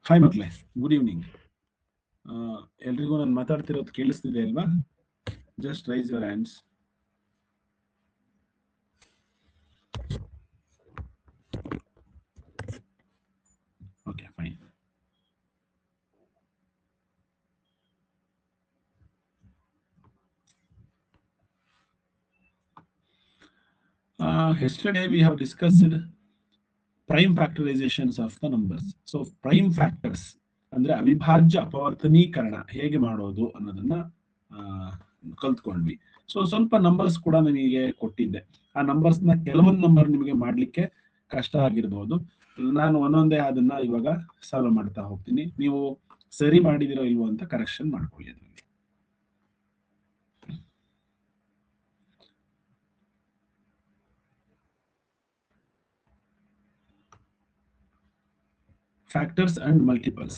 Hi ಮಕ್ಕಳೇ, good evening. ಎಲ್ರಿಗೂ ನಾನು ಮಾತಾಡ್ತಿರೋದು ಕೇಳಿಸ್ತಿದೆ ಅಲ್ವಾ? Just raise your hands. Okay, fine. Yesterday we have discussed prime factorizations of the numbers. So prime factors ಅಂದ್ರೆ ಅವಿಭಾಜ್ಯ ಅಪವರ್ತನೀಕರಣ ಹೇಗೆ ಮಾಡೋದು ಅನ್ನೋದನ್ನ ಕಲ್ತ್ಕೊಂಡ್ವಿ. ಸೊ ಸ್ವಲ್ಪ ನಂಬರ್ಸ್ ಕೂಡ ನಿಮಗೆ ಕೊಟ್ಟಿದ್ದೆ. ಆ ನಂಬರ್ಸ್ ನ ಕೆಲವೊಂದು ನಂಬರ್ ನಿಮಗೆ ಮಾಡ್ಲಿಕ್ಕೆ ಕಷ್ಟ ಆಗಿರ್ಬೋದು. ನಾನು ಒಂದೊಂದೇ ಅದನ್ನ ಇವಾಗ ಸಾಲ್ವ್ ಮಾಡ್ತಾ ಹೋಗ್ತೀನಿ. ನೀವು ಸರಿ ಮಾಡಿದಿರೋ ಇಲ್ವೋ ಅಂತ ಕರೆಕ್ಷನ್ ಮಾಡ್ಕೊಳ್ಳಿ. ಅದರಲ್ಲಿ factors and multiples.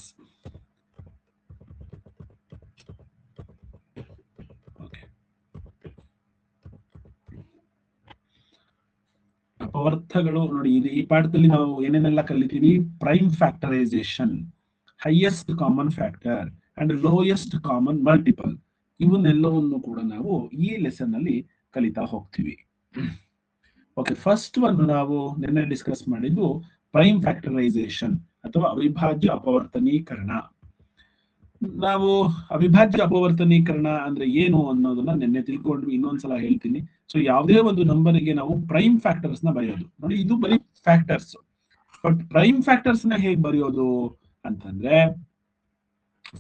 Okay. ಅಪವರ್ತಗಳು ನೋಡಿ, ಈ ಪಾಠದಲ್ಲಿ ನಾವು ಏನೇನೆಲ್ಲ ಕಲಿತೀವಿ? Prime factorisation, highest common factor and lowest common multiple, ಇವನ್ನೆಲ್ಲವನ್ನು ಕೂಡ ನಾವು ಈ ಲೆಸನ್ ಅಲ್ಲಿ ಕಲಿತಾ ಹೋಗ್ತೀವಿ. ಓಕೆ, ಫಸ್ಟ್ ಒನ್ ನಾವು ನಿನ್ನೆ ಡಿಸ್ಕಸ್ ಮಾಡಿದ್ದು ಪ್ರೈಮ್ ಫ್ಯಾಕ್ಟರೈಸೇಷನ್ ಅಥವಾ ಅವಿಭಾಜ್ಯ ಅಪವರ್ತನೀಕರಣ. ನಾವು ಅವಿಭಾಜ್ಯ ಅಪವರ್ತನೀಕರಣ ಅಂದ್ರೆ ಏನು ಅನ್ನೋದನ್ನ ನಿನ್ನೆ ತಿಳ್ಕೊಂಡ್ವಿ. ಇನ್ನೊಂದ್ಸಲ ಹೇಳ್ತೀನಿ. ಸೊ ಯಾವುದೇ ಒಂದು ನಂಬರ್ಗೆ ನಾವು ಪ್ರೈಮ್ ಫ್ಯಾಕ್ಟರ್ಸ್ ನ ಬರೆಯೋದು. ನೋಡಿ, ಇದು ಬರೀ ಫ್ಯಾಕ್ಟರ್ಸ್. ಬಟ್ ಪ್ರೈಮ್ ಫ್ಯಾಕ್ಟರ್ಸ್ ನ ಹೇಗೆ ಬರೆಯೋದು ಅಂತಂದ್ರೆ,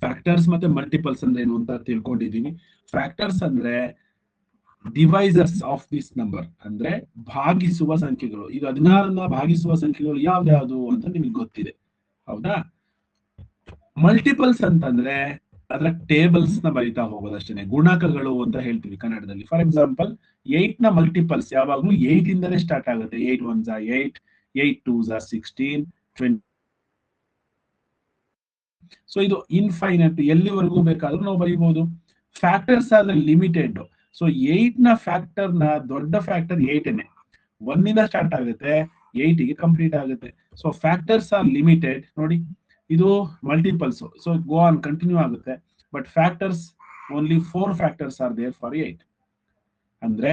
ಫ್ಯಾಕ್ಟರ್ಸ್ ಮತ್ತೆ ಮಲ್ಟಿಪಲ್ಸ್ ಅಂದ್ರೆ ಏನು ಅಂತ ತಿಳ್ಕೊಂಡಿದೀವಿ. ಫ್ಯಾಕ್ಟರ್ಸ್ ಅಂದ್ರೆ ಡಿವೈಸರ್ಸ್ ಆಫ್ ದಿಸ್ ನಂಬರ್, ಅಂದ್ರೆ ಭಾಗಿಸುವ ಸಂಖ್ಯೆಗಳು. ಈಗ 16ನ್ನ ಭಾಗಿಸುವ ಸಂಖ್ಯೆಗಳು ಯಾವ್ದ್ಯಾವ್ದು ಅಂತ ನಿಮಗೆ ಗೊತ್ತಿದೆ, ಹೌದಾ? ಮಲ್ಟಿಪಲ್ಸ್ ಅಂತಂದ್ರೆ ಅದರ ಟೇಬಲ್ಸ್ ನ ಬರಿತಾ ಹೋಗೋದಷ್ಟೇ, ಗುಣಕಗಳು ಅಂತ ಹೇಳ್ತೀವಿ ಕನ್ನಡದಲ್ಲಿ. ಫಾರ್ ಎಕ್ಸಾಂಪಲ್, 8 ನ ಮಲ್ಟಿಪಲ್ಸ್ ಯಾವಾಗ್ಲೂ 8 ಇಂದಲೇ ಸ್ಟಾರ್ಟ್ ಆಗುತ್ತೆ. 8 1s 8, 8 2s 16, 20. ಸೊ ಇದು ಇನ್ಫೈನೈಟ್, ಎಲ್ಲಿವರೆಗೂ ಬೇಕಾದ್ರೂ ನಾವು ಬರೀಬಹುದು. ಫ್ಯಾಕ್ಟರ್ಸ್ ಆದ್ರೆ ಲಿಮಿಟೆಡ್. ಸೊ 8 ನ ಫ್ಯಾಕ್ಟರ್ ನ ದೊಡ್ಡ ಫ್ಯಾಕ್ಟರ್ 8ನೇ, 1 ಇಂದ ಸ್ಟಾರ್ಟ್ ಆಗುತ್ತೆ, 8 ಗೆ ಕಂಪ್ಲೀಟ್ ಆಗುತ್ತೆ. So factors are limited. ನೋಡಿ, ಇದು multiples, so go on continue ಆಗುತ್ತೆ. But factors only 4 factors are there for 8. ಅಂದ್ರೆ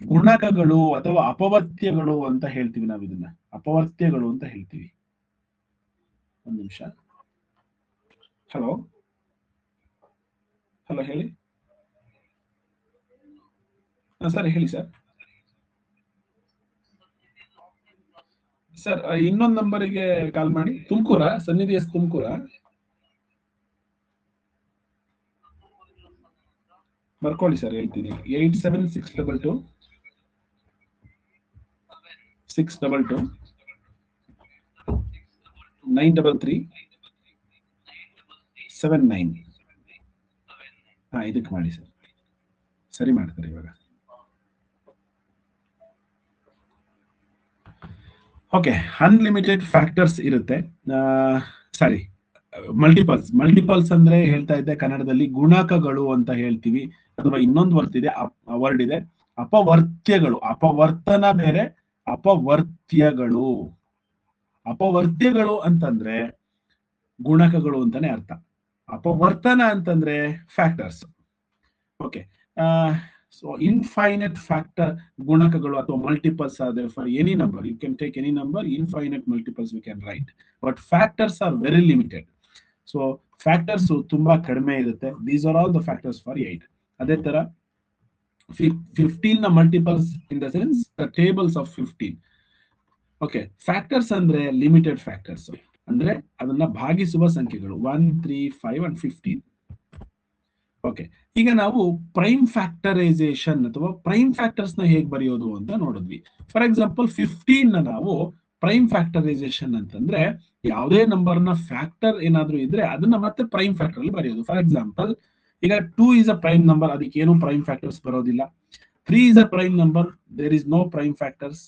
ಗುಣಕಗಳು ಅಥವಾ ಅಪವರ್ತ್ಯಗಳು ಅಂತ ಹೇಳ್ತೀವಿ ನಾವು. ಇದನ್ನ ಅಪವರ್ತ್ಯಗಳು ಅಂತ ಹೇಳ್ತೀವಿ. ಒಂದು ನಿಮಿಷ. ಹಲೋ ಹಲೋ, ಹೇಳಿ ಸರ್. ಹೇಳಿ ಸರ್. ಸರ್, ಇನ್ನೊಂದು ನಂಬರಿಗೆ ಕಾಲ್ ಮಾಡಿ. ತುಮಕೂರಾ? ಸನ್ನಿಧಿ ಎಸ್ ತುಮಕೂರಾ? ಬರ್ಕೊಳ್ಳಿ ಸರ್, ಹೇಳ್ತೀನಿ. 8762 622 933 79. ಹಾ, ಇದಕ್ಕೆ ಮಾಡಿ ಸರ್. ಸರಿ ಮಾಡ್ತಾರೆ ಇವಾಗ. ಓಕೆ, ಅನ್ಲಿಮಿಟೆಡ್ ಫ್ಯಾಕ್ಟರ್ಸ್ ಇರುತ್ತೆ. ಸಾರಿ, ಮಲ್ಟಿಪಲ್ಸ್ ಅಂದ್ರೆ ಹೇಳ್ತಾ ಇದ್ದೆ ಕನ್ನಡದಲ್ಲಿ ಗುಣಕಗಳು ಅಂತ ಹೇಳ್ತೀವಿ. ಅಥವಾ ಇನ್ನೊಂದು ವರ್ಡ್ ಇದೆ ಅಪವರ್ತ್ಯಗಳು. ಅಪವರ್ತನ ಬೇರೆ, ಅಪವರ್ತ್ಯಗಳು. ಅಪವರ್ತ್ಯಗಳು ಅಂತಂದ್ರೆ ಗುಣಕಗಳು ಅಂತಾನೆ ಅರ್ಥ. ಅಪವರ್ತನ ಅಂತಂದ್ರೆ factors. Okay, so infinite factor ಗುಣಕಗಳು ಅಥವಾ ಮಲ್ಟಿಪಲ್ಸ್ ಆದ್ರೆ for any number you can take any number. Infinite multiples we can write. But factors are very limited. So factors ತುಂಬಾ ಕಡಿಮೆ ಇರುತ್ತೆ. These are all the factors for 8. ಅದೇ ತರ 15 ನ multiples in the sense the tables of 15. Okay, factors ಅಂದ್ರೆ limited factors, ಅಂದ್ರೆ ಅದನ್ನ ಭಾಗಿಸುವ ಸಂಖ್ಯೆಗಳು 1, 3, 5 and 15. ಓಕೆ, ಈಗ ನಾವು ಪ್ರೈಮ್ ಫ್ಯಾಕ್ಟರೈಸೇಷನ್ ಅಥವಾ ಪ್ರೈಮ್ ಫ್ಯಾಕ್ಟರ್ಸ್ ನ ಹೇಗೆ ಬರೆಯೋದು ಅಂತ ನೋಡಿದ್ವಿ. ಫಾರ್ ಎಕ್ಸಾಂಪಲ್ 15 ನ ನಾವು ಪ್ರೈಮ್ ಫ್ಯಾಕ್ಟರೈಸೇಷನ್ ಅಂತಂದ್ರೆ ಯಾವುದೇ ನಂಬರ್ ನ ಫ್ಯಾಕ್ಟರ್ ಏನಾದ್ರೂ ಇದ್ರೆ ಅದನ್ನ ಮತ್ತೆ ಪ್ರೈಮ್ ಫ್ಯಾಕ್ಟರ್ ಅಲ್ಲಿ ಬರೆಯೋದು. ಫಾರ್ ಎಕ್ಸಾಂಪಲ್, ಈಗ 2 ಇಸ್ ಅ ಪ್ರೈಮ್ ನಂಬರ್, ಅದಕ್ಕೆ ಏನು ಪ್ರೈಮ್ ಫ್ಯಾಕ್ಟರ್ಸ್ ಬರೋದಿಲ್ಲ. 3 is a prime number, there is no prime factors,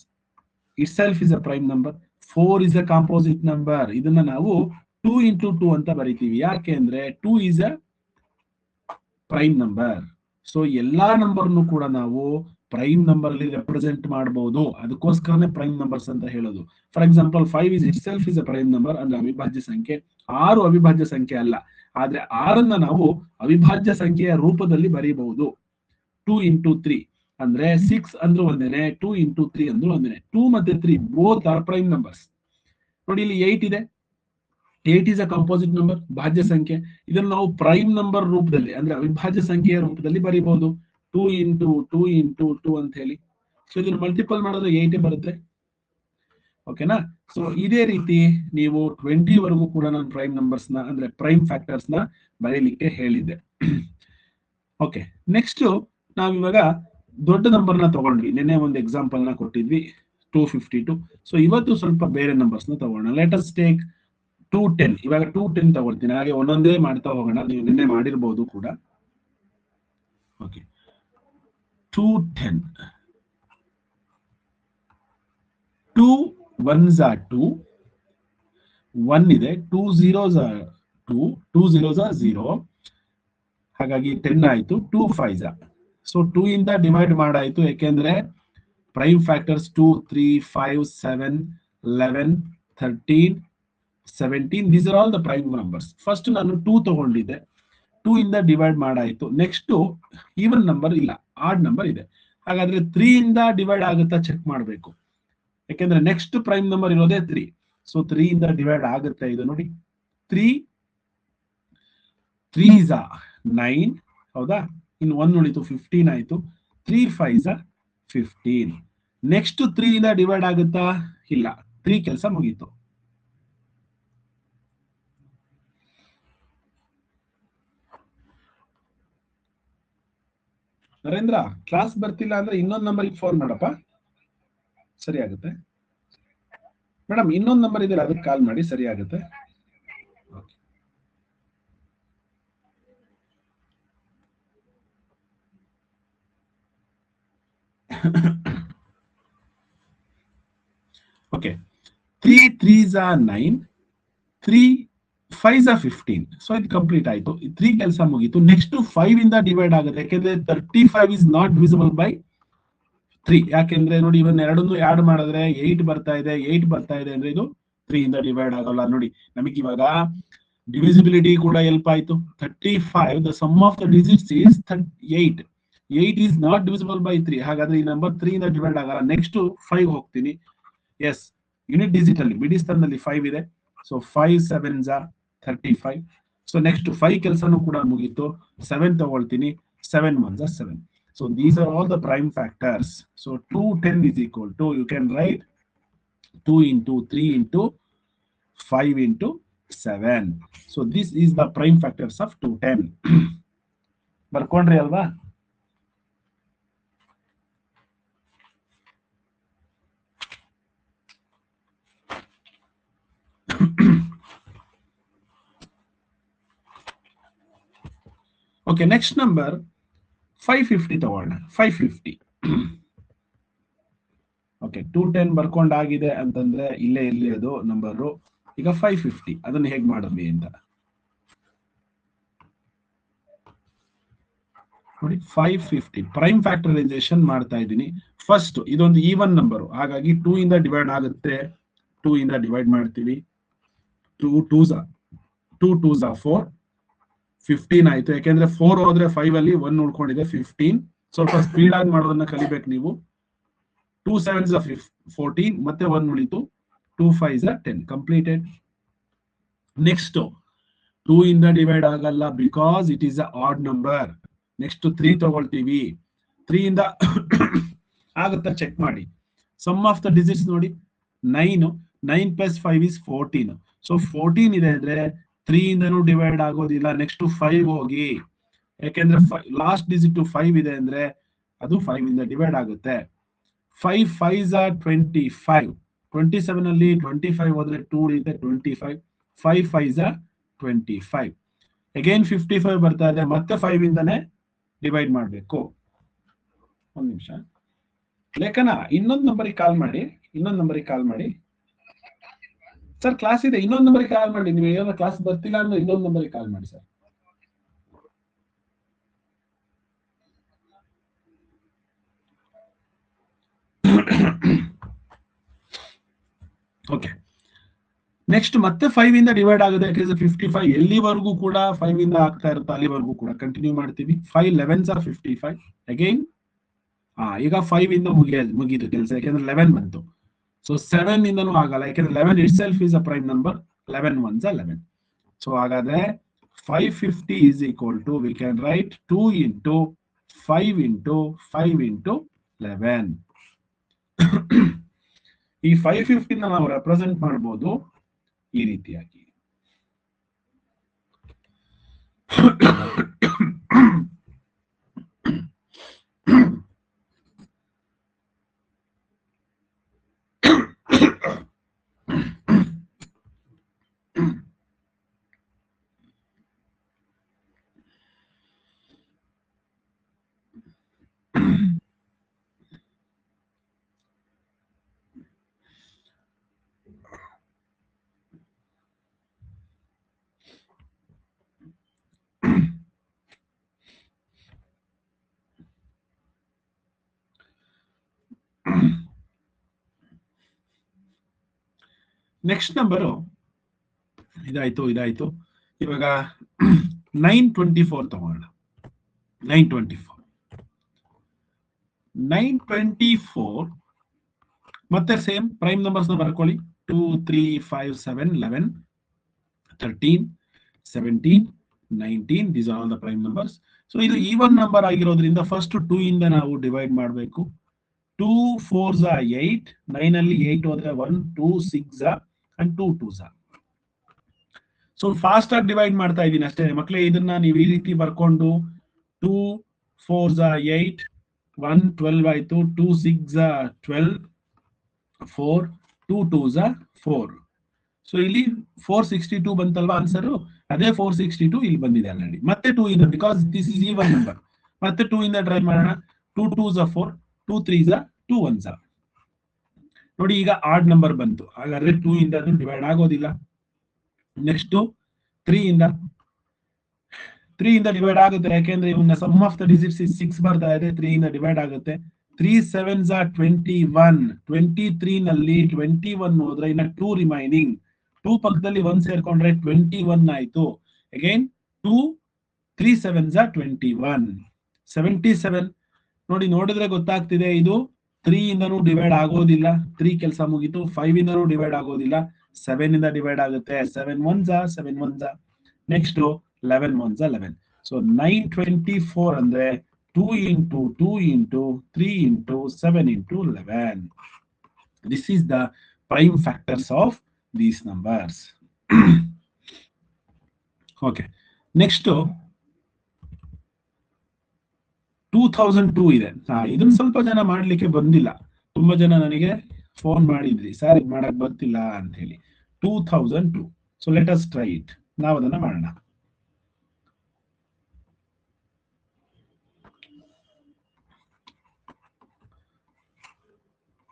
itself is a prime number. 4 is a composite number, ಇದನ್ನ ನಾವು 2 into 2 ಅಂತ ಬರಿತೀವಿ. ಯಾಕೆ ಅಂದ್ರೆ 2 is a prime number. So ಎಲ್ಲಾ ನಂಬರ್ನು ಕೂಡ ನಾವು ಪ್ರೈಮ್ ನಂಬರ್ ಅಲ್ಲಿ ರೆಪ್ರೆಸೆಂಟ್ ಮಾಡಬಹುದು. ಅದಕ್ಕೋಸ್ಕರನೇ ಪ್ರೈಮ್ ನಂಬರ್ಸ್ ಅಂತ ಹೇಳೋದು. For example 5 is it self is a prime number, ಅಂದ್ರೆ ಅವಿಭಾಜ್ಯ ಸಂಖ್ಯೆ. 6 ಅವಿಭಾಜ್ಯ ಸಂಖ್ಯೆ ಅಲ್ಲ, ಆದ್ರೆ 6 ನಾವು ಅವಿಭಾಜ್ಯ ಸಂಖ್ಯೆಯ ರೂಪದಲ್ಲಿ ಬರೀಬಹುದು. 2 into 3 ಅಂದ್ರೆ 6 ಅಂದ್ರೂ ಒಂದೇನೆ, 2 into 3 ಅಂದ್ರೂ ಒಂದೇನೆ. 2 ಮತ್ತೆ 3 ಬೋತ್ ಆರ್ ಪ್ರೈಮ್ ನಂಬರ್ಸ್. ನೋಡಿ ಇಲ್ಲಿ 8 ಇದೆ, 8 ಇಸ್ ಅ ಕಂಪೋಸಿಟ್ ನಂಬರ್, ಭಾಜ್ಯ ಸಂಖ್ಯೆ. ಇದನ್ನು ನಾವು ಪ್ರೈಮ್ ನಂಬರ್ ರೂಪದಲ್ಲಿ ಅಂದ್ರೆ ಅವಿಭಾಜ್ಯ ಸಂಖ್ಯೆಯ ರೂಪದಲ್ಲಿ ಬರೀಬಹುದು. 2 into 2 into 2 ಅಂತ ಹೇಳಿ. ಸೊ ಇದನ್ನು ಮಲ್ಟಿಪಲ್ ಮಾಡಿದ್ರೆ 8 ಬರುತ್ತೆ. ಓಕೆನಾ? ಸೊ ಇದೇ ರೀತಿ ನೀವು 20 ವರೆಗೂ ಕೂಡ ನಾನು ಪ್ರೈಮ್ ನಂಬರ್ಸ್ ನ ಅಂದ್ರೆ ಪ್ರೈಮ್ ಫ್ಯಾಕ್ಟರ್ಸ್ ನ ಬರೀಲಿಕ್ಕೆ ಹೇಳಿದ್ದೆ. ಓಕೆ, ನೆಕ್ಸ್ಟ್ ನಾವಿವಾಗ ದೊಡ್ಡ ನಂಬರ್ ನ ತಗೊಂಡ್ವಿ. ನಿನ್ನೆ ಒಂದು ಎಕ್ಸಾಂಪಲ್ ನ ಕೊಟ್ಟಿದ್ವಿ 252. ಸೊ ಇವತ್ತು ಸ್ವಲ್ಪ ಬೇರೆ ನಂಬರ್ಸ್ ನ ತಗೋಣ. Let us take 210. ಇವಾಗ 210 ತಗೊಳ್ತೀನಿ. ಹಾಗೆ ಒಂದೊಂದೇ ಮಾಡ್ತಾ ಹೋಗೋಣ, ನೀವು ನಿನ್ನೆ ಮಾಡಿರ್ಬೋದು ಕೂಡ. ಓಕೆ, 210. 2 1s are 2, 1 ಇದೆ, 2 zeros are 2, 2 zeros are 0. ಹಾಗಾಗಿ 10 ಆಯ್ತು. 2 5s are. ಸೊ 2 ಇಂದ ಡಿವೈಡ್ ಮಾಡಾಯ್ತು, ಯಾಕೆಂದ್ರೆ prime factors 2 3 5 7 11 13 17. These are all the prime numbers. First ನಾನು 2 ತಗೊಂಡಿದ್ದೆ, 2 ಇಂದ ಡಿವೈಡ್ ಮಾಡಾಯ್ತು. ನೆಕ್ಸ್ಟ್ ಈವನ್ ನಂಬರ್ ಇಲ್ಲ, ಆಡ್ ನಂಬರ್ ಇದೆ. ಹಾಗಾದ್ರೆ 3 ಇಂದ ಡಿವೈಡ್ ಆಗುತ್ತಾ ಚೆಕ್ ಮಾಡಬೇಕು, ಯಾಕೆಂದ್ರೆ ನೆಕ್ಸ್ಟ್ ಪ್ರೈಮ್ ನಂಬರ್ ಇರೋದೇ 3. ಸೊ 3 ಇಂದ ಡಿವೈಡ್ ಆಗುತ್ತೆ ಇದು. ನೋಡಿ 3 3s are 9, ಹೌದಾ? ಇನ್ನು 1 ಉಳಿತು, 15 ಆಯ್ತು. 3 5s are 15. ನೆಕ್ಸ್ಟ್ 3 ಇಂದ ಡಿವೈಡ್ ಆಗುತ್ತಾ? ಇಲ್ಲ, 3 ಕೆಲಸ ಮುಗೀತು. ನರೇಂದ್ರ, ಕ್ಲಾಸ್ ಬರ್ತಿಲ್ಲ ಅಂದ್ರೆ ಇನ್ನೊಂದು ನಂಬರ್ಗೆ ಫೋನ್ ಮಾಡಪ್ಪ, ಸರಿ ಆಗುತ್ತೆ. ಮೇಡಮ್, ಇನ್ನೊಂದು ನಂಬರ್ ಇದೆ, ಅದಕ್ಕೆ ಕಾಲ್ ಮಾಡಿ, ಸರಿ ಆಗುತ್ತೆ. Okay, 3 3s are 9, 3 5s are 15. So ಇದು ಕಂಪ್ಲೀಟ್ ಆಯ್ತು. 3 ಕೆಲಸ ಮುಗೀತು. ನೆಕ್ಸ್ಟ್ 5 ಇಂದ ಡಿವೈಡ್ ಆಗುತ್ತೆ, ಯಾಕೆಂದ್ರೆ 35 ಇಸ್ ನಾಟ್ ಡಿವಿಸಿಬಲ್ ಬೈ 3. ಯಾಕೆಂದ್ರೆ ನೋಡಿ, ಇವನ್ ಎರಡನ್ನು ಆಡ್ ಮಾಡಿದ್ರೆ 8 ಬರ್ತಾ ಇದೆ. 8 ಬರ್ತಾ ಇದೆ ಅಂದ್ರೆ ಇದು 3 ಇಂದ ಡಿವೈಡ್ ಆಗಲ್ಲ. ನೋಡಿ, ನಮಗೆ ಇವಾಗ ಡಿವಿಸಿಬಿಲಿಟಿ ಕೂಡ ಹೆಲ್ಪ್ ಆಯ್ತು. 35, the sum of the digits is 8. 8 is not divisible by 3. ಹಾಗಾದ್ರೆ ಈ ನಂಬರ್ 3 ಇಂದ ಡಿವೈಡ್ ಆಗಲ್ಲ. ನೆಕ್ಸ್ಟ್ 5 ಹೋಗ್ತೀನಿ. ಎಸ್, ಯೂನಿಟ್ ಡಿಜಿಟ್ ಅಲ್ಲಿ ಬಿಡಿ ಸ್ಥಾನದಲ್ಲಿ 5 ಇದೆ. So 5 7s are 35. So next 5 ಕೆಲಸನೂ ಕೂಡ ಮುಗೀತು. 7 ತಗೊಳ್ತೀನಿ. 7 1s are 7. So these are all the prime factors. So 210 is equal to, you can write 2 into 3 into 5 into 7. So this is the prime factors of 210. ಬರ್ಕೊಂಡ್ರಿ ಅಲ್ವಾ? Okay, next number 550 ತಗೋಣ. 550. Okay, 210 ಬರ್ಕೊಂಡಾಗಿದೆ ಅಂತಂದ್ರೆ ಇಲ್ಲೇ ಇಲ್ಲಿ ಅದು ನಂಬರು. ಈಗ 550 ಅದನ್ನ ಹೇಗೆ ಮಾಡಿದ್ವಿ ಅಂತ ನೋಡಿ. 550 ಪ್ರೈಮ್ ಫ್ಯಾಕ್ಟರೈಸೇಷನ್ ಮಾಡ್ತಾ ಇದ್ದೀನಿ. ಫಸ್ಟ್ ಇದೊಂದು ಈವನ್ ನಂಬರು, ಹಾಗಾಗಿ 2 ಇಂದ ಡಿವೈಡ್ ಆಗುತ್ತೆ. 2 ಇಂದ ಡಿವೈಡ್ ಮಾಡ್ತೀವಿ. 2 2s are 4. 15 ಆಯ್ತು, ಯಾಕೆಂದ್ರೆ 4 ಹೋದ್ರೆ 5 ಅಲ್ಲಿ 1 ಉಳ್ಕೊಂಡಿದೆ, 15. ಸ್ವಲ್ಪ ಸ್ಪೀಡ್ ಆಗಿ ಮಾಡೋದನ್ನ ಕಲಿಬೇಕು ನೀವು. 2 7s are 14, ಮತ್ತೆ 1 ಉಳಿತು. 2 5s are 10. ಕಂಪ್ಲೀಟೆಡ್. ನೆಕ್ಸ್ಟ್ 2 ಇಂದ ಡಿವೈಡ್ ಆಗಲ್ಲ, because it is a odd number. Next 3 ತಗೊಳ್ತೀವಿ. 3 ಇಂದ ಆಗುತ್ತಾ ಚೆಕ್ ಮಾಡಿ. ಸಮ್ ಆಫ್ ದ ಡಿಜಿಟ್ಸ್ ನೋಡಿ, 9. 9 + 5 is 14. ಸೊ 14 ಇದೆ ಅಂದ್ರೆ 3 ಇಂದನೂ ಡಿವೈಡ್ ಆಗೋದಿಲ್ಲ. ನೆಕ್ಸ್ಟ್ 5 ಹೋಗಿ, ಯಾಕೆಂದ್ರೆ ಲಾಸ್ಟ್ ಡಿಜಿಟ್ 5 ಇದೆ ಅಂದ್ರೆ ಅದು 5 ಇಂದ ಡಿವೈಡ್ ಆಗುತ್ತೆ. 5 5s are 25. 27 ಅಲ್ಲಿ 25 ಹೋದ್ರೆ 2 ಇದೆ, 25. 5 5s are 25. ಅಗೇನ್ 55 ಬರ್ತಾ ಇದೆ, ಮತ್ತೆ 5 ಇಂದನೇ ಡಿವೈಡ್ ಮಾಡಬೇಕು. ಒಂದು ನಿಮಿಷ ಲೇಖನ, ಇನ್ನೊಂದು ನಂಬರಿಗೆ ಕಾಲ್ ಮಾಡಿ. ಸರ್ ಕ್ಲಾಸ್ ಇದೆ, ಇನ್ನೊಂದು ನಂಬರಿಗೆ ಕಾಲ್ ಮಾಡಿ. ನೀವು ಏನೋ ಕ್ಲಾಸ್ ಬರ್ತಿಲ್ಲ ಅಂದ್ರೆ ಇನ್ನೊಂದು ನಂಬರಿಗೆ ಕಾಲ್ ಮಾಡಿ ಸರ್. ನೆಕ್ಸ್ಟ್ ಮತ್ತೆ 5 ಇಂದ ಡಿವೈಡ್ ಆಗುತ್ತೆ, ಯಾಕಂದ್ರೆ 55 ಎಲ್ಲಿವರೆಗೂ ಕೂಡ 5 ಇಂದ ಆಗ್ತಾ ಇರುತ್ತೆ ಅಲ್ಲಿವರೆಗೂ ಕೂಡ ಕಂಟಿನ್ಯೂ ಮಾಡ್ತೀವಿ. 5 11s are 55 ಅಗೈನ್. ಈಗ 5 ಇಂದ ಮುಗೀತು ಕೆಲಸ, ಯಾಕಂದ್ರೆ 11 ಬಂತು. ಸೊ 7 ಇಂದನೂ ಆಗಲ್ಲ, ಯಾಕಂದ್ರೆ 11 it self is a prime number. 11 1s are 11. So ಹಾಗಾದ್ರೆ 550 is equal to, we can write 2 into 5 into 5 into 11. ಈ 550 ನಾವು ರೆಪ್ರೆಸೆಂಟ್ ಮಾಡಬಹುದು ಈ ರೀತಿಯಾಗಿ. ನೆಕ್ಸ್ಟ್ ನಂಬರು ಇದಾಯ್ತು. ಇವಾಗ 924 ತಗೋಣ. 924 ಮತ್ತೆ ಸೇಮ್ ಪ್ರೈಮ್ ನಂಬರ್ಸ್ ನ ಬರ್ಕೊಳ್ಳಿ. 2 3 5 7 11 13 17 19, these are all the prime numbers. So ಇದು ಈವನ್ ನಂಬರ್ ಆಗಿರೋದ್ರಿಂದ ಫಸ್ಟ್ 2 ಇಂದ ನಾವು ಡಿವೈಡ್ ಮಾಡಬೇಕು. 2 4s are 8, 9 ಅಲ್ಲಿ 8 ಹೋದ್ರೆ 1 2 6 and 2 2s. ಸೊ ಫಾಸ್ಟ್ ಆಗಿ ಡಿವೈಡ್ ಮಾಡ್ತಾ ಇದ್ದೀನಿ ಅಷ್ಟೇ ಮಕ್ಕಳೇ. ಇದನ್ನ ನೀವು ಈ ರೀತಿ ಬರ್ಕೊಂಡು 2 4s are 8, 1 12 ಆಯ್ತು, 2 6 12, 4 2 2s are 4. ಸೊ ಇಲ್ಲಿ 462 ಬಂತಲ್ವಾ ಆನ್ಸರ್. ಅದೇ 462 ಇಲ್ಲಿ ಬಂದಿದೆ ಆಲ್ರೆಡಿ. ಮತ್ತೆ 2 ಇಂದ, because this is even number, ಮತ್ತೆ 2 ಇಂದ ಟ್ರೈ ಮಾಡೋಣ. 2 2s are 4, 2 3s are 2 1s are. ನೋಡಿ ಈಗ ಆಡ್ ನಂಬರ್ ಬಂತು, ಹಾಗಾದ್ರೆ 2 ಇಂದ ಅದು ಡಿವೈಡ್ ಆಗೋದಿಲ್ಲ. ನೆಕ್ಸ್ಟ್ 3 ಇಂದ ಡಿವೈಡ್ ಆಗುತ್ತೆ, ಯಾಕೆಂದ್ರೆ ಇವನ್ನ ಸಮ್ ಆಫ್ ದ ಡಿಜಿಟ್ಸ್ 6 ಬರ್ತಾ ಇದೆ. 3 ಇಂದ ಡಿವೈಡ್ ಆಗುತ್ತೆ. 3 7s are 21, 23 ನಲ್ಲಿ 21 ಹೋದ್ರೆ ಇನ್ನ 2 ರಿಮೈನಿಂಗ್. 2 ಪಕ್ಕದಲ್ಲಿ 1 ಸೇರ್ಕೊಂಡ್ರೆ 21 ಆಯ್ತು. Again 2 3 7s are 21, 77. ನೋಡಿದ್ರೆ ಗೊತ್ತಾಗ್ತಿದೆ ಇದು 3 ಇಂದನೂ ಡಿವೈಡ್ ಆಗೋದಿಲ್ಲ. 3 ಕೆಲಸ ಮುಗೀತು. 5 ಇಂದನೂ ಡಿವೈಡ್ ಆಗೋದಿಲ್ಲ. 7 ಇಂದ ಡಿವೈಡ್ ಆಗುತ್ತೆ. 7 1s are 7 1s are. Next 11 1s are 11. So 924 ಅಂದ್ರೆ 2 into 2 into 3 into 7 into 11. This is the prime factors of these numbers. Okay. Next 2002 ಇದೆ. ಇದನ್ನ ಸ್ವಲ್ಪ ಜನ ಮಾಡ್ಲಿಕ್ಕೆ ಬಂದಿಲ್ಲ. ತುಂಬಾ ಜನ ನನಗೆ ಫೋನ್ ಮಾಡಿದ್ರಿ, ಸರ್ ಇದು ಮಾಡಕ್ ಬರ್ತಿಲ್ಲ ಅಂತ ಹೇಳಿ. 2002. So let us try it. ನಾವು ಅದನ್ನ ಮಾಡೋಣ.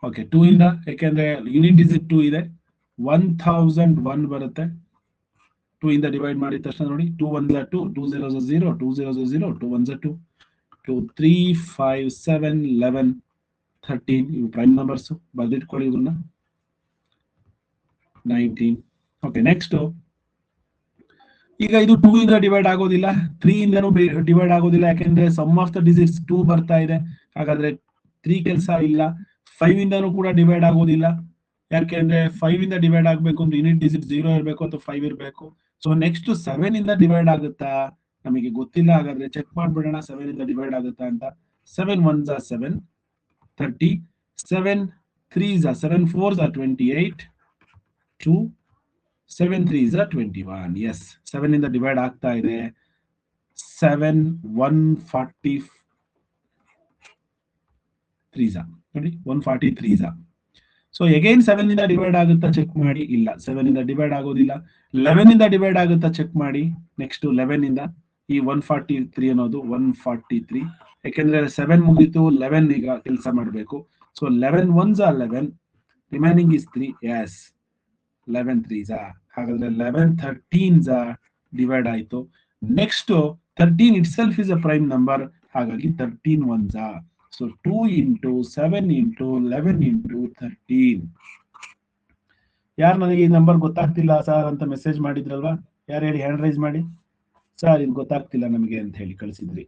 ಓಕೆ, 2 ಇಂದ, ಯಾಕೆಂದ್ರೆ ಯೂನಿಟ್ ಡಿಜಿಟ್ 2 ಇದೆ. 1001 ಬರುತ್ತೆ. 2 ಇಂದ ಡಿವೈಡ್ ಮಾಡಿದ ತಕ್ಷಣ ನೋಡಿ, 2 1s are 2, 2 0s are 0, 2 0s are 0, 2 1s are 2, 2 3 5 7 11 13. ಇವು ಪ್ರೈಮ್ ನಂಬರ್ಸ್, ಬರ್ದಿಟ್ಕೊಳ್ಳಿ ಇವನ್ನ. 19. ಓಕೆ, ನೆಕ್ಸ್ಟ್ ಈಗ ಇದು 2 ಇಂದ ಡಿವೈಡ್ ಆಗೋದಿಲ್ಲ, 3 ಇಂದನೂ ಡಿವೈಡ್ ಆಗೋದಿಲ್ಲ, ಯಾಕೆಂದ್ರೆ ಸಮ್ ಆಫ್ ದ ಡಿಜಿಟ್ಸ್ 2 ಬರ್ತಾ ಇದೆ. ಹಾಗಾದ್ರೆ 3 ಕೆಲಸ ಇಲ್ಲ. 5 ಇಂದನೂ ಕೂಡ ಡಿವೈಡ್ ಆಗೋದಿಲ್ಲ, ಯಾಕೆಂದ್ರೆ 5 ಇಂದ ಡಿವೈಡ್ ಆಗ್ಬೇಕು ಅಂದ್ರೆ ಯೂನಿಟ್ ಡಿಜಿಟ್ 0 ಇರಬೇಕು ಅಥವಾ 5 ಇರಬೇಕು. ಸೊ ನೆಕ್ಸ್ಟ್ 7 ಇಂದ ಡಿವೈಡ್ ಆಗುತ್ತಾ ನಮಗೆ ಗೊತ್ತಿಲ್ಲ. ಹಾಗಾದ್ರೆ ಚೆಕ್ ಮಾಡ್ಬಿಡೋಣ 7 ಇಂದ ಡಿವೈಡ್ ಆಗುತ್ತಾ ಅಂತ. 7 1s are 7, 30, 7 3s are 7, 4s are 28, 2 7 3s are 21. S, 7 ಇಂದ ಡಿವೈಡ್ ಆಗ್ತಾ ಇದೆ. 7 143s ನೋಡಿ, 143s. ಸೊ ಅಗೈನ್ 7 ಇಂದ ಡಿವೈಡ್ ಆಗುತ್ತಾ ಚೆಕ್ ಮಾಡಿ. ಇಲ್ಲ, 7 ಇಂದ ಡಿವೈಡ್ ಆಗೋದಿಲ್ಲ. 11 ಇಂದ ಡಿವೈಡ್ ಆಗುತ್ತಾ ಚೆಕ್ ಮಾಡಿ. ನೆಕ್ಸ್ಟ್ 11 ಇಂದ ಈ 143 ಅನ್ನೋದು 143, ಯಾಕೆಂದ್ರೆ 7 ಮುಗೀತು, 11 ಈಗ ಕೆಲಸ ಮಾಡಬೇಕು. So 11 1s are 11, remaining is 3. Yes, 11 3s. ಹಾಗಾದ್ರೆ 11 13s ಡಿವೈಡ್ ಆಯ್ತು. Next 13 itself is a prime number, ಹಾಗಾಗಿ 13 1s. So 2 into 7 into 11 into 13. ಯಾರು ನನಗೆ ಈ ನಂಬರ್ ಗೊತ್ತಾಗ್ತಿಲ್ಲ ಸರ್ ಅಂತ ಮೆಸೇಜ್ ಮಾಡಿದ್ರಲ್ವಾ, ಯಾರು ಹೇಳಿ, ಹ್ಯಾಂಡ್ ರೈಸ್ ಮಾಡಿ. ಸರ್ ಇದು ಗೊತ್ತಾಗ್ತಿಲ್ಲ ನಮಗೆ ಅಂತ ಹೇಳಿ ಕಳಿಸಿದ್ರಿ.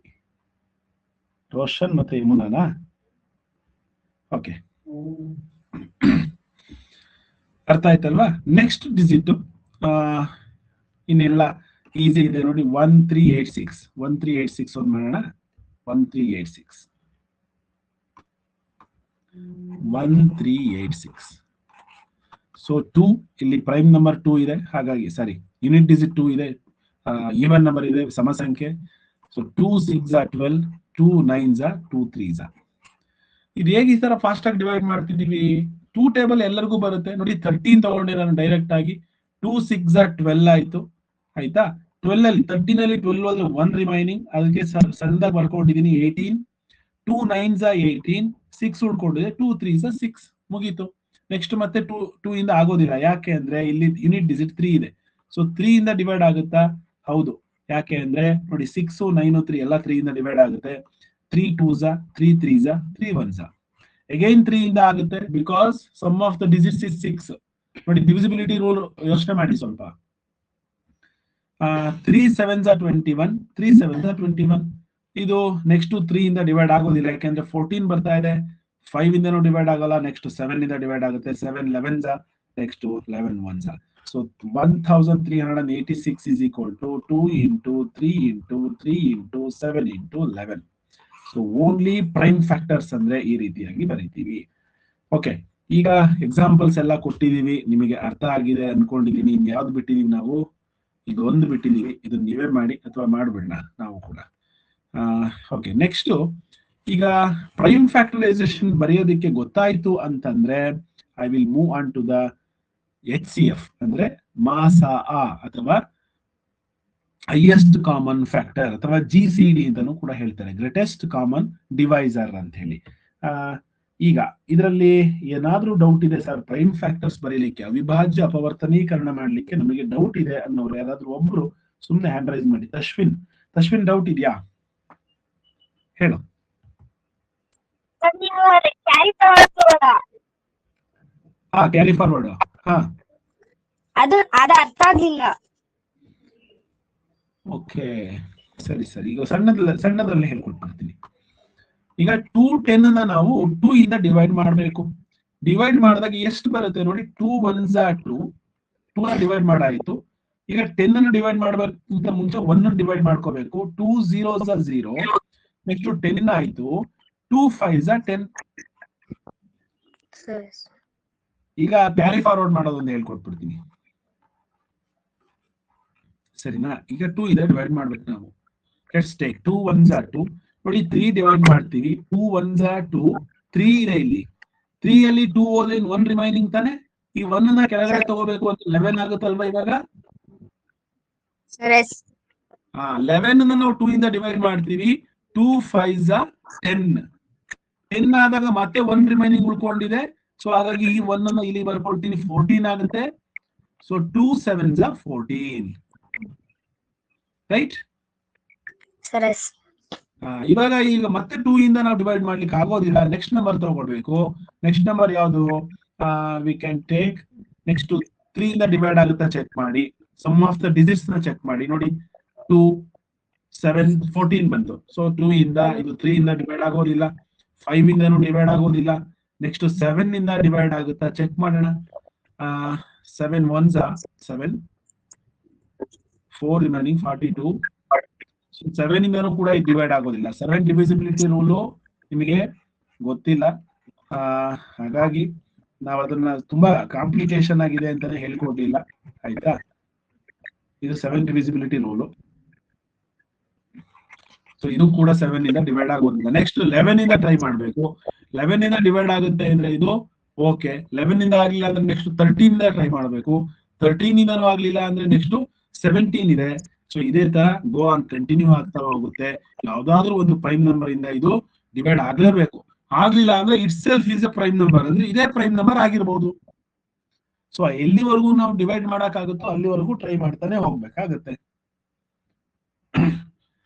ರೋಷನ್ ಮತ್ತೆ ಯಮುನಾನಾ? ಓಕೆ, ಅರ್ಥ ಆಯ್ತಲ್ವಾ? ನೆಕ್ಸ್ಟ್ ಡಿಜಿಟ್ ಇನ್ನೆಲ್ಲ ಈಸಿ ಇದೆ ನೋಡಿ. 1386 1386 ಒಂದು ಮಾಡೋಣ. 1386 1386. ಸೊ 2 ಇಲ್ಲಿ ಪ್ರೈಮ್ ನಂಬರ್ 2 ಇದೆ, ಹಾಗಾಗಿ ಸಾರಿ ಯೂನಿಟ್ ಡಿಜಿಟ್ 2 ಇದೆ, ಈವನ್ ನಂಬರ್ ಇದೆ, ಸಮ ಸಂಖ್ಯೆ. ಸೊ 2 6 12, 2 9 2 3. ಇದು ಹೇಗೆ ಈ ತರ ಫಾಸ್ಟ್ ಆಗಿ ಡಿವೈಡ್ ಮಾಡ್ತಿದೀವಿ? 2 ಟೇಬಲ್ ಎಲ್ಲರಿಗೂ ಬರುತ್ತೆ ನೋಡಿ. 13 ತಗೊಂಡೆ ನಾನು ಡೈರೆಕ್ಟ್ ಆಗಿ. 2 6 12 ಆಯ್ತು, ಆಯ್ತಾ? 12 ಅಲ್ಲಿ 13 ಅಲ್ಲಿ 12 ಹೋದ್ರೆ 1 ರಿಮೈನಿಂಗ್, ಅದಕ್ಕೆ ಸಣ್ಣದಾಗಿ ಬರ್ಕೊಂಡಿದೀನಿ 18. 2 9 18, 6 ಉಳ್ಕೊಂಡಿದೆ, 2 3 6, ಮುಗೀತು. ನೆಕ್ಸ್ಟ್ ಮತ್ತೆ 2 ಇಂದ ಆಗೋದಿಲ್ಲ, ಯಾಕೆ ಅಂದ್ರೆ ಇಲ್ಲಿ ಯೂನಿಟ್ ಡಿಜಿಟ್ 3 ಇದೆ. ಸೊ 3 ಇಂದ ಡಿವೈಡ್ ಆಗುತ್ತಾ? ಹೌದು. ಯಾಕೆ ಅಂದ್ರೆ ನೋಡಿ 6 9 3 ಎಲ್ಲ 3 ಇಂದ ಡಿವೈಡ್ ಆಗುತ್ತೆ. 3 2s 3 3s 3 1s. ಅಗೈನ್ 3 ಇಂದ ಆಗುತ್ತೆ, because sum of the digits is 6. ನೋಡಿ ಡಿವಿಸಿಬಿಲಿಟಿ ರೂಲ್ ಯೋಚನೆ ಮಾಡಿ ಸ್ವಲ್ಪ. 3 7s 21, 3 7s 21. ಇದು ನೆಕ್ಸ್ಟ್ 3 ಇಂದ ಡಿವೈಡ್ ಆಗೋದಿಲ್ಲ, ಯಾಕೆಂದ್ರೆ 14 ಬರ್ತಾ ಇದೆ. 5 ಇಂದನೂ ಡಿವೈಡ್ ಆಗಲ್ಲ, ನೆಕ್ಸ್ಟ್ 7 ಇಂದ ಡಿವೈಡ್ ಆಗುತ್ತೆ. 7 11s, next 11 1s. So 1386 is equal to 2 into 3 into 3 into 7 into 11. So only prime factors ಅಂದ್ರೆ ಈ ರೀತಿಯಾಗಿ ಬರೀತೀವಿ. ಓಕೆ, ಈಗ ಎಕ್ಸಾಂಪಲ್ಸ್ ಎಲ್ಲ ಕೊಟ್ಟಿದೀವಿ, ನಿಮಗೆ ಅರ್ಥ ಆಗಿದೆ ಅನ್ಕೊಂಡಿದೀನಿ. ಯಾವ್ದು ಬಿಟ್ಟಿದೀವಿ ನಾವು? ಇದು ಒಂದು ಬಿಟ್ಟಿದೀವಿ, ಇದನ್ನ ನೀವೇ ಮಾಡಿ ಅಥವಾ ಮಾಡ್ಬಿಡೋಣ ನಾವು ಕೂಡ. ಓಕೆ, ನೆಕ್ಸ್ಟ್ ಈಗ ಪ್ರೈಮ್ ಫ್ಯಾಕ್ಟರೈಸೇಷನ್ ಬರೆಯೋದಕ್ಕೆ ಗೊತ್ತಾಯ್ತು ಅಂತಂದ್ರೆ I will move on to the HCF ಅಂದ್ರೆ ಮಾಸ ಅಥವಾ ಹೈಯೆಸ್ಟ್ ಕಾಮನ್ ಫ್ಯಾಕ್ಟರ್ ಅಥವಾ GCD ಅಂತಾನೂ ಕೂಡ ಹೇಳ್ತಾರೆ, ಗ್ರೇಟೆಸ್ಟ್ ಕಾಮನ್ ಡಿವೈಸರ್ ಅಂತ ಹೇಳಿ. ಈಗ ಇದರಲ್ಲಿ ಏನಾದ್ರೂ ಡೌಟ್ ಇದೆ ಸರ್, ಪ್ರೈಮ್ ಫ್ಯಾಕ್ಟರ್ಸ್ ಬರೀಲಿಕ್ಕೆ, ಅವಿಭಾಜ್ಯ ಅಪವರ್ತನೀಕರಣ ಮಾಡ್ಲಿಕ್ಕೆ ನಮಗೆ ಡೌಟ್ ಇದೆ ಅನ್ನೋರು ಯಾರಾದ್ರೂ ಒಬ್ರು ಸುಮ್ನೆ ಹ್ಯಾಂಡ್ ರೈಸ್ ಮಾಡಿ. ತಶ್ವಿನ್ ಡೌಟ್ ಇದೆಯಾ? ಹೇಳು. Carry forward. ಅದು ಅರ್ಥ ಆಗ್ಲಿಲ್ಲ. ಓಕೆ, ಸರಿ. ಈಗ ಸಣ್ಣದ್ರಲ್ಲಿ ಹೇಳ್ಕೊಟ್ಬಿಡ್ತೀನಿ. ಈಗ 2 10 ನಾವು 2 ಇಂದ ಡಿವೈಡ್ ಮಾಡಬೇಕು. ಡಿವೈಡ್ ಮಾಡಿದಾಗ ಎಷ್ಟು ಬರುತ್ತೆ ನೋಡಿ. 2 1s 2, 2 ನ ಡಿವೈಡ್ ಮಾಡಾಯ್ತು. ಈಗ 10 ಅನ್ನು ಡಿವೈಡ್ ಮಾಡಬೇಕಿಂತ ಮುಂಚೆ 1 ಡಿವೈಡ್ ಮಾಡ್ಕೋಬೇಕು. 2 0s 0, ನೆಕ್ಸ್ಟ್ 10 ಆಯ್ತು. 2 5s 10. ಈಗ ಕ್ಯಾರಿ ಫಾರ್ವರ್ಡ್ ಮಾಡೋದೊಂದು ಹೇಳ್ಕೊಟ್ಬಿಡ್ತೀನಿ, ಸರಿನಾ? ಈಗ 2 ಇದೆ, ಡಿವೈಡ್ ಮಾಡ್ಬೇಕು ನಾವು. ಲೆಟ್ಸ್ ಟೇಕ್ 2 1s 2 ನೋಡಿ. 3 ಡಿವೈಡ್ ಮಾಡ್ತೀವಿ. 2 1s 2, 3 ಇದೆ ಇಲ್ಲಿ. 3 ಅಲ್ಲಿ 2 ಹೋದ್ರೆ 1 ರಿಮೈನಿಂಗ್ ತಾನೆ. ಈ 1 ನ ಕೆಳಗಡೆ ತಗೋಬೇಕು ಅಂತ 11 ಆಗುತ್ತಲ್ವಾ ಇವಾಗ? 11 ನಾವು 2 ಇಂದ ಡಿವೈಡ್ ಮಾಡ್ತೀವಿ. 2 5s 10. 10 ಆದಾಗ ಮತ್ತೆ 1 ರಿಮೈನಿಂಗ್ ಉಳ್ಕೊಂಡಿದೆ. ಸೊ ಹಾಗಾಗಿ ಈ 1 ಅನ್ನು ಇಲ್ಲಿ ಬರ್ಕೊಳ್ತೀನಿ, 14 ಆಗುತ್ತೆ. So 2 7s 14, right? ಇವಾಗ ಮತ್ತೆ 2 ಇಂದ ನಾವು ಡಿವೈಡ್ ಮಾಡ್ಲಿಕ್ಕೆ ಆಗೋದಿಲ್ಲ, ನೆಕ್ಸ್ಟ್ ನಂಬರ್ ತಗೊಳ್ಬೇಕು. ನೆಕ್ಸ್ಟ್ ನಂಬರ್ ಯಾವುದು? ವಿ ಕ್ಯಾನ್ ಟೇಕ್ ನೆಕ್ಸ್ಟ್ 3 ಇಂದ ಡಿವೈಡ್ ಆಗುತ್ತಾ ಚೆಕ್ ಮಾಡಿ. ಸಮ್ ಆಫ್ ದ ಡಿಜಿಟ್ಸ್ ನ ಚೆಕ್ ಮಾಡಿ ನೋಡಿ. 2 7 14 ಬಂತು. ಸೊ 2 ಇಂದ ಇದು 3 ಇಂದ ಡಿವೈಡ್ ಆಗೋದಿಲ್ಲ, 5 ಇಂದನೂ ಡಿವೈಡ್ ಆಗೋದಿಲ್ಲ. ನೆಕ್ಸ್ಟ್ 7 ಇಂದ ಡಿವೈಡ್ ಆಗುತ್ತಾ ಚೆಕ್ ಮಾಡೋಣ. 7 1s 7, 4 ರಿಮೈನಿಂಗ್ 42. 7 ಇಂದನೂ ಕೂಡ ಇದು ಡಿವೈಡ್ ಆಗೋದಿಲ್ಲ. 7 ಡಿವಿಸಿಬಿಲಿಟಿ ರೂಲು ನಿಮಗೆ ಗೊತ್ತಿಲ್ಲ, ಹಾಗಾಗಿ ನಾವು ಅದನ್ನ ತುಂಬಾ ಕಾಂಪ್ಲಿಕೇಶನ್ ಆಗಿದೆ ಅಂತಾನೆ ಹೇಳ್ಕೊಟ್ಟಿಲ್ಲ, ಆಯ್ತಾ? ಇದು 7 ಡಿವಿಸಿಬಿಲಿಟಿ ರೂಲು. ಸೊ ಇದು ಕೂಡ 7 ಇಂದ ಡಿವೈಡ್ ಆಗೋದಿಲ್ಲ. ನೆಕ್ಸ್ಟ್ 11 ಇಂದ ಟ್ರೈ ಮಾಡ್ಬೇಕು. 11 ಇಂದ ಡಿವೈಡ್ ಆಗುತ್ತೆ ಅಂದ್ರೆ ಇದು ಓಕೆ. 11 ಇಂದ ಆಗ್ಲಿಲ್ಲ ಅಂದ್ರೆ ನೆಕ್ಸ್ಟ್ 13 ಇಂದ ಟ್ರೈ ಮಾಡ್ಬೇಕು. 13 ಇಂದನೂ ಆಗ್ಲಿಲ್ಲ ಅಂದ್ರೆ ನೆಕ್ಸ್ಟ್ 17 ಇದೆ. ಸೊ ಇದೇ ತರ ಗೋ ಆನ್ ಕಂಟಿನ್ಯೂ ಆಗ್ತಾ ಹೋಗುತ್ತೆ. ಯಾವ್ದಾದ್ರು ಒಂದು ಪ್ರೈಮ್ ನಂಬರ್ ಇಂದ ಇದು ಡಿವೈಡ್ ಆಗ್ಲೇಬೇಕು. ಆಗ್ಲಿಲ್ಲ ಅಂದ್ರೆ it self is A prime number, ಅಂದ್ರೆ ಇದೇ ಪ್ರೈಮ್ ನಂಬರ್ ಆಗಿರ್ಬೋದು. ಸೊ ಎಲ್ಲಿವರೆಗೂ ನಾವು ಡಿವೈಡ್ ಮಾಡಕ್ಕಾಗುತ್ತೋ ಅಲ್ಲಿವರೆಗೂ ಟ್ರೈ ಮಾಡ್ತಾನೆ ಹೋಗ್ಬೇಕಾಗತ್ತೆ.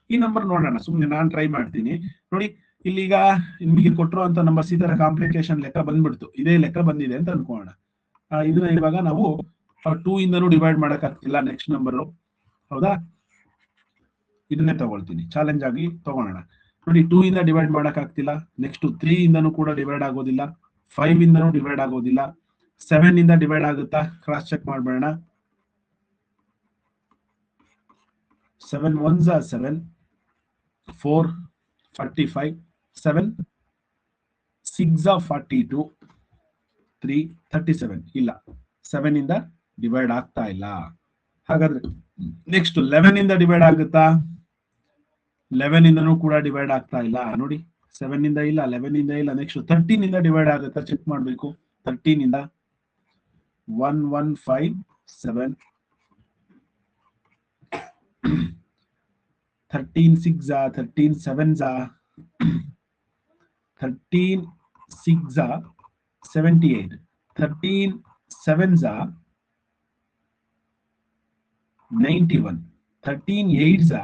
ಈ ನಂಬರ್ ನೋಡೋಣ, ಸುಮ್ನೆ ನಾನು ಟ್ರೈ ಮಾಡ್ತೀನಿ ನೋಡಿ. ಇಲ್ಲಿಗ ನಿಮಗೆ ಕೊಟ್ಟಿರುವಂತ ನಂಬರ್ಸ್ ಈ ತರ ಕಾಂಪ್ಲಿಕೇಶನ್ ಲೆಕ್ಕ ಬಂದ್ಬಿಡ್ತು, ಇದೇ ಲೆಕ್ಕ ಬಂದಿದೆ ಅಂತ ಅನ್ಕೋಣ. ಇದನ್ನ ಇವಾಗ ನಾವು 2 ಇಂದನೂ ಡಿವೈಡ್ ಮಾಡಕ್ ಆಗ್ತಿಲ್ಲ ನೆಕ್ಸ್ಟ್ ನಂಬರ್, ಹೌದಾ? ಇದನ್ನೇ ತಗೊಳ್ತೀನಿ, ಚಾಲೆಂಜ್ ಆಗಿ ತಗೊಳ್ಳೋಣ. ನೋಡಿ, 2 ಇಂದ ಡಿವೈಡ್ ಮಾಡಕ್ ಆಗ್ತಿಲ್ಲ. ನೆಕ್ಸ್ಟ್ 3 ಇಂದನೂ ಕೂಡ ಡಿವೈಡ್ ಆಗೋದಿಲ್ಲ, 5 ಇಂದನೂ ಡಿವೈಡ್ ಆಗೋದಿಲ್ಲ. 7 ಇಂದ ಡಿವೈಡ್ ಆಗುತ್ತಾ? ಕ್ರಾಸ್ ಚೆಕ್ ಮಾಡ್ಬೇಡ. 7 1s are 7, 4 45, 7 6 are 42, 3 37. ಇಲ್ಲ, 7 ಇಂದ ಡಿವೈಡ್ ಆಗ್ತಾ ಇಲ್ಲ. ಹಾಗಾದ್ರೆ ನೆಕ್ಸ್ಟ್ 11 ಇಂದ ಡಿವೈಡ್ ಆಗುತ್ತಾ? 11 ಇಂದನೂ ಕೂಡ ಡಿವೈಡ್ ಆಗ್ತಾ ಇಲ್ಲ. ನೋಡಿ, 7 ಇಂದ ಇಲ್ಲ, 11 ಇಂದ ಇಲ್ಲ. ನೆಕ್ಸ್ಟ್ 13 ಇಂದ ಡಿವೈಡ್ ಆಗುತ್ತಾ? ಚೆಕ್ ಮಾಡ್ಬೇಕು. 13 ಇಂದ 1 1 5 7, 13 6 13 7 13 6 78, 13 7 91, 13 8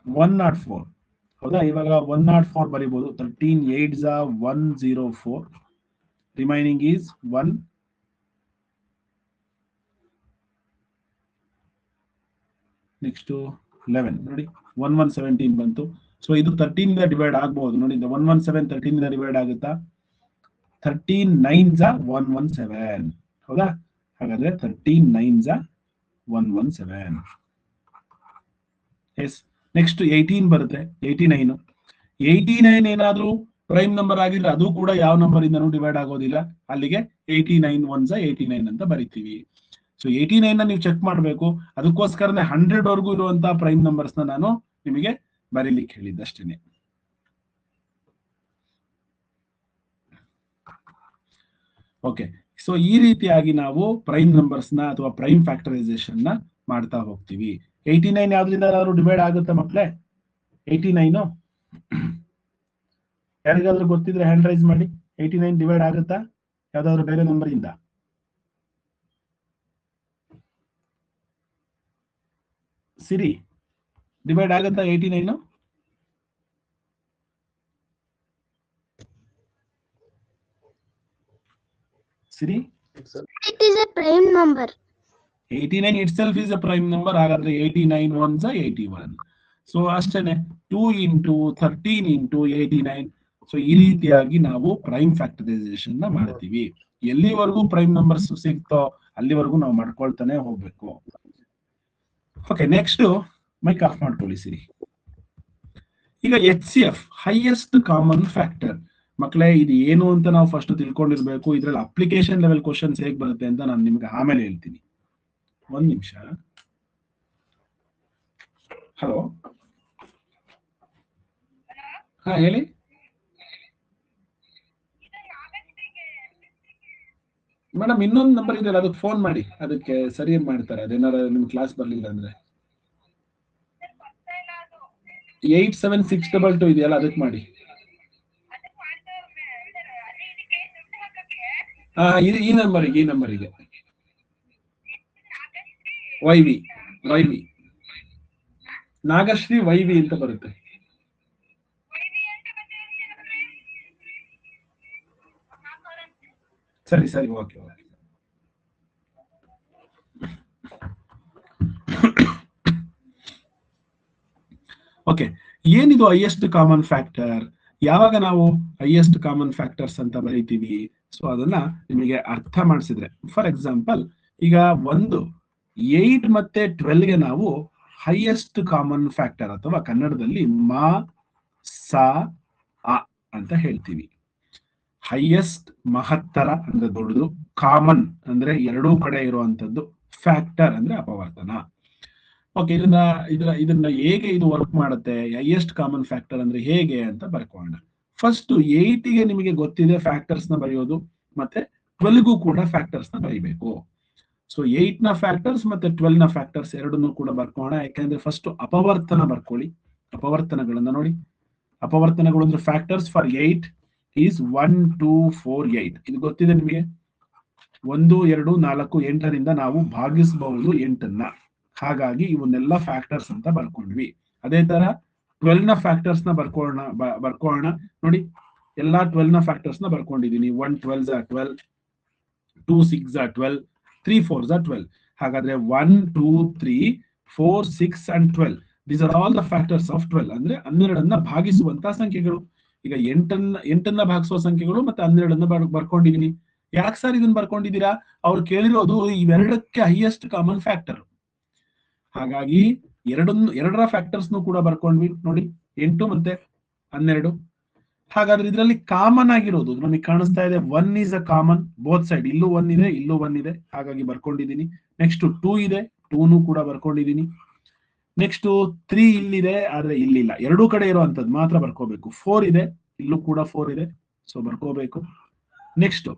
104. ಹೌದಾ? ಇವಾಗ 104 ಬರೀಬಹುದು. 13 8 104, ರಿಮೈನಿಂಗ್ ಈಸ್ 1. ನೆಕ್ಸ್ಟ್ 11. ನೋಡಿ, 1117 ಬಂತು. ಸೊ ಇದು 13 ಇಂದ ಡಿವೈಡ್ ಆಗಬಹುದು. ನೋಡಿ, 117 13 ಇಂದ ಡಿವೈಡ್ ಆಗುತ್ತಾ? 13 9s 117. ಹೌದಾ? ಹಾಗಾದ್ರೆ 13 9s 117. ಎಸ್. ನೆಕ್ಸ್ಟ್ 18 ಬರುತ್ತೆ. 89 ಏನಾದ್ರೂ ಪ್ರೈಮ್ ನಂಬರ್ ಆಗಿದ್ರೆ ಅದು ಕೂಡ ಯಾವ ನಂಬರ್ ಇಂದನೂ ಡಿವೈಡ್ ಆಗೋದಿಲ್ಲ. ಅಲ್ಲಿಗೆ 89 1s 89 ಅಂತ ಬರಿತೀವಿ. ಸೊ 89 ನೀವು ಚೆಕ್ ಮಾಡಬೇಕು. ಅದಕ್ಕೋಸ್ಕರನೇ 100 ವರೆಗೂ ಇರುವಂತಹ ಪ್ರೈಮ್ ನಂಬರ್ಸ್ ನಾನು ನಿಮಗೆ ಬರೀಲಿಕ್ಕೆ ಹೇಳಿದ್ದಷ್ಟೇನೆ. ಓಕೆ. ಸೊ ಈ ರೀತಿಯಾಗಿ ನಾವು ಪ್ರೈಮ್ ನಂಬರ್ಸ್ ನ ಅಥವಾ ಪ್ರೈಮ್ ಫ್ಯಾಕ್ಟರೈಸೇಷನ್ ನ ಮಾಡ್ತಾ ಹೋಗ್ತೀವಿ. 89 ಯಾವ್ದ್ರಿಂದ ಯಾರು ಡಿವೈಡ್ ಆಗುತ್ತೆ ಮಕ್ಕಳೇ? 89 ಯಾರಿಗಾದ್ರೂ ಗೊತ್ತಿದ್ರೆ ಹ್ಯಾಂಡ್ ರೈಸ್ ಮಾಡಿ. 89 ಡಿವೈಡ್ ಆಗುತ್ತಾ ಯಾವ್ದಾದ್ರು ಬೇರೆ ನಂಬರ್ ಇಂದ? ಸಿರಿ, ಡಿವೈಡ್ ಆಗುತ್ತಾ 89? ಸಿರಿ, It is a prime number. 89 itself is a prime number. ಹಾಗಾದ್ರೆ 89 1s 81. ಸೊ ಅಷ್ಟೇನೆ, 2 into 13 into 89. ಸೊ ಈ ರೀತಿಯಾಗಿ ನಾವು ಪ್ರೈಮ್ ಫ್ಯಾಕ್ಟರೈಸೇಷನ್ ನ ಮಾಡ್ತೀವಿ. ಎಲ್ಲಿವರೆಗೂ ಪ್ರೈಮ್ ನಂಬರ್ಸ್ ಸಿಗ್ತೋ ಅಲ್ಲಿವರೆಗೂ ನಾವು ಮಾಡ್ಕೊಳ್ತಾನೆ ಹೋಗ್ಬೇಕು. ಓಕೆ, ನೆಕ್ಸ್ಟ್ ಮೈಕ್ ಆಫ್ ಮಾಡ್ಕೊಳ್ಳಿ ಸಿರಿ. ಈಗ HCF, ಹೈಯೆಸ್ಟ್ ಕಾಮನ್ ಫ್ಯಾಕ್ಟರ್. ಮಕ್ಕಳೇ, ಇದು ಏನು ಅಂತ ನಾವು ಫಸ್ಟ್ ತಿಳ್ಕೊಂಡಿರ್ಬೇಕು. ಇದ್ರಲ್ಲಿ ಅಪ್ಲಿಕೇಶನ್ ಲೆವೆಲ್ ಕ್ವಶನ್ಸ್ ಹೇಗ್ ಬರುತ್ತೆ ಅಂತ ನಾನು ನಿಮ್ಗೆ ಆಮೇಲೆ ಹೇಳ್ತೀನಿ. ಒಂದ್ ನಿಮಿಷ. ಹಲೋ, ಹಾ ಹೇಳಿ ಮೇಡಮ್. ಇನ್ನೊಂದು ನಂಬರ್ ಇದೆಯಲ್ಲ, ಅದಕ್ಕೆ ಫೋನ್ ಮಾಡಿ, ಅದಕ್ಕೆ ಸರಿ ಮಾಡ್ತಾರೆ. ಅದೇನಾರ ನಿಮ್ ಕ್ಲಾಸ್ ಬರ್ಲಿಲ್ಲ ಅಂದ್ರೆ 87622 ಇದೆಯಲ್ಲ, ಅದಕ್ಕೆ ಮಾಡಿ. ಹಾ, ಈ ನಂಬರಿಗೆ YV ನಾಗಶ್ರೀ YV ಅಂತ ಬರುತ್ತೆ. ಸರಿ ಸರಿ, ಓಕೆ ಓಕೆ. ಓಕೆ, ಏನಿದು ಹೈಯೆಸ್ಟ್ ಕಾಮನ್ ಫ್ಯಾಕ್ಟರ್? ಯಾವಾಗ ನಾವು ಹೈಯೆಸ್ಟ್ ಕಾಮನ್ ಫ್ಯಾಕ್ಟರ್ಸ್ ಅಂತ ಬರೀತೀವಿ, ಸೊ ಅದನ್ನ ನಿಮಗೆ ಅರ್ಥ ಮಾಡಿಸಿದ್ರೆ, ಫಾರ್ ಎಕ್ಸಾಂಪಲ್, ಈಗ 8 ಮತ್ತೆ 12ಗೆ ನಾವು ಹೈಯೆಸ್ಟ್ ಕಾಮನ್ ಫ್ಯಾಕ್ಟರ್ ಅಥವಾ ಕನ್ನಡದಲ್ಲಿ ಸ ಅ ಅಂತ ಹೇಳ್ತೀವಿ. ಹೈಯೆಸ್ಟ್ ಮಹತ್ತರ ಅಂದ್ರೆ ದೊಡ್ಡದು, ಕಾಮನ್ ಅಂದ್ರೆ ಎರಡೂ ಕಡೆ ಇರುವಂತದ್ದು, ಫ್ಯಾಕ್ಟರ್ ಅಂದ್ರೆ ಅಪವರ್ತನ. ಓಕೆ, ಇದನ್ನ ಹೇಗೆ ಇದು ವರ್ಕ್ ಮಾಡುತ್ತೆ, ಹೈಯೆಸ್ಟ್ ಕಾಮನ್ ಫ್ಯಾಕ್ಟರ್ ಅಂದ್ರೆ ಹೇಗೆ ಅಂತ ಬರ್ಕೋಣ. ಫಸ್ಟ್ 8ಗೆ ನಿಮಗೆ ಗೊತ್ತಿದೆ ಫ್ಯಾಕ್ಟರ್ಸ್ ನ ಬರೆಯೋದು, ಮತ್ತೆ 12ಗೂ ಕೂಡ ಫ್ಯಾಕ್ಟರ್ಸ್ ನ ಬರೀಬೇಕು. ಸೊ 8 ನ ಫ್ಯಾಕ್ಟರ್ಸ್ ಮತ್ತೆ 12 ನ ಫ್ಯಾಕ್ಟರ್ಸ್ ಎರಡನ್ನೂ ಕೂಡ ಬರ್ಕೋಣ. ಯಾಕಂದ್ರೆ ಫಸ್ಟ್ ಅಪವರ್ತನ ಬರ್ಕೊಳ್ಳಿ. ಅಪವರ್ತನಗಳನ್ನ ನೋಡಿ. ಅಪವರ್ತನಗಳು ಅಂದ್ರೆ ಫ್ಯಾಕ್ಟರ್ಸ್ ಫಾರ್ 8 ಈಸ್ 1 2 4 8. ಇದು ಗೊತ್ತಿದೆ ನಿಮಗೆ. 1 2 4 8ರಿಂದ ನಾವು ಭಾಗಿಸಬಹುದು 8ನ್ನ. ಹಾಗಾಗಿ ಇವನ್ನೆಲ್ಲ ಫ್ಯಾಕ್ಟರ್ಸ್ ಅಂತ ಬರ್ಕೊಂಡ್ವಿ. ಅದೇ ತರ 12 ನ ಫ್ಯಾಕ್ಟರ್ಸ್ ನ ಬರ್ಕೊಳ್ಳೋಣ. ನೋಡಿ, ಎಲ್ಲಾ 12 ನ ಫ್ಯಾಕ್ಟರ್ಸ್ ನ ಬರ್ಕೊಂಡಿದ್ದೀನಿ. 1 12 12, 2 6 12, 3 4 12. ಹಾಗಾದ್ರೆ 1 2 3 4 6 and 12. These are all the factors of 12. ಅಂದ್ರೆ 12 ಭಾಗಿಸುವಂತಹ ಸಂಖ್ಯೆಗಳು. ಈಗ 8 ಭಾಗಿಸುವ ಸಂಖ್ಯೆಗಳು ಮತ್ತೆ 12 ಬರ್ಕೊಂಡಿದೀನಿ. ಯಾಕೆ ಸರ್ ಇದನ್ನ ಬರ್ಕೊಂಡಿದ್ದೀರಾ? ಅವ್ರು ಕೇಳಿರೋದು ಇವೆರಡಕ್ಕೆ ಹೈಯೆಸ್ಟ್ ಕಾಮನ್ ಫ್ಯಾಕ್ಟರ್. ಹಾಗಾಗಿ ಎರಡರ ಫ್ಯಾಕ್ಟರ್ಸ್ ಕೂಡ ಬರ್ಕೊಂಡ್ವಿ ನೋಡಿ, 8 ಮತ್ತೆ 12. ಹಾಗಾದ್ರೆ ಇದರಲ್ಲಿ ಕಾಮನ್ ಆಗಿರೋದು ನಮಗೆ ಕಾಣಿಸ್ತಾ ಇದೆ 1 is a common both side. ಇಲ್ಲೂ 1 ಇದೆ, ಇಲ್ಲೂ 1 ಇದೆ, ಹಾಗಾಗಿ ಬರ್ಕೊಂಡಿದ್ದೀನಿ. ನೆಕ್ಸ್ಟ್ 2 ಇದೆ, 2 ಕೂಡ ಬರ್ಕೊಂಡಿದ್ದೀನಿ. ನೆಕ್ಸ್ಟ್ 3 ಇಲ್ಲಿದೆ, ಆದ್ರೆ ಇಲ್ಲಿಲ್ಲ, ಎರಡೂ ಕಡೆ ಇರುವಂತದ್ದು ಮಾತ್ರ ಬರ್ಕೋಬೇಕು. 4 ಇದೆ, ಇಲ್ಲೂ ಕೂಡ 4 ಇದೆ, ಸೊ ಬರ್ಕೋಬೇಕು. ನೆಕ್ಸ್ಟ್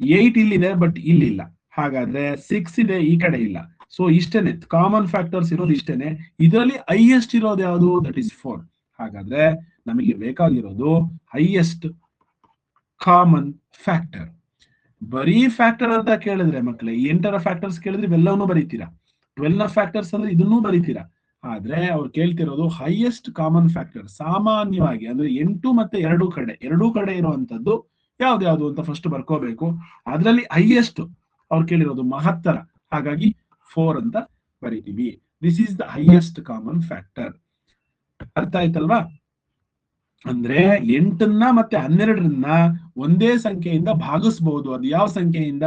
8 ಇಲ್ಲಿದೆ, ಬಟ್ ಇಲ್ಲಿಲ್ಲ, ಹಾಗಾದ್ರೆ 6 ಇದೆ, ಈ ಕಡೆ ಇಲ್ಲ. ಸೊ ಇಷ್ಟೇನೆ ಕಾಮನ್ ಫ್ಯಾಕ್ಟರ್ಸ್ ಇರೋದು ಇಷ್ಟೇನೆ. ಇದರಲ್ಲಿ ಹೈಯೆಸ್ಟ್ ಇರೋದು ಯಾವುದು? That is 4. ಹಾಗಾದ್ರೆ ನಮಗೆ ಬೇಕಾಗಿರೋದು ಹೈಯೆಸ್ಟ್ ಕಾಮನ್ ಫ್ಯಾಕ್ಟರ್. ಬರೀ ಫ್ಯಾಕ್ಟರ್ ಅಂತ ಕೇಳಿದ್ರೆ ಮಕ್ಕಳೇ, 8ರ ಫ್ಯಾಕ್ಟರ್ಸ್ ಕೇಳಿದ್ರೆ ಇವೆಲ್ಲವನ್ನೂ ಬರೀತೀರಾ. 12ನ ಫ್ಯಾಕ್ಟರ್ಸ್ ಅಂದ್ರೆ ಇದನ್ನೂ ಬರೀತೀರಾ. ಆದ್ರೆ ಅವ್ರು ಕೇಳ್ತಿರೋದು ಹೈಯೆಸ್ಟ್ ಕಾಮನ್ ಫ್ಯಾಕ್ಟರ್. ಸಾಮಾನ್ಯವಾಗಿ ಅಂದ್ರೆ 8 ಮತ್ತೆ ಎರಡೂ ಕಡೆ ಇರುವಂತದ್ದು ಯಾವ್ದು ಅಂತ ಫಸ್ಟ್ ಬರ್ಕೋಬೇಕು. ಅದರಲ್ಲಿ ಹೈಯೆಸ್ಟ್ ಅವ್ರು ಕೇಳಿರೋದು ಮಹತ್ತರ, ಹಾಗಾಗಿ 4 ಅಂತ ಬರೀತೀವಿ. This is the highest common factor. ಅರ್ಥ ಆಯ್ತಲ್ವಾ? ಅಂದ್ರೆ 8ನ್ನ ಮತ್ತೆ 12ರನ್ನ ಒಂದೇ ಸಂಖ್ಯೆಯಿಂದ ಭಾಗಿಸಬಹುದು. ಅದು ಯಾವ ಸಂಖ್ಯೆಯಿಂದ?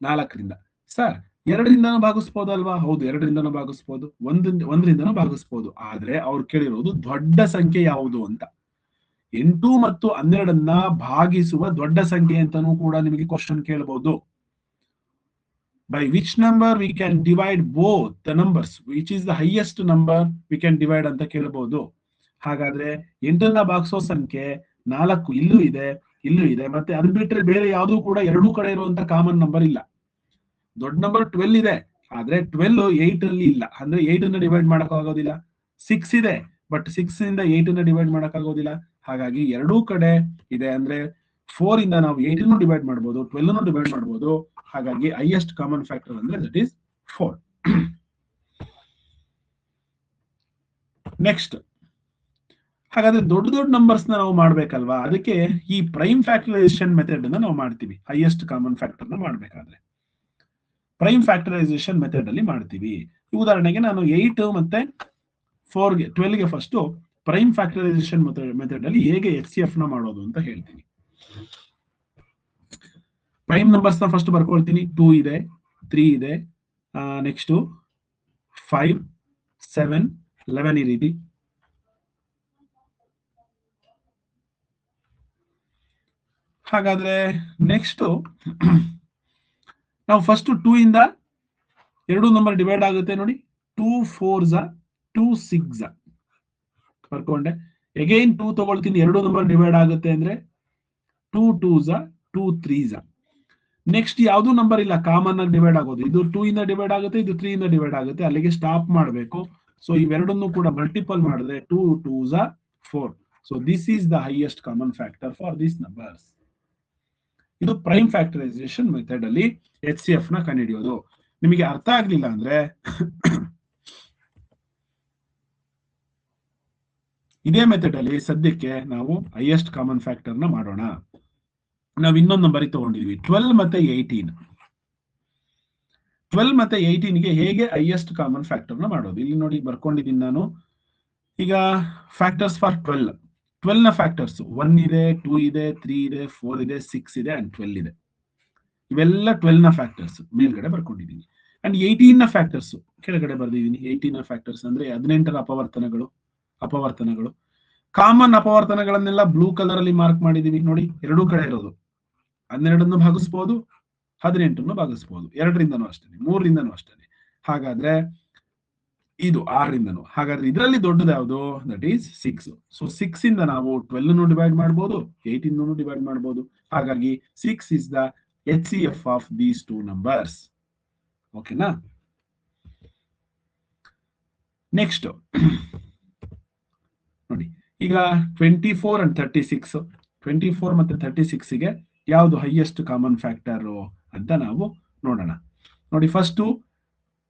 4ರಿಂದ. ಸರ್ 2ರಿಂದನೂ ಭಾಗಿಸ್ಬೋದಲ್ವಾ? ಹೌದು, 2ರಿಂದನೂ ಭಾಗಿಸ್ಬೋದು, 1ರಿಂದನೂ ಭಾಗಿಸ್ಬೋದು. ಆದ್ರೆ ಅವ್ರು ಕೇಳಿರೋದು ದೊಡ್ಡ ಸಂಖ್ಯೆ ಯಾವುದು ಅಂತ. 8 ಮತ್ತು 12ನ್ನ ಭಾಗಿಸುವ ದೊಡ್ಡ ಸಂಖ್ಯೆ ಅಂತಾನೂ ಕೂಡ ನಿಮಗೆ ಕ್ವಶನ್ ಕೇಳಬಹುದು. By which number we can divide both the numbers? Which is the highest number we can divide ಅಂತ ಕೇಳಬಹುದು. ಹಾಗಾದ್ರೆ 8ನ್ನ ಭಾಗಿಸೋ ಸಂಖ್ಯೆ 4 ಇಲ್ಲೂ ಇದೆ, ಮತ್ತೆ ಅದು ಬಿಟ್ರೆ ಬೇರೆ ಯಾವುದು ಕೂಡ ಎರಡೂ ಕಡೆ ಇರುವಂತ ಕಾಮನ್ ನಂಬರ್ ಇಲ್ಲ. ದೊಡ್ಡ ನಂಬರ್ 12 ಇದೆ, ಆದ್ರೆ 12 8ರಲ್ಲಿ ಇಲ್ಲ, ಅಂದ್ರೆ 8ನ್ನ ಡಿವೈಡ್ ಮಾಡಕ್ ಆಗೋದಿಲ್ಲ. 6 ಇದೆ, ಬಟ್ 6 ಇಂದ 8ನ್ನ ಡಿವೈಡ್ ಮಾಡಕ್ ಆಗೋದಿಲ್ಲ. ಹಾಗಾಗಿ ಎರಡೂ ಕಡೆ ಇದೆ, ಅಂದ್ರೆ 4 ಇಂದ ನಾವು 8ನ್ನು ಡಿವೈಡ್ ಮಾಡಬಹುದು, 12ನ್ನು ಡಿವೈಡ್ ಮಾಡಬಹುದು. ಹಾಗಾಗಿ ಹೈಯೆಸ್ಟ್ ಕಾಮನ್ ಫ್ಯಾಕ್ಟರ್ ಅಂದ್ರೆ ದಟ್ ಈಸ್ 4. ನೆಕ್ಸ್ಟ್, ಹಾಗಾದ್ರೆ ದೊಡ್ಡ ನಂಬರ್ಸ್ ನಾವು ಮಾಡ್ಬೇಕಲ್ವಾ? ಅದಕ್ಕೆ ಈ ಪ್ರೈಮ್ ಫ್ಯಾಕ್ಟರೈಸೇಷನ್ ಮೆಥಡ್ ಅನ್ನ ನಾವು ಮಾಡ್ತೀವಿ. ಹೈಯೆಸ್ಟ್ ಕಾಮನ್ ಫ್ಯಾಕ್ಟರ್ ನ ಮಾಡ್ಬೇಕಾದ್ರೆ ಪ್ರೈಮ್ ಫ್ಯಾಕ್ಟರೈಸೇಷನ್ ಮೆಥಡ್ ಅಲ್ಲಿ ಮಾಡ್ತೀವಿ. ಉದಾಹರಣೆಗೆ ನಾನು 8 ಮತ್ತೆ 12ಗೆ ಫಸ್ಟ್ ಪ್ರೈಮ್ ಫ್ಯಾಕ್ಟರೈಸೇಷನ್ ಮೆಥಡ್ ಅಲ್ಲಿ ಹೇಗೆ HCF ನ ಮಾಡೋದು ಅಂತ ಹೇಳ್ತೀನಿ. ಪ್ರೈಮ್ ನಂಬರ್ಸ್ ನ ಫಸ್ಟ್ ಬರ್ಕೊಳ್ತೀನಿ. 2 ಇದೆ, 3 ಇದೆ, ನೆಕ್ಸ್ಟ್ 5 7 11 ಈ ರೀತಿ. ಹಾಗಾದ್ರೆ ನೆಕ್ಸ್ಟ್ ನಾವು ಫಸ್ಟ್ 2 ಇಂದ ಎರಡು ನಂಬರ್ ಡಿವೈಡ್ ಆಗುತ್ತೆ ನೋಡಿ. 2 4s 2 6s ಬರ್ಕೊಂಡೆ. ಅಗೈನ್ 2 ತಗೊಳ್ತೀನಿ, ಎರಡು ನಂಬರ್ ಡಿವೈಡ್ ಆಗುತ್ತೆ ಅಂದ್ರೆ 2 2s 2 3s. ನೆಕ್ಸ್ಟ್ ಯಾವ್ದು ನಂಬರ್ ಇಲ್ಲ, ಕಾಮನ್ ಆಗಿ ಡಿವೈಡ್ ಆಗೋದು. ಇದು 2 ಇಂದ ಡಿವೈಡ್ ಆಗುತ್ತೆ, ಇದು 3 ಇಂದ ಡಿವೈಡ್ ಆಗುತ್ತೆ, ಅಲ್ಲಿಗೆ ಸ್ಟಾಪ್ ಮಾಡಬೇಕು. ಸೊ ಇವೆರಡನ್ನು ಕೂಡ ಮಲ್ಟಿಪಲ್ ಮಾಡಿದ್ರೆ 2 2s 4. So this is the highest common factor for these numbers. ಇದು ಪ್ರೈಮ್ ಫ್ಯಾಕ್ಟರೈಸೇಷನ್ ಮೆಥಡ್ ಅಲ್ಲಿ HCF ನ ಕಂಡುಹಿಡಿಯೋದು. ನಿಮಗೆ ಅರ್ಥ ಆಗ್ಲಿಲ್ಲ ಅಂದ್ರೆ ಇದೇ ಮೆಥಡ್ ಅಲ್ಲಿ ಸದ್ಯಕ್ಕೆ ನಾವು ಹೈಯೆಸ್ಟ್ ಕಾಮನ್ ಫ್ಯಾಕ್ಟರ್ ನ ಮಾಡೋಣ. ನಾವು ಇನ್ನೊಂದು ನಂಬರ್ ತಗೊಂಡಿದ್ವಿ 12 ಮತ್ತೆ 18. 12 ಮತ್ತೆ 18ಗೆ ಹೇಗೆ ಹೈಯೆಸ್ಟ್ ಕಾಮನ್ ಫ್ಯಾಕ್ಟರ್ ನ ಮಾಡೋದು? ಇಲ್ಲಿ ನೋಡಿ ಬರ್ಕೊಂಡಿದ್ದೀನಿ ನಾನು. ಈಗ ಫ್ಯಾಕ್ಟರ್ಸ್ ಫಾರ್ 12 ನ ಫ್ಯಾಕ್ಟರ್ಸ್ 1 ಇದೆ, 2 ಇದೆ, 3 ಇದೆ, 4 ಇದೆ, 6 ಇದೆ ಅಂಡ್ 12 ಇದೆ. ಇವೆಲ್ಲ 12 ನ ಫ್ಯಾಕ್ಟರ್ಸ್ ಮೇಲ್ಗಡೆ ಬರ್ಕೊಂಡಿದ್ದೀನಿ. ಅಂಡ್ 18 ನ ಫ್ಯಾಕ್ಟರ್ಸ್ ಕೆಳಗಡೆ ಬರ್ದಿದ್ದೀನಿ. 18 ನ ಫ್ಯಾಕ್ಟರ್ಸ್ ಅಂದ್ರೆ 18ರ ಅಪವರ್ತನಗಳು. ಕಾಮನ್ ಅಪವರ್ತನಗಳನ್ನೆಲ್ಲ ಬ್ಲೂ ಕಲರ್ ಅಲ್ಲಿ ಮಾರ್ಕ್ ಮಾಡಿದೀವಿ ನೋಡಿ. ಎರಡೂ ಕಡೆ ಇರೋದು 12ನ್ನು ಭಾಗಿಸ್ಬೋದು, 18ನ್ನು ಭಾಗಿಸ್ಬೋದು, 2ರಿಂದನೂ ಅಷ್ಟೇ, 3ರಿಂದನೂ ಅಷ್ಟೇ. ಹಾಗಾದ್ರೆ ಇದು 6ರಿಂದನೂ. ಹಾಗಾದ್ರೆ ಇದರಲ್ಲಿ ದೊಡ್ಡದು ಯಾವುದು? That is 6. ಸೊ 6 ಇಂದ ನಾವು 12 ಡಿವೈಡ್ ಮಾಡಬಹುದು, 18 ಡಿವೈಡ್ ಮಾಡಬಹುದು. ಹಾಗಾಗಿ 6 is the HCF of these two numbers. ಓಕೆನಾ? ನೆಕ್ಸ್ಟ್ ನೋಡಿ, ಈಗ 24 ಅಂಡ್ 36, 24 ಮತ್ತೆ 36ಗೆ ಯಾವುದು ಹೈಯೆಸ್ಟ್ ಕಾಮನ್ ಫ್ಯಾಕ್ಟರ್ ಅಂತ ನಾವು ನೋಡೋಣ. ನೋಡಿ, ಫಸ್ಟ್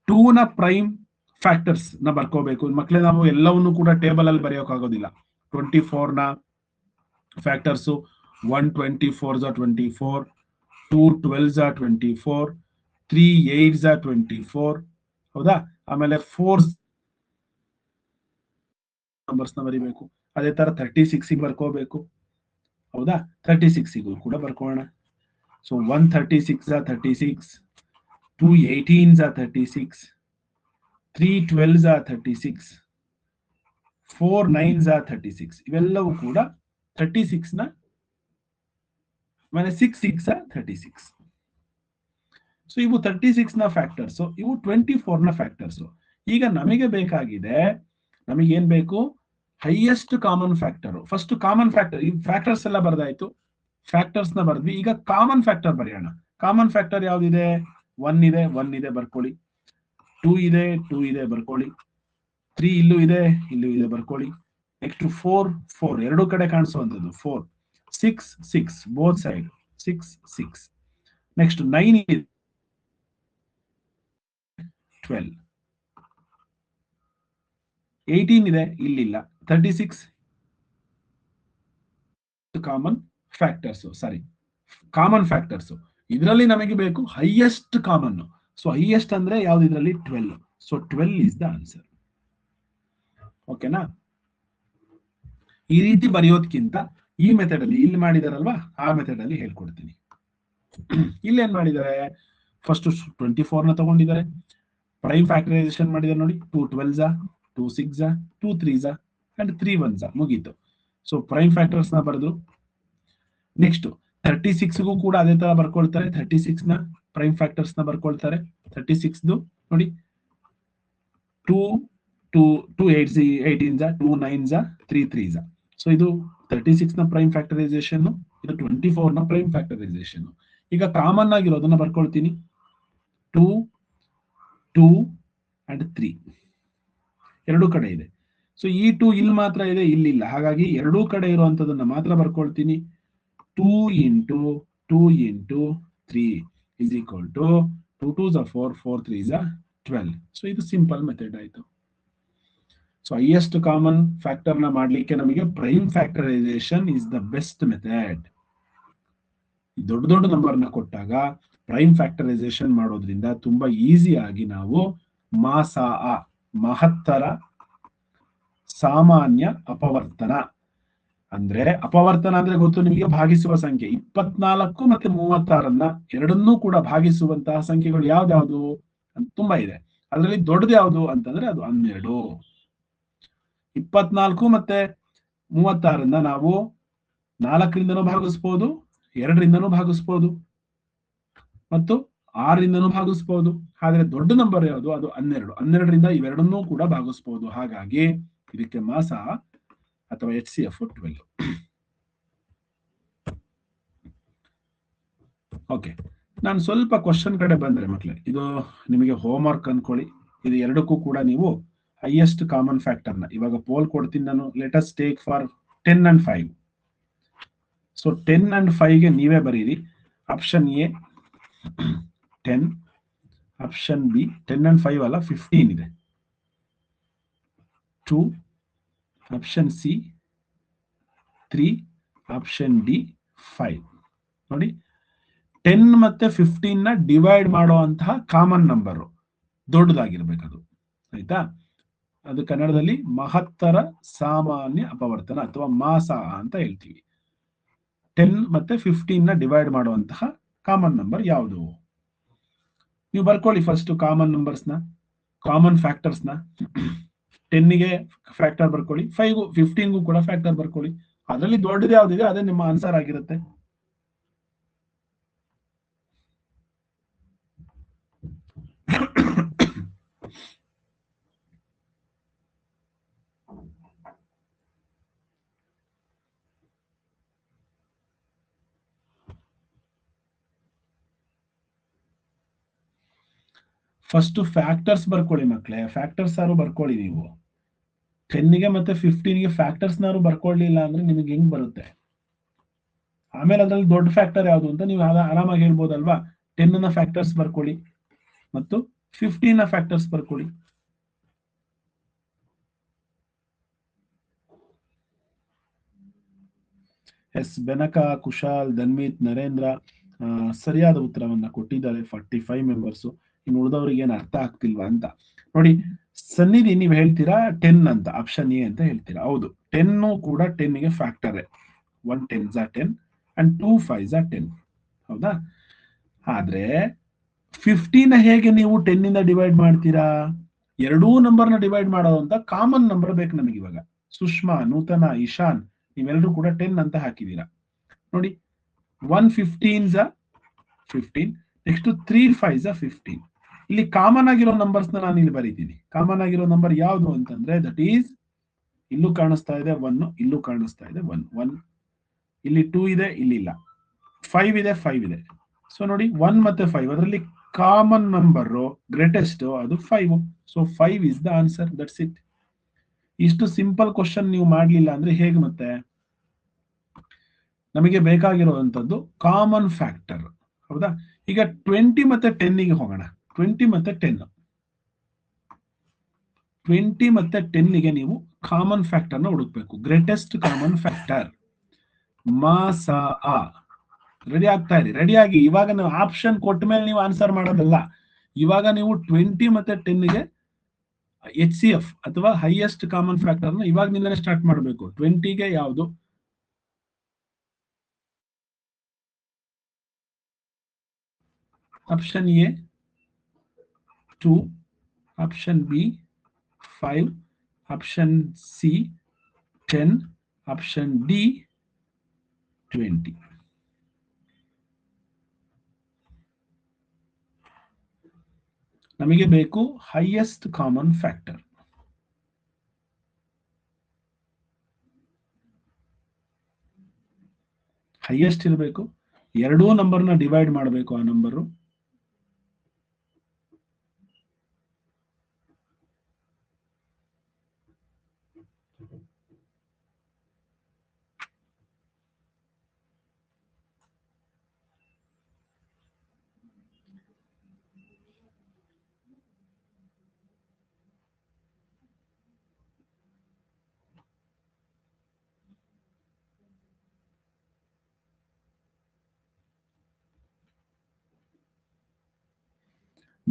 2 ನ ಪ್ರೈಮ್ ಫ್ಯಾಕ್ಟರ್ಸ್ ನ ಬರ್ಕೋಬೇಕು. ಮಕ್ಕಳೇ, ನಾವು ಎಲ್ಲವನ್ನು ಕೂಡ ಟೇಬಲ್ ಅಲ್ಲಿ ಬರೆಯೋಕ್ಕಾಗೋದಿಲ್ಲ. 24 ನ ಫ್ಯಾಕ್ಟರ್ಸು 124 24, 2 12 24, 3 8 24, ಹೌದಾ? ಆಮೇಲೆ 4 ನಂಬರ್ಸ್ ನ ಬರಿಬೇಕು. ಅದೇ ತರ 36 ಬರ್ಕೋಬೇಕು, ಹೌದಾ? 36 ಕೂಡ ಬರ್ಕೋಣ. ಸೊ 136 36, 2 18 36, 3 12 36, 4 9 36. ಇವೆಲ್ಲವೂ ಕೂಡ 36 ನ ಮನೆ 6 6 36. ಸೊ ಇವು 36 ನ ಫ್ಯಾಕ್ಟರ್ಸ್, ಇವು 24 ನ ಫ್ಯಾಕ್ಟರ್ಸ್. ಈಗ ನಮಗೆ ಬೇಕಾಗಿದೆ, ನಮಗೇನ್ ಬೇಕು? Highest common factor. First common factor, ಈ ಫ್ಯಾಕ್ಟರ್ಸ್ ಎಲ್ಲ ಬರ್ದಾಯ್ತು, ಫ್ಯಾಕ್ಟರ್ಸ್ ನ ಬರ್ದ್ವಿ. ಈಗ ಕಾಮನ್ ಫ್ಯಾಕ್ಟರ್ ಬರೆಯೋಣ. ಕಾಮನ್ ಫ್ಯಾಕ್ಟರ್ ಯಾವ್ದಿದೆ? 1 ಇದೆ, 1 ಇದೆ ಬರ್ಕೊಳ್ಳಿ. 2 ಇದೆ, 2 ಇದೆ ಬರ್ಕೊಳ್ಳಿ. 3 ಇಲ್ಲೂ ಇದೆ, ಇಲ್ಲೂ ಇದೆ ಬರ್ಕೊಳ್ಳಿ. ನೆಕ್ಸ್ಟ್ 4 4 ಎರಡು ಕಡೆ ಕಾಣಿಸುವಂಥದ್ದು 4. 6 6 ಬೋತ್ ಸೈಡ್ 6 6. ನೆಕ್ಸ್ಟ್ 9 ಇದೆ, 12, 18 ಇದೆ, ಇಲ್ಲಿಲ್ಲ. 36 ಕಾಮನ್ ಫ್ಯಾಕ್ಟರ್ಸ್, ಸಾರಿ ಕಾಮನ್ ಫ್ಯಾಕ್ಟರ್ಸ್. ಇದರಲ್ಲಿ ನಮಗೆ ಬೇಕು ಹೈಯೆಸ್ಟ್ ಕಾಮನ್. ಸೊ ಹೈಯೆಸ್ಟ್ ಅಂದ್ರೆ ಯಾವ್ದು? ಇದರಲ್ಲಿ 12. So 12 is the answer. ಓಕೆನಾ? ಈ ರೀತಿ ಬರೆಯೋದ್ಕಿಂತ ಈ ಮೆಥಡ್ ಅಲ್ಲಿ, ಇಲ್ಲಿ ಮಾಡಿದಾರಲ್ವಾ ಆ ಮೆಥಡ್ ಅಲ್ಲಿ ಹೇಳ್ಕೊಡ್ತೀನಿ. ಇಲ್ಲಿ ಏನ್ ಮಾಡಿದ್ದಾರೆ? ಫಸ್ಟ್ 24 ನ ತಗೊಂಡಿದ್ದಾರೆ, ಪ್ರೈಮ್ ಫ್ಯಾಕ್ಟರೈಸೇಷನ್ ಮಾಡಿದ್ದಾರೆ ನೋಡಿ. 2 12, 2 6, 2 3 ಅಂಡ್ 3 1, ಮುಗೀತು. ಸೊ ಪ್ರೈಮ್ ಫ್ಯಾಕ್ಟರ್ಸ್ ನ ಬರೆದು, ನೆಕ್ಸ್ಟ್ 36ಗೂ ಕೂಡ ಅದೇ ತರ ಬರ್ಕೊಳ್ತಾರೆ. 36 ನ ಪ್ರೈಮ್ ಫ್ಯಾಕ್ಟರ್ಸ್ ನ ಬರ್ಕೊಳ್ತಾರೆ. 36 ನೋಡಿ, 2 2 2 8 18, 2 9, 3 3. ಸೊ ಇದು 36 ನ ಪ್ರೈಮ್ ಫ್ಯಾಕ್ಟರೈಸೇಷನ್, ಇದು 24 ನ ಪ್ರೈಮ್ ಫ್ಯಾಕ್ಟರೈಸೇಷನ್. ಈಗ ಕಾಮನ್ ಆಗಿರೋದನ್ನ ಬರ್ಕೊಳ್ತೀನಿ. 2 2 ಅಂಡ್ 3 ಎರಡೂ ಕಡೆ ಇದೆ. ಸೊ ಈ 2 ಇಲ್ಲಿ ಮಾತ್ರ ಇದೆ, ಇಲ್ಲಿಲ್ಲ. ಹಾಗಾಗಿ ಎರಡೂ ಕಡೆ ಇರುವಂತದನ್ನ ಮಾತ್ರ ಬರ್ಕೊಳ್ತೀನಿ. 2 into 2 into 3 is equal to 2 2s are 4, 4 3s are 12. So ಇದು ಸಿಂಪಲ್ ಮೆಥಡ್ ಆಯ್ತು. ಸೊ ಹೈಯೆಸ್ಟ್ ಕಾಮನ್ ಫ್ಯಾಕ್ಟರ್ ನ ಮಾಡ್ಲಿಕ್ಕೆ ನಮಗೆ prime factorisation is the best method. ದೊಡ್ಡ ದೊಡ್ಡ ನಂಬರ್ ನ ಕೊಟ್ಟಾಗ ಪ್ರೈಮ್ ಫ್ಯಾಕ್ಟರೈಸೇಷನ್ ಮಾಡೋದ್ರಿಂದ ತುಂಬಾ ಈಸಿ ಆಗಿ ನಾವು ಮಹತ್ತರ ಸಾಮಾನ್ಯ ಅಪವರ್ತನ, ಅಂದ್ರೆ ಅಪವರ್ತನ ಅಂದ್ರೆ ಗೊತ್ತು ನಿಮಗೆ, ಭಾಗಿಸುವ ಸಂಖ್ಯೆ. 24 ಮತ್ತೆ 36 ಎರಡನ್ನೂ ಕೂಡ ಭಾಗಿಸುವಂತಹ ಸಂಖ್ಯೆಗಳು ಯಾವ್ದ್ಯಾವ್ದು ಅಂತ ತುಂಬಾ ಇದೆ. ಅದರಲ್ಲಿ ದೊಡ್ಡದು ಯಾವುದು ಅಂತಂದ್ರೆ ಅದು 12. 24 ಮತ್ತೆ 36 ನಾವು 4ರಿಂದನೂ ಭಾಗಿಸ್ಬೋದು, 2ರಿಂದನೂ ಭಾಗಿಸ್ಬೋದು, ಮತ್ತು 6ರಿಂದನೂ ಭಾಗಿಸ್ಬೋದು. ಆದ್ರೆ ದೊಡ್ಡ ನಂಬರ್ ಯಾವುದು? ಅದು 12. 12ರಿಂದ ಇವೆರಡನ್ನೂ ಕೂಡ ಭಾಗಿಸ್ಬೋದು. ಹಾಗಾಗಿ ಇದಕ್ಕೆ ಮಾಸ ಅಥವಾ HCF 12. ಓಕೆ, ನಾನು ಸ್ವಲ್ಪ ಕ್ವಶನ್ ಕಡೆ ಬಂದ್ರೆ ಮಕ್ಕಳೇ, ಇದು ನಿಮಗೆ ಹೋಮ್ ವರ್ಕ್ ಅನ್ಕೊಳ್ಳಿ. ಇದು ಎರಡಕ್ಕೂ ಕೂಡ ನೀವು ಹೈಯೆಸ್ಟ್ ಕಾಮನ್ ಫ್ಯಾಕ್ಟರ್ ನ ಇವಾಗ ಪೋಲ್ ಕೊಡ್ತೀನಿ ನಾನು. Let us take for 10 and 5. So 10 and 5 ಗೆ ನೀವೇ ಬರೀರಿ. Option A 10, option B 10 and 5 ಅಲ್ಲ 15 ಇದೆ, 2, ಆಪ್ಷನ್ ಸಿ 3, ಆಪ್ಷನ್ ಡಿ 5. ನೋಡಿ, 10 ಮತ್ತೆ 15 ನ ಡಿವೈಡ್ ಮಾಡುವಂತಹ ಕಾಮನ್ ನಂಬರ್ ದೊಡ್ಡದಾಗಿರ್ಬೇಕದು, ಆಯ್ತಾ? ಅದು ಕನ್ನಡದಲ್ಲಿ ಮಹತ್ತರ ಸಾಮಾನ್ಯ ಅಪವರ್ತನ ಅಥವಾ ಮಾಸ ಅಂತ ಹೇಳ್ತೀವಿ. 10 ಮತ್ತೆ 15 ನ ಡಿವೈಡ್ ಮಾಡುವಂತಹ ಕಾಮನ್ ನಂಬರ್ ಯಾವುದು? ನೀವು ಬರ್ಕೊಳ್ಳಿ ಫಸ್ಟ್ ಕಾಮನ್ ನಂಬರ್ಸ್ ನ, ಕಾಮನ್ ಫ್ಯಾಕ್ಟರ್ಸ್ ನ. 10ಗೆ ಫ್ಯಾಕ್ಟರ್ ಬರ್ಕೊಳ್ಳಿ, 5 15ಗೂ ಕೂಡ ಫ್ಯಾಕ್ಟರ್ ಬರ್ಕೊಳ್ಳಿ. ಅದರಲ್ಲಿ ದೊಡ್ಡದು ಯಾವ್ದಿದೆ ಅದೇ ನಿಮ್ಮ ಆನ್ಸರ್ ಆಗಿರುತ್ತೆ. ಫಸ್ಟ್ ಫ್ಯಾಕ್ಟರ್ಸ್ ಬರ್ಕೊಳ್ಳಿ ಮಕ್ಕಳೇ, ಫ್ಯಾಕ್ಟರ್ಸ್ ಯಾರು ಬರ್ಕೊಳ್ಳಿ ನೀವು. 10ಗೆ ಮತ್ತೆ 15ಗೆ ಫ್ಯಾಕ್ಟರ್ಸ್ ನಾರು ಬರ್ಕೊಳ್ಳಿಲ್ಲ ಅಂದ್ರೆ ನಿಮಗೆ ಹೆಂಗ್ ಬರುತ್ತೆ? ಆಮೇಲೆ ಅದ್ರಲ್ಲಿ ದೊಡ್ಡ ಫ್ಯಾಕ್ಟರ್ ಯಾವುದು ಅಂತ ನೀವು ಆರಾಮಾಗಿ ಹೇಳ್ಬೋದಲ್ವಾ. 10 ನ ಫ್ಯಾಕ್ಟರ್ಸ್ ಬರ್ಕೊಳ್ಳಿ ಮತ್ತು 15 ನ ಫ್ಯಾಕ್ಟರ್ಸ್ ಬರ್ಕೊಳ್ಳಿ. ಎಸ್ ಬೆನಕ, ಕುಶಾಲ್, ಧನ್ಮಿತ್, ನರೇಂದ್ರ ಸರಿಯಾದ ಉತ್ತರವನ್ನ ಕೊಟ್ಟಿದ್ದಾರೆ. 45 ಮೆಂಬರ್ಸ್. ಇನ್ನು ಉಳಿದವರಿಗೆ ಏನು ಅರ್ಥ ಆಗ್ತಿಲ್ವಾ ಅಂತ ನೋಡಿ. ಸನ್ನಿಧಿ ನೀವು ಹೇಳ್ತೀರಾ 10 ಅಂತ, ಆಪ್ಷನ್ ಎ ಅಂತ ಹೇಳ್ತೀರಾ. ಹೌದು, 10 ಕೂಡ 10 ಗೆ factor. 1 10s are 10 and 2 5s are 10. ಹೌದಾ? ಆದ್ರೆ 15 ಹೇಗೆ ನೀವು 10 ಇಂದ ಡಿವೈಡ್ ಮಾಡ್ತೀರಾ? ಎರಡೂ ನಂಬರ್ನ ಡಿವೈಡ್ ಮಾಡೋದಂತ ಕಾಮನ್ ನಂಬರ್ ಬೇಕು ನಮಗೆ. ಇವಾಗ ಸುಷ್ಮಾ, ನೂತನ, ಇಶಾನ್ ನೀವೆಲ್ಲರೂ ಕೂಡ 10 ಅಂತ ಹಾಕಿದೀರಾ ನೋಡಿ. 1 15s are 15, next 3 5s are 15. ಇಲ್ಲಿ ಕಾಮನ್ ಆಗಿರೋ ನಂಬರ್ಸ್ ನಾನು ಇಲ್ಲಿ ಬರೀತೀನಿ. ಕಾಮನ್ ಆಗಿರೋ ನಂಬರ್ ಯಾವುದು ಅಂತಂದ್ರೆ ದಟ್ ಈಸ್, ಇಲ್ಲೂ ಕಾಣಿಸ್ತಾ ಇದೆ 1, ಇಲ್ಲೂ ಕಾಣಿಸ್ತಾ ಇದೆ 1 1, ಇಲ್ಲಿ 2 ಇದೆ, ಇಲ್ಲಿ ಇಲ್ಲ. 5 ಇದೆ, 5 ಇದೆ. ಸೊ ನೋಡಿ 1 ಮತ್ತೆ 5, ಅದರಲ್ಲಿ ಕಾಮನ್ ನಂಬರ್ ಗ್ರೇಟೆಸ್ಟ್ ಅದು 5. So 5 is the answer. That's it. ಇಷ್ಟು ಸಿಂಪಲ್ ಕ್ವಶನ್ ನೀವು ಮಾಡ್ಲಿಲ್ಲ ಅಂದ್ರೆ ಹೇಗೆ ಮತ್ತೆ? ನಮಗೆ ಬೇಕಾಗಿರುವಂತದ್ದು ಕಾಮನ್ ಫ್ಯಾಕ್ಟರ್. ಹೌದಾ? ಈಗ 20 ಮತ್ತೆ 10 ಗೆ ಹೋಗೋಣ. 20 ಮತ್ತೆ 10 ಗೆ ನೀವು ಕಾಮನ್ ಫ್ಯಾಕ್ಟರ್ ನ ಹುಡುಕ್ಬೇಕು. ಗ್ರೇಟೆಸ್ಟ್ ಕಾಮನ್ ಫ್ಯಾಕ್ಟರ್ ರೆಡಿ ಆಗ್ತಾ ಇರಿ. ರೆಡಿಯಾಗಿ ಇವಾಗ ನಾವು ಆಪ್ಷನ್ ಕೊಟ್ಟ ಮೇಲೆ ನೀವು ಆನ್ಸರ್ ಮಾಡೋದಲ್ಲ. ಇವಾಗ ನೀವು 20 ಮತ್ತೆ 10 ಗೆ HCF ಅಥವಾ ಹೈಯೆಸ್ಟ್ ಕಾಮನ್ ಫ್ಯಾಕ್ಟರ್ ನ ಇವಾಗನಿಂದಲೇ ಸ್ಟಾರ್ಟ್ ಮಾಡಬೇಕು. 20 ಗೆ ಯಾವುದು? Option A 2, option B 5, option C 10, option D 20. ನಮಗೆ ಬೇಕು ಹೈಯೆಸ್ಟ್ ಕಾಮನ್ ಫ್ಯಾಕ್ಟರ್. ಹೈಯೆಸ್ಟ್ ಇರಬೇಕು. ಎರಡೂ ನಂಬರ್ನ ಡಿವೈಡ್ ಮಾಡಬೇಕು. ಆ ನಂಬರು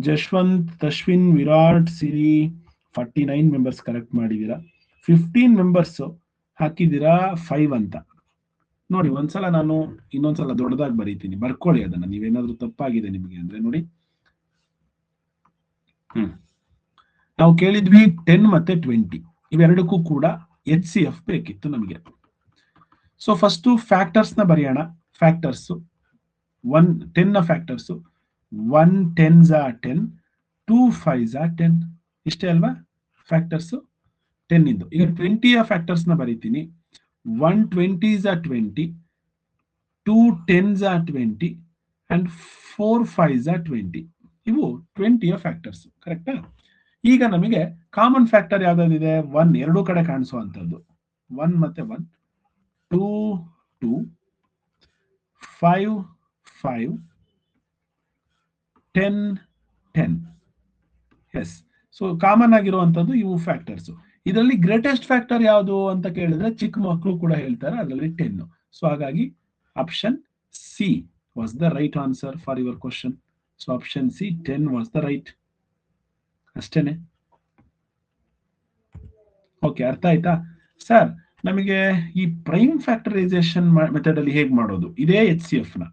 ಜಶ್ವಂತ್, ಅಶ್ವಿನ್, ವಿರಾಟ್, ಸಿರಿ 49 ಮೆಂಬರ್ಸ್ ಕರೆಕ್ಟ್ ಮಾಡಿದೀರಾ. 15 ಮೆಂಬರ್ಸ್ ಹಾಕಿದೀರಾ 5 ಅಂತ. ನೋಡಿ, ಒಂದ್ಸಲ ನಾನು ಇನ್ನೊಂದ್ಸಲ ದೊಡ್ಡದಾಗಿ ಬರೀತೀನಿ, ಬರ್ಕೊಳ್ಳಿ ಅದನ್ನ. ನೀವೇನಾದ್ರೂ ತಪ್ಪಾಗಿದೆ ನಿಮಗೆ ಅಂದ್ರೆ ನೋಡಿ. ನಾವು ಕೇಳಿದ್ವಿ 10 ಮತ್ತೆ 20 ಇವೆರಡಕ್ಕೂ ಕೂಡ HCF ಬೇಕಿತ್ತು ನಮಗೆ. ಸೊ ಫಸ್ಟ್ ಫ್ಯಾಕ್ಟರ್ಸ್ ನ ಬರೆಯೋಣ. ಫ್ಯಾಕ್ಟರ್ಸ್ 10 ನ factors 1 10s are 10, 2 5s are 10. ಇಷ್ಟೇ ಅಲ್ವಾ ಫ್ಯಾಕ್ಟರ್ಸ್ 10 ಇಂದು. ಈಗ 20 ಫ್ಯಾಕ್ಟರ್ಸ್ ನ ಬರೀತೀನಿ. 1 20s are 20, 2 10s are 20 and 4 5s are 20. ಇವು 20 ಫ್ಯಾಕ್ಟರ್ಸ್. ಕರೆಕ್ಟಾ? ಈಗ ನಮಗೆ ಕಾಮನ್ ಫ್ಯಾಕ್ಟರ್ ಯಾವ್ದಾದಿದೆ? 1 ಎರಡೂ ಕಡೆ ಕಾಣಿಸುವಂತದ್ದು. 1 ಮತ್ತೆ 1, 2 2, 5 5, 10 10. ಎಸ್. ಸೊ ಕಾಮನ್ ಆಗಿರುವಂತದ್ದು ಇವು ಫ್ಯಾಕ್ಟರ್ಸ್. ಇದರಲ್ಲಿ ಗ್ರೇಟೆಸ್ಟ್ ಫ್ಯಾಕ್ಟರ್ ಯಾವುದು ಅಂತ ಕೇಳಿದ್ರೆ ಚಿಕ್ಕ ಮಕ್ಕಳು ಕೂಡ ಹೇಳ್ತಾರೆ, ಅದರಲ್ಲಿ 10. ಸೊ ಹಾಗಾಗಿ option C was the right answer for your question. So option C 10 was the right. ಅಷ್ಟೇನೆ. ಓಕೆ, ಅರ್ಥ ಆಯ್ತಾ ಸರ್? ನಮಗೆ ಈ ಪ್ರೈಮ್ ಫ್ಯಾಕ್ಟರೈಸೇಷನ್ ಮೆಥಡ್ ಅಲ್ಲಿ ಹೇಗೆ ಮಾಡೋದು? ಇದೇ HCF ನ.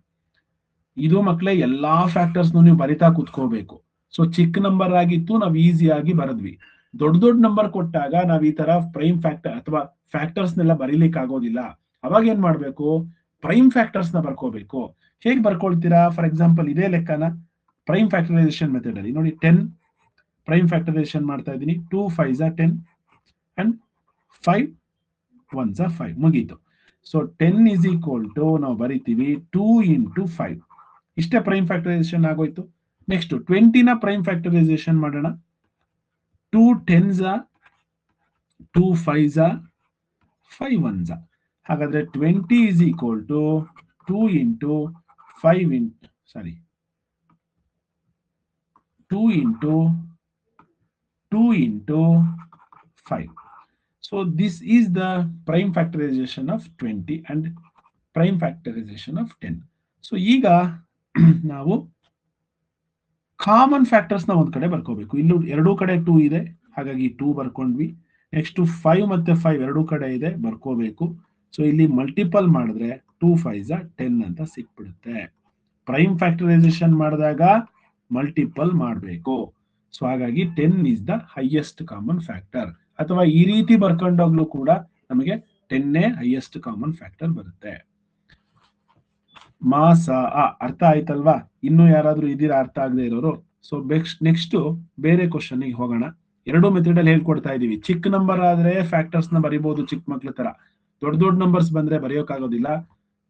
ಇದು ಮಕ್ಕಳೇ ಎಲ್ಲಾ ಫ್ಯಾಕ್ಟರ್ಸ್ ನೀವು ಬರಿತಾ ಕೂತ್ಕೋಬೇಕು. ಸೊ ಚಿಕ್ಕ ನಂಬರ್ ಆಗಿತ್ತು, ನಾವು ಈಸಿಯಾಗಿ ಬರದ್ವಿ. ದೊಡ್ಡ ದೊಡ್ಡ ನಂಬರ್ ಕೊಟ್ಟಾಗ ನಾವ್ ಈ ತರ ಪ್ರೈಮ್ ಫ್ಯಾಕ್ಟರ್ ಅಥವಾ ಫ್ಯಾಕ್ಟರ್ಸ್ ನೆಲ್ಲ ಬರೀಲಿಕ್ಕೆ ಆಗೋದಿಲ್ಲ. ಅವಾಗ ಏನ್ ಮಾಡ್ಬೇಕು? ಪ್ರೈಮ್ ಫ್ಯಾಕ್ಟರ್ಸ್ ನ ಬರ್ಕೋಬೇಕು. ಹೇಗೆ ಬರ್ಕೊಳ್ತೀರಾ? ಫಾರ್ ಎಕ್ಸಾಂಪಲ್ ಇದೇ ಲೆಕ್ಕನ ಪ್ರೈಮ್ ಫ್ಯಾಕ್ಟರೈಸೇಷನ್ ಮೆಥಡ್ ಅಲ್ಲಿ ನೋಡಿ. 10 ಪ್ರೈಮ್ ಫ್ಯಾಕ್ಟರೈಸೇಷನ್ ಮಾಡ್ತಾ ಇದ್ದೀನಿ. 2 5s are 10 and 5 1s are 5. ಮುಗೀತು. ಸೊ 10 is equal to ನಾವು ಬರಿತೀವಿ 2 into 5. ಇಷ್ಟೇ ಪ್ರೈಮ್ ಫ್ಯಾಕ್ಟರೈಸೇಷನ್ ಆಗೋಯ್ತು. ನೆಕ್ಸ್ಟ್ 20 ನ ಪ್ರೈಮ್ ಫ್ಯಾಕ್ಟರೈಸೇಷನ್ ಮಾಡೋಣ. 2 10s are 2 5s are 5 1s are. ಹಾಗಾದ್ರೆ 20 is equal to 2 into 5 into 2 into 5. So this is the prime factorization of 20 and prime factorisation of 10. So ಈಗ ನಾವು common factors ನ ಒಂದ್ ಕಡೆ ಬರ್ಕೋಬೇಕು. ಇಲ್ಲೂ ಎರಡೂ ಕಡೆ 2 ಇದೆ, ಹಾಗಾಗಿ 2 ಬರ್ಕೊಂಡ್ವಿ. ನೆಕ್ಸ್ಟ್ 5 ಮತ್ತೆ 5 ಎರಡೂ ಕಡೆ ಇದೆ, ಬರ್ಕೋಬೇಕು. ಸೊ ಇಲ್ಲಿ ಮಲ್ಟಿಪಲ್ ಮಾಡಿದ್ರೆ 2 5s 10 ಅಂತ ಸಿಕ್ಬಿಡುತ್ತೆ. ಪ್ರೈಮ್ ಫ್ಯಾಕ್ಟರೈಸೇಷನ್ ಮಾಡಿದಾಗ ಮಲ್ಟಿಪಲ್ ಮಾಡಬೇಕು. ಸೊ ಹಾಗಾಗಿ 10 is the highest common factor. ಅಥವಾ ಈ ರೀತಿ ಬರ್ಕೊಂಡೋಗ್ಲೂ ಕೂಡ ನಮಗೆ 10 ಹೈಯೆಸ್ಟ್ ಕಾಮನ್ ಫ್ಯಾಕ್ಟರ್ ಬರುತ್ತೆ. ಮಾಸ ಅರ್ಥ ಆಯ್ತಲ್ವಾ? ಇನ್ನು ಯಾರಾದ್ರೂ ಇದೀರಾ ಅರ್ಥ ಆಗದೆ ಇರೋರು? ಸೊ ನೆಕ್ಸ್ಟ್ ಬೇರೆ ಕ್ವಶನ್ ಹೋಗೋಣ. ಎರಡು ಮೆಥಡ್ ಅಲ್ಲಿ ಹೇಳ್ಕೊಡ್ತಾ ಇದೀವಿ. ಚಿಕ್ಕ ನಂಬರ್ ಆದ್ರೆ ಫ್ಯಾಕ್ಟರ್ಸ್ ನ ಬರಿಬಹುದು ಚಿಕ್ಕ ಮಕ್ಳ ತರ. ದೊಡ್ಡ ದೊಡ್ಡ ನಂಬರ್ಸ್ ಬಂದ್ರೆ ಬರೆಯೋಕ್ಕಾಗೋದಿಲ್ಲ.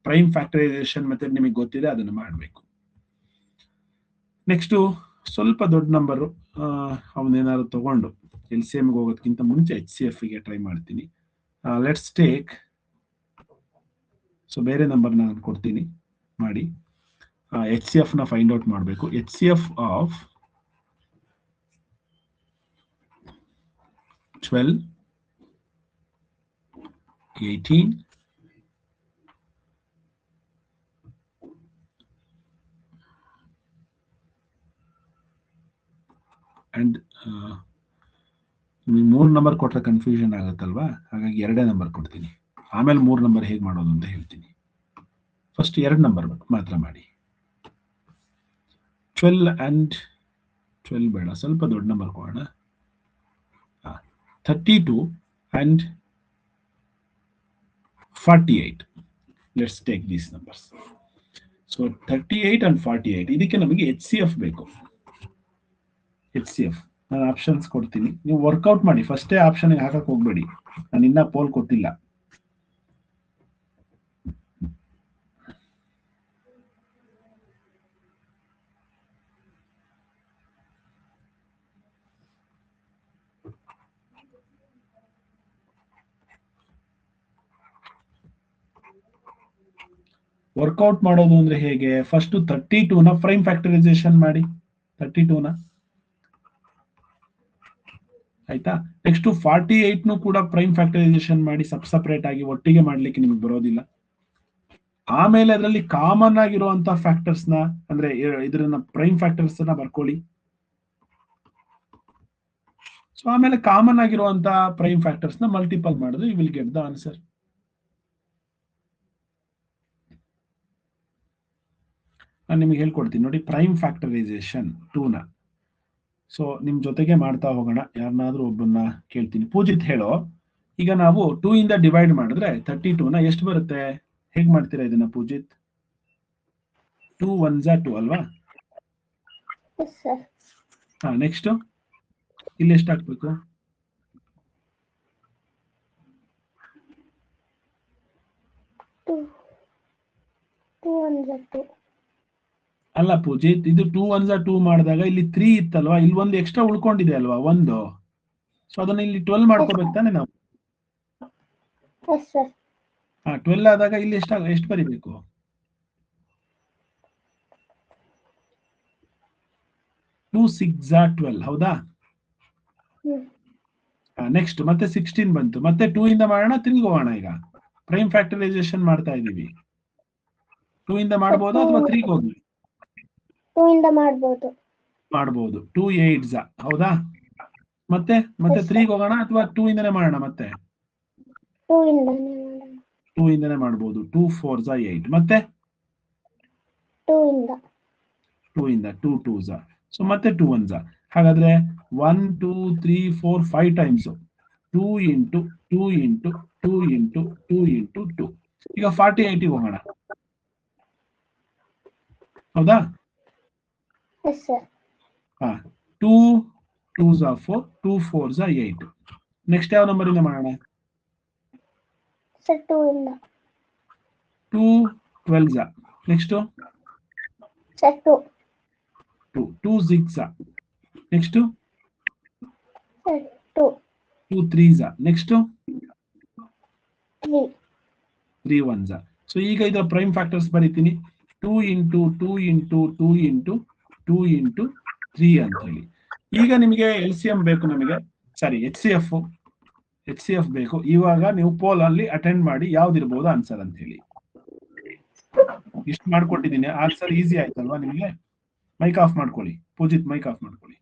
ಪ್ರೈಮ್ ಫ್ಯಾಕ್ಟರೈಸೇಷನ್ ಮೆಥಡ್ ನಿಮಗೆ ಗೊತ್ತಿದೆ, ಅದನ್ನ ಮಾಡಬೇಕು. ನೆಕ್ಸ್ಟ್ ಸ್ವಲ್ಪ ದೊಡ್ಡ ನಂಬರ್ ಅವನೇನಾದ್ರು ತಗೊಂಡು LCM ಗೆ ಹೋಗೋದಕ್ಕಿಂತ ಮುಂಚೆ HCF ಗೆ ಟ್ರೈ ಮಾಡ್ತೀನಿ. ಲೆಟ್ಸ್ ಟೇಕ್, ಸೊ ಬೇರೆ ನಂಬರ್ ನಾನು ಕೊಡ್ತೀನಿ ಮಾಡಿ. HCF ನ ಫೈಂಡ್ ಔಟ್ ಮಾಡಬೇಕು. HCF ಆಫ್ 12, 18, ಅಂಡ್ ನಿಮಗೆ 3 ನಂಬರ್ ಕೊಟ್ರೆ ಕನ್ಫ್ಯೂಷನ್ ಆಗುತ್ತಲ್ವಾ, ಹಾಗಾಗಿ 2 ನಂಬರ್ ಕೊಡ್ತೀನಿ. ಆಮೇಲೆ 3 ನಂಬರ್ ಹೇಗೆ ಮಾಡೋದು ಅಂತ ಹೇಳ್ತೀನಿ. ಫಸ್ಟ್ 2 ನಂಬರ್ ಮಾತ್ರ ಮಾಡಿ. 12 and 12 ಬೇಡ, ಸ್ವಲ್ಪ ದೊಡ್ಡ ನಂಬರ್ ಕೊಡೋಣ. 32 and 48. Let's take these numbers. So 38 and 48, ಇದಕ್ಕೆ ನಮಗೆ HCF ಬೇಕು. HCF ನಾನು ಆಪ್ಷನ್ಸ್ ಕೊಡ್ತೀನಿ, ನೀವು ವರ್ಕೌಟ್ ಮಾಡಿ. ಫಸ್ಟೇ ಆಪ್ಷನ್ ಹಾಕಕ್ ಹೋಗ್ಬೇಡಿ, ನಾನು ಇನ್ನ ಪೋಲ್ ಕೊಟ್ಟಿಲ್ಲ. ವರ್ಕೌಟ್ ಮಾಡೋದು ಅಂದ್ರೆ ಹೇಗೆ? ಫಸ್ಟ್ 32 ನ ಪ್ರೈಮ್ ಫ್ಯಾಕ್ಟರೈಸೇಷನ್ ಮಾಡಿ. 32 ನ ಆಯ್ತಾ. ನೆಕ್ಸ್ಟ್ 48 ನು ಕೂಡ ಪ್ರೈಮ್ ಫ್ಯಾಕ್ಟರೈಸೇಷನ್ ಮಾಡಿ, ಸಪರೇಟ್ ಆಗಿ. ಒಟ್ಟಿಗೆ ಮಾಡ್ಲಿಕ್ಕೆ ನಿಮ್ಗೆ ಬರೋದಿಲ್ಲ. ಆಮೇಲೆ ಅದರಲ್ಲಿ ಕಾಮನ್ ಆಗಿರುವಂತ ಫ್ಯಾಕ್ಟರ್ಸ್ ನ, ಅಂದ್ರೆ ಇದನ್ನ ಪ್ರೈಮ್ ಫ್ಯಾಕ್ಟರ್ಸ್ ನ ಬರ್ಕೊಳ್ಳಿ. ಸೊ ಆಮೇಲೆ ಕಾಮನ್ ಆಗಿರುವಂತ ಪ್ರೈಮ್ ಫ್ಯಾಕ್ಟರ್ಸ್ ನ ಮಲ್ಟಿಪಲ್ ಮಾಡಿದ್ರೆ you will get the answer. ನಾನು ನಿಮಗೆ ಹೇಳ್ಕೊಡ್ತೀನಿ ನೋಡಿ, ಪ್ರೈಮ್ ಫ್ಯಾಕ್ಟರೈಸೇಷನ್ 2 ನ. ಸೊ ನಿಮ್ ಜೊತೆಗೆ ಮಾಡ್ತಾ ಹೋಗೋಣ. ಯಾರನ್ನಾದ್ರೂ ಒಬ್ಬನ್ನ ಕೇಳ್ತೀನಿ. ಪೂಜಿತ್ ಹೇಳೋ, ಈಗ ನಾವು 2 ಇಂದ ಡಿವೈಡ್ ಮಾಡಿದ್ರೆ 32 ನ ಎಷ್ಟು ಬರುತ್ತೆ? ಹೇಗ್ ಮಾಡ್ತೀರಾ ಇದನ್ನ ಪೂಜಿತ್? 2 1s 2 ಅಲ್ವಾ? ನೆಕ್ಸ್ಟ್ ಇಲ್ಲಿ ಎಷ್ಟು ಹಾಕ್ಬೇಕು? 2 1s 2. ಅಲ್ಲ ಪೂಜಿತ್, ಇದು 2 1s 2 ಮಾಡಿದಾಗ ಇಲ್ಲಿ 3 ಇತ್ತಲ್ವಾ, ಇಲ್ಲಿ ಒಂದು ಎಕ್ಸ್ಟ್ರಾ ಉಳ್ಕೊಂಡಿದೆ ಅಲ್ವಾ, 1. ಸೊ ಅದನ್ನ ಇಲ್ಲಿ 12 ಮಾಡ್ಕೋಬೇಕು ತಾನೆ ನಾವು? 12 ಆದಾಗ ಇಲ್ಲಿ ಎಷ್ಟು ಬರಿಬೇಕು? 2 6s 12, ಹೌದಾ? ನೆಕ್ಸ್ಟ್ ಮತ್ತೆ 16 ಬಂತು. ಮತ್ತೆ 2 ಇಂದ ಮಾಡೋಣ, ತಿರ್ಗಿ ಹೋಗೋಣ. ಈಗ ಪ್ರೈಮ್ ಫ್ಯಾಕ್ಟರೈಸೇಷನ್ ಮಾಡ್ತಾ ಇದೀವಿ. 2 ಇಂದ ಮಾಡಬಹುದಾ ಅಥವಾ 3 ಹೋಗಿ? 2 ಇಂದ ಮಾಡಬಹುದು. 2 8s, ಹೌದಾ? ಮತ್ತೆ 3 ಹೋಗೋಣ ಅಥವಾ 2 ಇಂದನೇ ಮಾಡೋಣ? ಮತ್ತೆ 2 ಇಂದನೇ ಮಾಡಬಹುದು. 2 4s 8. ಮತ್ತೆ 2 ಇಂದ 2 2s. ಸೊ ಮತ್ತೆ 2 1s. ಹಾಗಾದ್ರೆ 1 2 3 4 5 times 2 into 2 into 2 into 2 into 2. ಈಗ 48 ಹೋಗೋಣ, ಹೌದಾ? 2 2s 4, 2 4s 8. ನೆಕ್ಸ್ಟ್ ಯಾವ ನಂಬರ್ ಇಂದ ಮಾಡೋಣ? 2 12s. Next 2 6s. Next 2 3s. Next 3 1s. So ಈಗ ಇದರ ಪ್ರೈಮ್ ಫ್ಯಾಕ್ಟರ್ಸ್ ಬರೀತೀನಿ. 2 ಇಂಟು 2 ಇಂಟು 2 ಇಂಟು 2 ಇಂಟು 3 ಅಂತ ಹೇಳಿ. ಈಗ ನಿಮಗೆ LCM ಬೇಕು, ನಮಗೆ ಸಾರಿ HCF ಬೇಕು. ಇವಾಗ ನೀವು ಪೋಲ್ ಅಲ್ಲಿ ಅಟೆಂಡ್ ಮಾಡಿ ಯಾವ್ದಿರ್ಬೋದು ಆನ್ಸರ್ ಅಂತ ಹೇಳಿ. ಇಷ್ಟು ಮಾಡ್ಕೊಟ್ಟಿದ್ದೀನಿ. ಆನ್ಸರ್ ಈಸಿ ಆಯ್ತಲ್ವಾ ನಿಮಗೆ? ಮೈಕ್ ಆಫ್ ಮಾಡ್ಕೊಳ್ಳಿ. ಪೂಜಿತ್ ಮೈಕ್ ಆಫ್ ಮಾಡ್ಕೊಳ್ಳಿ.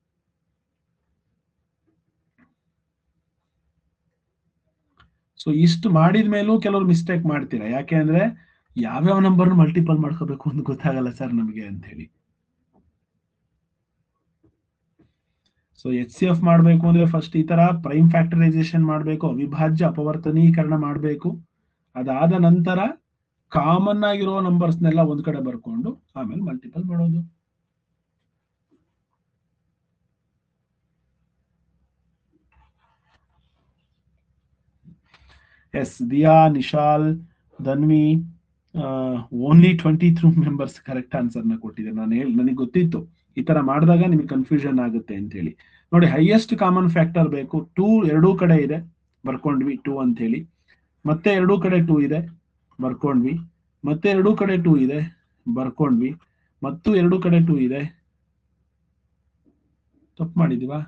ಸೊ ಇಷ್ಟು ಮಾಡಿದ ಮೇಲೂ ಕೆಲವರು ಮಿಸ್ಟೇಕ್ ಮಾಡ್ತೀರಾ. ಯಾಕೆ ಅಂದ್ರೆ ಯಾವ್ಯಾವ ನಂಬರ್ ಮಲ್ಟಿಪಲ್ ಮಾಡ್ಕೋಬೇಕು ಅಂತ ಗೊತ್ತಾಗಲ್ಲ ಸರ್ ನಮಗೆ ಅಂತ ಹೇಳಿ. ಸೊ HCF ಮಾಡಬೇಕು ಅಂದ್ರೆ ಫಸ್ಟ್ ಈ ತರ ಪ್ರೈಮ್ ಫ್ಯಾಕ್ಟರೈಸೇಷನ್ ಮಾಡಬೇಕು, ಅವಿಭಾಜ್ಯ ಅಪವರ್ತನೀಕರಣ ಮಾಡಬೇಕು. ಅದಾದ ನಂತರ ಕಾಮನ್ ಆಗಿರೋ ನಂಬರ್ಸ್ನೆಲ್ಲ ಒಂದ್ ಕಡೆ ಬರ್ಕೊಂಡು ಆಮೇಲೆ ಮಲ್ಟಿಪಲ್ ಮಾಡೋದು. Yes, Diya, Nishal, Dhanvi, only 23 members correct answer ನ ಕೊಟ್ಟಿದೆ. ನನಗೆ ಗೊತ್ತಿತ್ತು ಈ ತರ ಮಾಡಿದಾಗ ನಿಮ್ಗೆ ಕನ್ಫ್ಯೂಷನ್ ಆಗುತ್ತೆ ಅಂತ ಹೇಳಿ. ನೋಡಿ, ಹೈಯೆಸ್ಟ್ ಕಾಮನ್ ಫ್ಯಾಕ್ಟರ್ ಬೇಕು. 2 ಎರಡೂ ಕಡೆ ಇದೆ, ಬರ್ಕೊಂಡ್ವಿ 2 ಅಂತ ಹೇಳಿ. ಮತ್ತೆ ಎರಡೂ ಕಡೆ 2 ಇದೆ, ಬರ್ಕೊಂಡ್ವಿ. ಮತ್ತೆ ಎರಡೂ ಕಡೆ 2 ಇದೆ, ಬರ್ಕೊಂಡ್ವಿ. ಮತ್ತು ಎರಡೂ ಕಡೆ 2 ಇದೆ. ತಪ್ಪು ಮಾಡಿದೀವಾ?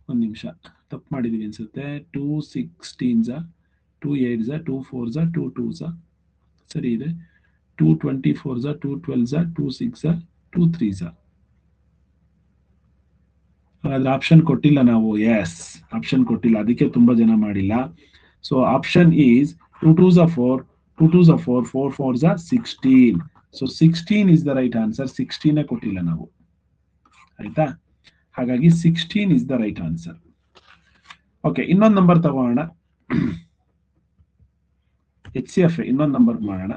ಒಂದ್ ನಿಮಿಷ, ತಪ್ಪು ಮಾಡಿದೀವಿ ಅನ್ಸುತ್ತೆ. 2 16s, 2 8s, 2 4s, 2 2s ಸರಿ ಇದೆ. 2 24s, 2 12s, 2 6s, 2 3s. ಅದ್ರ ಆಪ್ಷನ್ ಕೊಟ್ಟಿಲ್ಲ ನಾವು. ಎಸ್, ಆಪ್ಷನ್ ಕೊಟ್ಟಿಲ್ಲ, ಅದಕ್ಕೆ ತುಂಬಾ ಜನ ಮಾಡಿಲ್ಲ. So option is 2 2s are 4, 2 2s are 4, 4 4s are 16. So 16 is the right answer. 16 ಕೊಟ್ಟಿಲ್ಲ ನಾವು, ಆಯ್ತಾ? ಹಾಗಾಗಿ 16 is the right answer. Okay, ಇನ್ನೊಂದು ನಂಬರ್ ತಗೋಣ. HCF ಇನ್ನೊಂದು ನಂಬರ್ ಮಾಡೋಣ.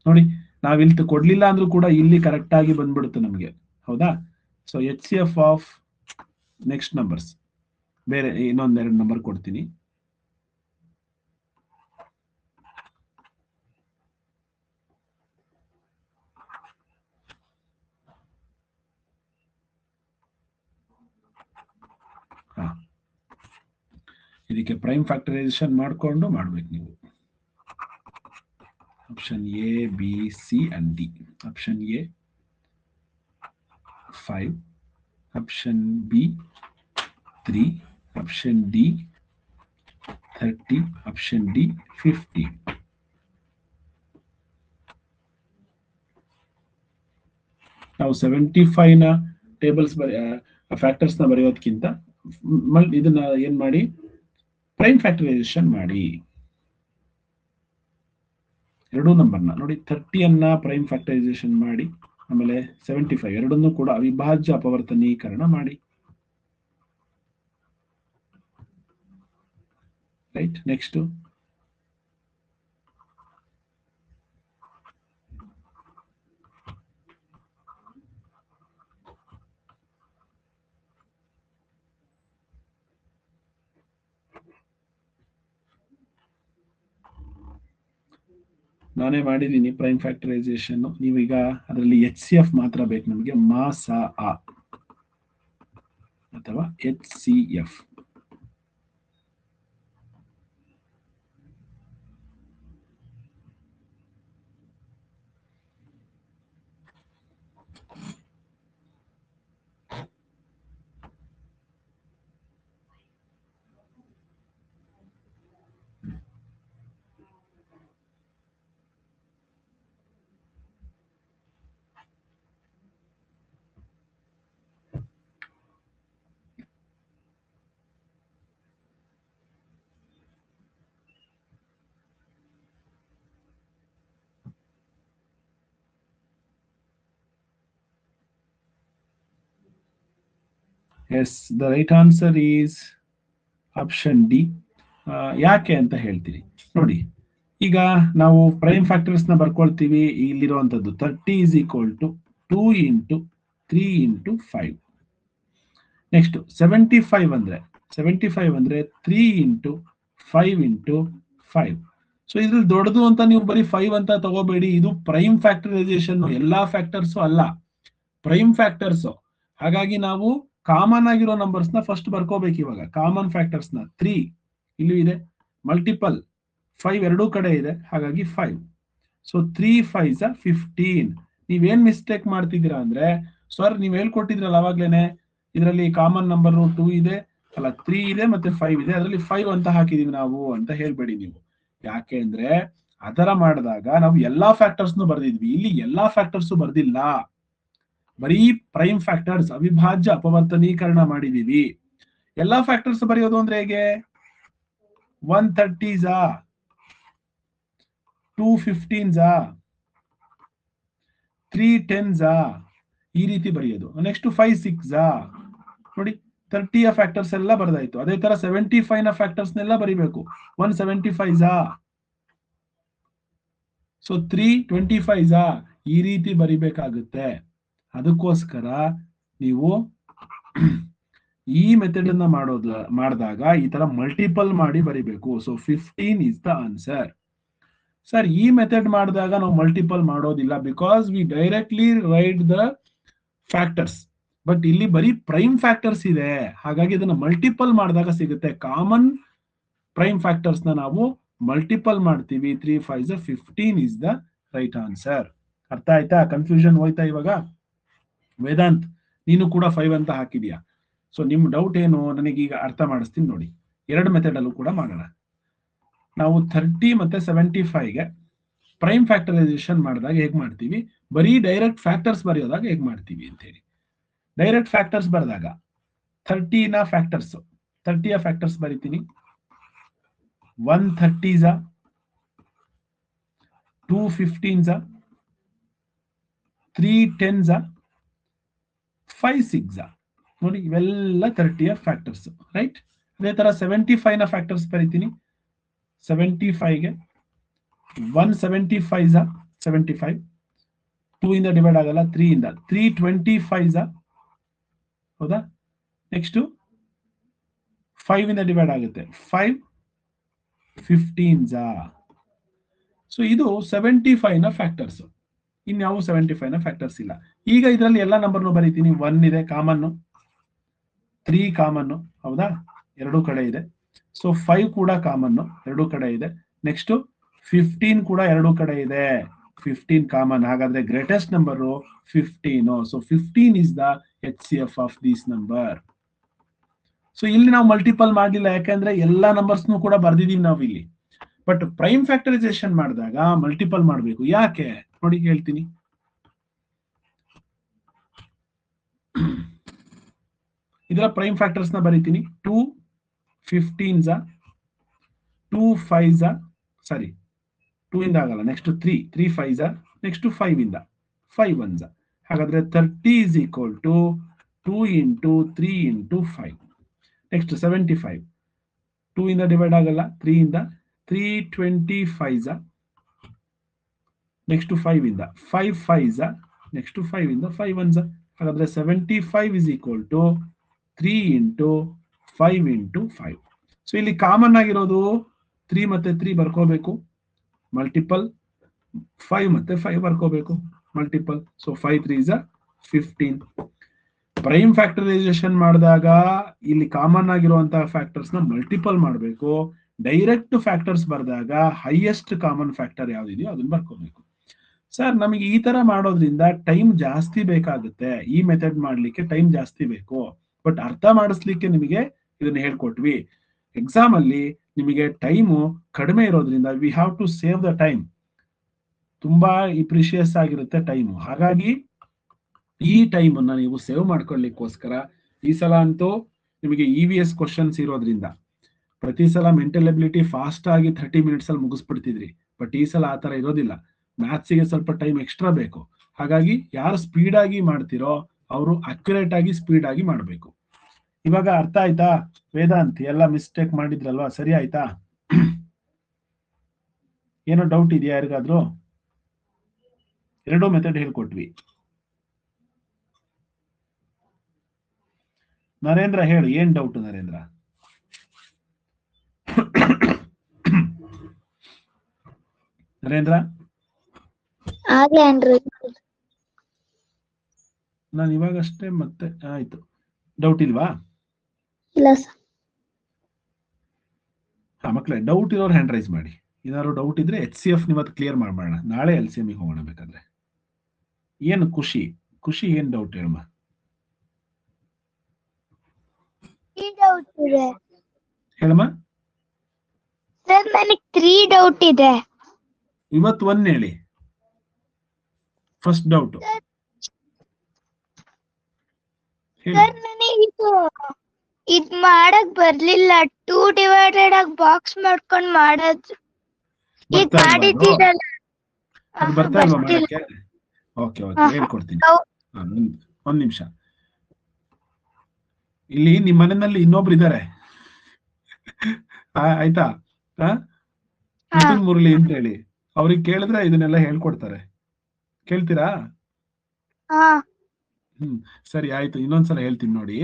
ನೋಡಿ, ನಾವಿಲ್ಲಿ ಕೊಡ್ಲಿಲ್ಲ ಅಂದ್ರೂ ಕೂಡ ಇಲ್ಲಿ ಕರೆಕ್ಟ್ ಆಗಿ ಬಂದ್ಬಿಡುತ್ತೆ ನಮಗೆ, ಹೌದಾ? So HCF of next numbers, ಬೇರೆ ಇನ್ನೊಂದೆರಡು ನಂಬರ್ ಕೊಡ್ತೀನಿ. ಇದಕ್ಕೆ ಪ್ರೈಮ್ ಫ್ಯಾಕ್ಟರೈಸೇಷನ್ ಮಾಡಿಕೊಂಡು ಮಾಡ್ಬೇಕು ನೀವು. Option A, B, C and D. Option A 5, option B 3, option D 30, option D 50. ನಾವು 75ನ ಟೇಬಲ್ಸ್ ಫ್ಯಾಕ್ಟರ್ಸ್ ನ ಬರೆಯೋದಕ್ಕಿಂತ ಇದನ್ನ ಏನ್ ಮಾಡಿ, ಪ್ರೈಮ್ ಫ್ಯಾಕ್ಟರೈಸೇಷನ್ ಮಾಡಿ. ಎರಡೂ ನಂಬರ್ನ ನೋಡಿ, 30 ಪ್ರೈಮ್ ಫ್ಯಾಕ್ಟರೈಸೇಷನ್ ಮಾಡಿ, ಆಮೇಲೆ 75 ಎರಡನ್ನೂ ಕೂಡ ಅವಿಭಾಜ್ಯ ಅಪವರ್ತನೀಕರಣ ಮಾಡಿ. ರೈಟ್, ನೆಕ್ಸ್ಟ್ ನಾನೇ ಮಾಡಿದ್ದೀನಿ ಪ್ರೈಮ್ ಫ್ಯಾಕ್ಟರೈಸೇಷನ್. ನೀವೀಗ ಅದರಲ್ಲಿ HCF ಮಾತ್ರ ಬೇಕು ನಮಗೆ, ಮಾಸ ಅಥವಾ HCF. Yes, the right answer is option D. ಯಾಕೆ ಅಂತ ಹೇಳ್ತೀನಿ ನೋಡಿ. ಈಗ ನಾವು ಪ್ರೈಮ್ ಫ್ಯಾಕ್ಟರ್ಸ್ ನ ಬರ್ಕೊಳ್ತೀವಿ. ಇಲ್ಲಿರುವಂತದ್ದು 30 is equal to 2 into 3 into 5. Next 75 ಅಂದ್ರೆ 3 into 5 into 5. ಸೊ ಇದ್ರಲ್ಲಿ ದೊಡ್ಡದು ಅಂತ ನೀವು ಬರೀ 5 ಅಂತ ತಗೋಬೇಡಿ. ಇದು ಪ್ರೈಮ್ ಫ್ಯಾಕ್ಟರೈಸೇಷನ್, ಎಲ್ಲಾ ಫ್ಯಾಕ್ಟರ್ಸ್ ಅಲ್ಲ, ಪ್ರೈಮ್ ಫ್ಯಾಕ್ಟರ್ಸ್. ಹಾಗಾಗಿ ನಾವು ಕಾಮನ್ ಆಗಿರೋ ನಂಬರ್ಸ್ ನ ಫಸ್ಟ್ ಬರ್ಕೋಬೇಕು. ಇವಾಗ ಕಾಮನ್ ಫ್ಯಾಕ್ಟರ್ಸ್ ನ 3 ಇಲ್ಲೂ ಇದೆ, ಮಲ್ಟಿಪಲ್ 5 ಎರಡೂ ಕಡೆ ಇದೆ, ಹಾಗಾಗಿ 5. So 3 5s are 15. ನೀವೇನ್ ಮಿಸ್ಟೇಕ್ ಮಾಡ್ತಿದ್ದೀರಾ ಅಂದ್ರೆ, ಸರ್ ನೀವ್ ಹೇಳ್ಕೊಟ್ಟಿದ್ರಲ್ಲ ಅವಾಗ್ಲೇನೆ, ಇದರಲ್ಲಿ ಕಾಮನ್ ನಂಬರ್ 2 ಇದೆ ಅಲ್ಲ, 3 ಇದೆ ಮತ್ತೆ 5 ಇದೆ, ಅದರಲ್ಲಿ 5 ಅಂತ ಹಾಕಿದೀವಿ ನಾವು ಅಂತ ಹೇಳ್ಬೇಡಿ ನೀವು. ಯಾಕೆ ಅಂದ್ರೆ ಆತರ ಮಾಡಿದಾಗ ನಾವು ಎಲ್ಲಾ ಫ್ಯಾಕ್ಟರ್ಸ್ನು ಬರ್ದಿದ್ವಿ. ಇಲ್ಲಿ ಎಲ್ಲಾ ಫ್ಯಾಕ್ಟರ್ಸ್ ಬರ್ದಿಲ್ಲ, ಬರೀ ಪ್ರೈಮ್ ಫ್ಯಾಕ್ಟರ್ಸ್ ಅವಿಭಾಜ್ಯ ಅಪವರ್ತನೀಕರಣ ಮಾಡಿದೀವಿ. ಎಲ್ಲಾ ಫ್ಯಾಕ್ಟರ್ಸ್ ಬರೆಯೋದು ಅಂದ್ರೆ ಹೇಗೆ? 130s 215s 310s ಈ ರೀತಿ ಬರೆಯೋದು. ನೆಕ್ಸ್ಟ್ 56 ನೋಡಿ, 30ಯ ಫ್ಯಾಕ್ಟರ್ಸ್ ಎಲ್ಲ ಬರ್ದಾಯ್ತು. ಅದೇ ತರ 75 ನ ಫ್ಯಾಕ್ಟರ್ಸ್ ನೆಲ್ಲ ಬರಿಬೇಕು. 175s ಸೊ 325s ಈ ರೀತಿ ಬರಿಬೇಕಾಗುತ್ತೆ. ಅದಕ್ಕೋಸ್ಕರ ನೀವು ಈ ಮೆಥಡ್ ಅನ್ನ ಮಾಡಿದಾಗ ಈ ತರ ಮಲ್ಟಿಪಲ್ ಮಾಡಿ ಬರಿಬೇಕು. So 15 is the answer. Sir, ಈ ಮೆಥಡ್ ಮಾಡಿದಾಗ ನಾವು ಮಲ್ಟಿಪಲ್ ಮಾಡೋದಿಲ್ಲ, because we directly right the factors. But ಇಲ್ಲಿ ಬರೀ ಪ್ರೈಮ್ ಫ್ಯಾಕ್ಟರ್ಸ್ ಇದೆ, ಹಾಗಾಗಿ ಇದನ್ನ ಮಲ್ಟಿಪಲ್ ಮಾಡಿದಾಗ ಸಿಗುತ್ತೆ. ಕಾಮನ್ ಪ್ರೈಮ್ ಫ್ಯಾಕ್ಟರ್ಸ್ ನ ನಾವು ಮಲ್ಟಿಪಲ್ ಮಾಡ್ತೀವಿ. 3 5 15 ಇಸ್ ದ ರೈಟ್ ಆನ್ಸರ್. ಅರ್ಥ ಆಯ್ತಾ? ಕನ್ಫ್ಯೂಷನ್ ಹೋಯ್ತಾ ಇವಾಗ? ವೇದಾಂತ್, ನೀನು ಕೂಡ 5 ಅಂತ ಹಾಕಿದ್ಯಾ. ಸೊ ನಿಮ್ ಡೌಟ್ ಏನು ನನಗೀಗ ಅರ್ಥ ಮಾಡಿಸ್ತೀನಿ ನೋಡಿ. ಎರಡು ಮೆಥಡ್ ಅಲ್ಲೂ ಕೂಡ ಮಾಡೋಣ. ನಾವು 30 ಮತ್ತೆ 75ಗೆ ಪ್ರೈಮ್ ಫ್ಯಾಕ್ಟರೈಸೇಷನ್ ಮಾಡಿದಾಗ ಹೇಗ್ ಮಾಡ್ತೀವಿ, ಬರೀ ಡೈರೆಕ್ಟ್ ಫ್ಯಾಕ್ಟರ್ಸ್ ಬರೆಯೋದಾಗ ಹೇಗ್ ಮಾಡ್ತೀವಿ ಅಂತ ಹೇಳಿ. ಡೈರೆಕ್ಟ್ ಫ್ಯಾಕ್ಟರ್ಸ್ ಬರೆದಾಗ 30ಯ ಫ್ಯಾಕ್ಟರ್ಸ್ ಬರಿತೀನಿ. 130s 215s 310s 56s ನೋಡಿ, ಇವೆಲ್ಲ 30ಯ ಫ್ಯಾಕ್ಟರ್ಸ್, ರೈಟ್? ಅದೇ ತರ 75ನ ಫ್ಯಾಕ್ಟರ್ಸ್ ಬರಿತೀನಿ. 75ಗೆ 175s 75 2 ಇಂದ ಡಿವೈಡ್ ಆಗಲ್ಲ, 3 ಇಂದ 325s ಹೌದಾ? ನೆಕ್ಸ್ಟ್ 5 ಇಂದ ಡಿವೈಡ್ ಆಗುತ್ತೆ, 515s. ಸೊ ಇದು 75ನ ಫ್ಯಾಕ್ಟರ್ಸ್. ಇನ್ಯಾವು 75ನ ಫ್ಯಾಕ್ಟರ್ಸ್ ಇಲ್ಲ. ಈಗ ಇದರಲ್ಲಿ ಎಲ್ಲ ನಂಬರ್ನು ಬರೀತೀನಿ. 1 ಇದೆ ಕಾಮನ್, 3 ಕಾಮನ್ ಹೌದಾ, ಎರಡೂ ಕಡೆ ಇದೆ. ಸೊ 5 ಕೂಡ ಕಾಮನ್, ಎರಡೂ ಕಡೆ ಇದೆ. ನೆಕ್ಸ್ಟ್ 15 ಕೂಡ ಎರಡೂ ಕಡೆ ಇದೆ, 15 ಕಾಮನ್. ಹಾಗಾದ್ರೆ greatest number 15. So 15 is the HCF of this number. So ಇಲ್ಲಿ ನಾವು ಮಲ್ಟಿಪಲ್ ಮಾಡಲಿಲ್ಲ, ಯಾಕಂದ್ರೆ ಎಲ್ಲಾ ನಂಬರ್ಸ್ನು ಕೂಡ ಬರ್ದಿದೀವಿ ನಾವು ಇಲ್ಲಿ. ಬಟ್ ಪ್ರೈಮ್ ಫ್ಯಾಕ್ಟರೈಸೇಷನ್ ಮಾಡಿದಾಗ ಮಲ್ಟಿಪಲ್ ಮಾಡಬೇಕು. ಯಾಕೆ ನೋಡಿ ಹೇಳ್ತೀನಿ. ಇದರ ಪ್ರೈಮ್ ಫ್ಯಾಕ್ಟರ್ಸ್ ನ ಬರೀತೀನಿ. 2 15s 2 5s ಸಾರಿ 2 ಇಂದ ಆಗಲ್ಲ, ನೆಕ್ಸ್ಟ್ 3 5s, ನೆಕ್ಸ್ಟ್ 5 ಇಂದ 5 1s. ಹಾಗಾದ್ರೆ 30 is equal to 2 into 3 into 5. Next 75 2 ಇಂದ ಡಿವೈಡ್ ಆಗಲ್ಲ, 3 ಇಂದ 325s, ನೆಕ್ಸ್ಟ್ 5 ಇಂದ 5 5s, ನೆಕ್ಸ್ಟ್ 5 ಇಂದ 5 1s. ಹಾಗಾದ್ರೆ 75 is equal to 3 into 5 into 5. So ಇಲ್ಲಿ ಕಾಮನ್ ಆಗಿರೋದು 3 ಮತ್ತೆ 3 ಬರ್ಕೋಬೇಕು ಮಲ್ಟಿಪಲ್, 5 ಮತ್ತೆ 5 ಬರ್ಕೋಬೇಕು multiple. So 5 3s 15. Prime factorisation ಮಾಡಿದಾಗ ಇಲ್ಲಿ ಕಾಮನ್ ಆಗಿರುವಂತಹ ಫ್ಯಾಕ್ಟರ್ಸ್ ನ ಮಲ್ಟಿಪಲ್ ಮಾಡಬೇಕು. ಡೈರೆಕ್ಟ್ ಫ್ಯಾಕ್ಟರ್ಸ್ ಬರೆದಾಗ ಹೈಯೆಸ್ಟ್ ಕಾಮನ್ ಫ್ಯಾಕ್ಟರ್ ಯಾವ್ದಿದೆಯೋ ಅದನ್ನ ಬರ್ಕೋಬೇಕು. ಸರ್, ನಮಗೆ ಈ ತರ ಮಾಡೋದ್ರಿಂದ ಟೈಮ್ ಜಾಸ್ತಿ ಬೇಕಾಗುತ್ತೆ. ಈ ಮೆಥಡ್ ಮಾಡ್ಲಿಕ್ಕೆ ಟೈಮ್ ಜಾಸ್ತಿ ಬೇಕು. ಬಟ್ ಅರ್ಥ ಮಾಡಿಸ್ಲಿಕ್ಕೆ ನಿಮಗೆ ಇದನ್ನ ಹೇಳ್ಕೊಟ್ವಿ. ಎಕ್ಸಾಮ್ ಅಲ್ಲಿ ನಿಮಗೆ ಟೈಮು ಕಡಿಮೆ ಇರೋದ್ರಿಂದ we have to save the time. ತುಂಬಾ ಪ್ರಿಷಿಯಸ್ ಆಗಿರುತ್ತೆ ಟೈಮು. ಹಾಗಾಗಿ ಈ ಟೈಮ್ ಅನ್ನ ನೀವು ಸೇವ್ ಮಾಡ್ಕೊಳ್ಳಿಕ್ಕೋಸ್ಕರ ಈ ಸಲ ಅಂತೂ ನಿಮಗೆ EVS ಕ್ವಶನ್ಸ್ ಇರೋದ್ರಿಂದ ಪ್ರತಿ ಸಲ ಮೆಂಟಲ್ ಎಬಿಲಿಟಿ ಫಾಸ್ಟ್ ಆಗಿ 30 minutes ಅಲ್ಲಿ ಮುಗಿಸ್ಬಿಡ್ತಿದ್ರಿ. ಬಟ್ ಈ ಸಲ ಆತರ ಇರೋದಿಲ್ಲ. ಮ್ಯಾಥ್ಸಿಗೆ ಸ್ವಲ್ಪ ಟೈಮ್ ಎಕ್ಸ್ಟ್ರಾ ಬೇಕು. ಹಾಗಾಗಿ ಯಾರು ಸ್ಪೀಡ್ ಆಗಿ ಮಾಡ್ತಿರೋ ಅವರು ಅಕ್ಯುರೇಟ್ ಆಗಿ ಸ್ಪೀಡ್ ಆಗಿ ಮಾಡಬೇಕು. ಇವಾಗ ಅರ್ಥ ಆಯ್ತಾ ವೇದಾಂತ್? ಎಲ್ಲ ಮಿಸ್ಟೇಕ್ ಮಾಡಿದ್ರಲ್ವಾ, ಸರಿ ಆಯ್ತಾ? ಏನೋ ಡೌಟ್ ಇದೆಯಾ ಯಾರಿಗಾದ್ರೂ? ಎರಡೂ ಮೆಥಡ್ ಹೇಳ್ಕೊಟ್ವಿ. ನರೇಂದ್ರ ಹೇಳು, ಏನ್ ಡೌಟ್ ನರೇಂದ್ರ? ನರೇಂದ್ರ, ನಾನು ಇವಾಗಷ್ಟೇ ಮತ್ತೆ ಆಯ್ತು. ಡೌಟ್ ಇಲ್ವಾ? ಇಲ್ಲ ಸರ್. ಹಾ ಮಕ್ಕಳೇ, ಡೌಟ್ ಇರೋರು ಹ್ಯಾಂಡ್ ರೈಸ್ ಮಾಡಿ. ಏನಾದ್ರು ಡೌಟ್ ಇದ್ರೆ HCF ನಿಮ್ಮತ್ತು ಕ್ಲಿಯರ್ ಮಾಡೋಣ. ನಾಳೆ LCM ಗೆ ಹೋಗೋಣ ಬೇಕಾದ್ರೆ. ಏನು ಖುಷಿ ಏನ್ ಡೌಟ್ ಹೇಳಮ್ಮ? ಹೇಳಮ್ಮ. ಸರ್, ನನಗೆ 3 ಡೌಟ್ ಇದೆ. ಇವತ್ತು ಒನ್ ಹೇಳಿ, ಫಸ್ಟ್ ಡೌಟ್ ಸರ್ ನನಗೆ ಇದ್ ಮಾಡಕ್ ಬರ್ಲಿಲ್ಲ. 2 ಡಿವೈಡೆಡ್ ಆಗಿ ಬಾಕ್ಸ್ ಮಾಡ್ಕೊಂಡ್ ಮಾಡೋದು ಈಗ ಮಾಡಿದ್ದೀರಲ್ಲ, ಅದು ಬರ್ತಾ ಇಲ್ವಾ ಮಾಡಕ್ಕೆ? ಓಕೆ ಓಕೆ, ಹೇಳ್ಕೊಡ್ತೀನಿ. ಒಂದ್ ನಿಮಿಷ. ಇಲ್ಲಿ ನಿಮ್ ಮನೆಯಲ್ಲಿ ಇನ್ನೊಬ್ರು ಇದ್ದಾರೆ, ಆಯ್ತಾ? ಮಿಥುನ್ ಮುರಳಿ ಅಂತ ಹೇಳಿ, ಅವ್ರಿಗೆ ಕೇಳಿದ್ರೆ ಇದನ್ನೆಲ್ಲ ಹೇಳ್ಕೊಡ್ತಾರೆ. ಕೇಳ್ತೀರಾ? ಸರಿ ಆಯ್ತು, ಇನ್ನೊಂದ್ಸಲ ಹೇಳ್ತೀನಿ ನೋಡಿ.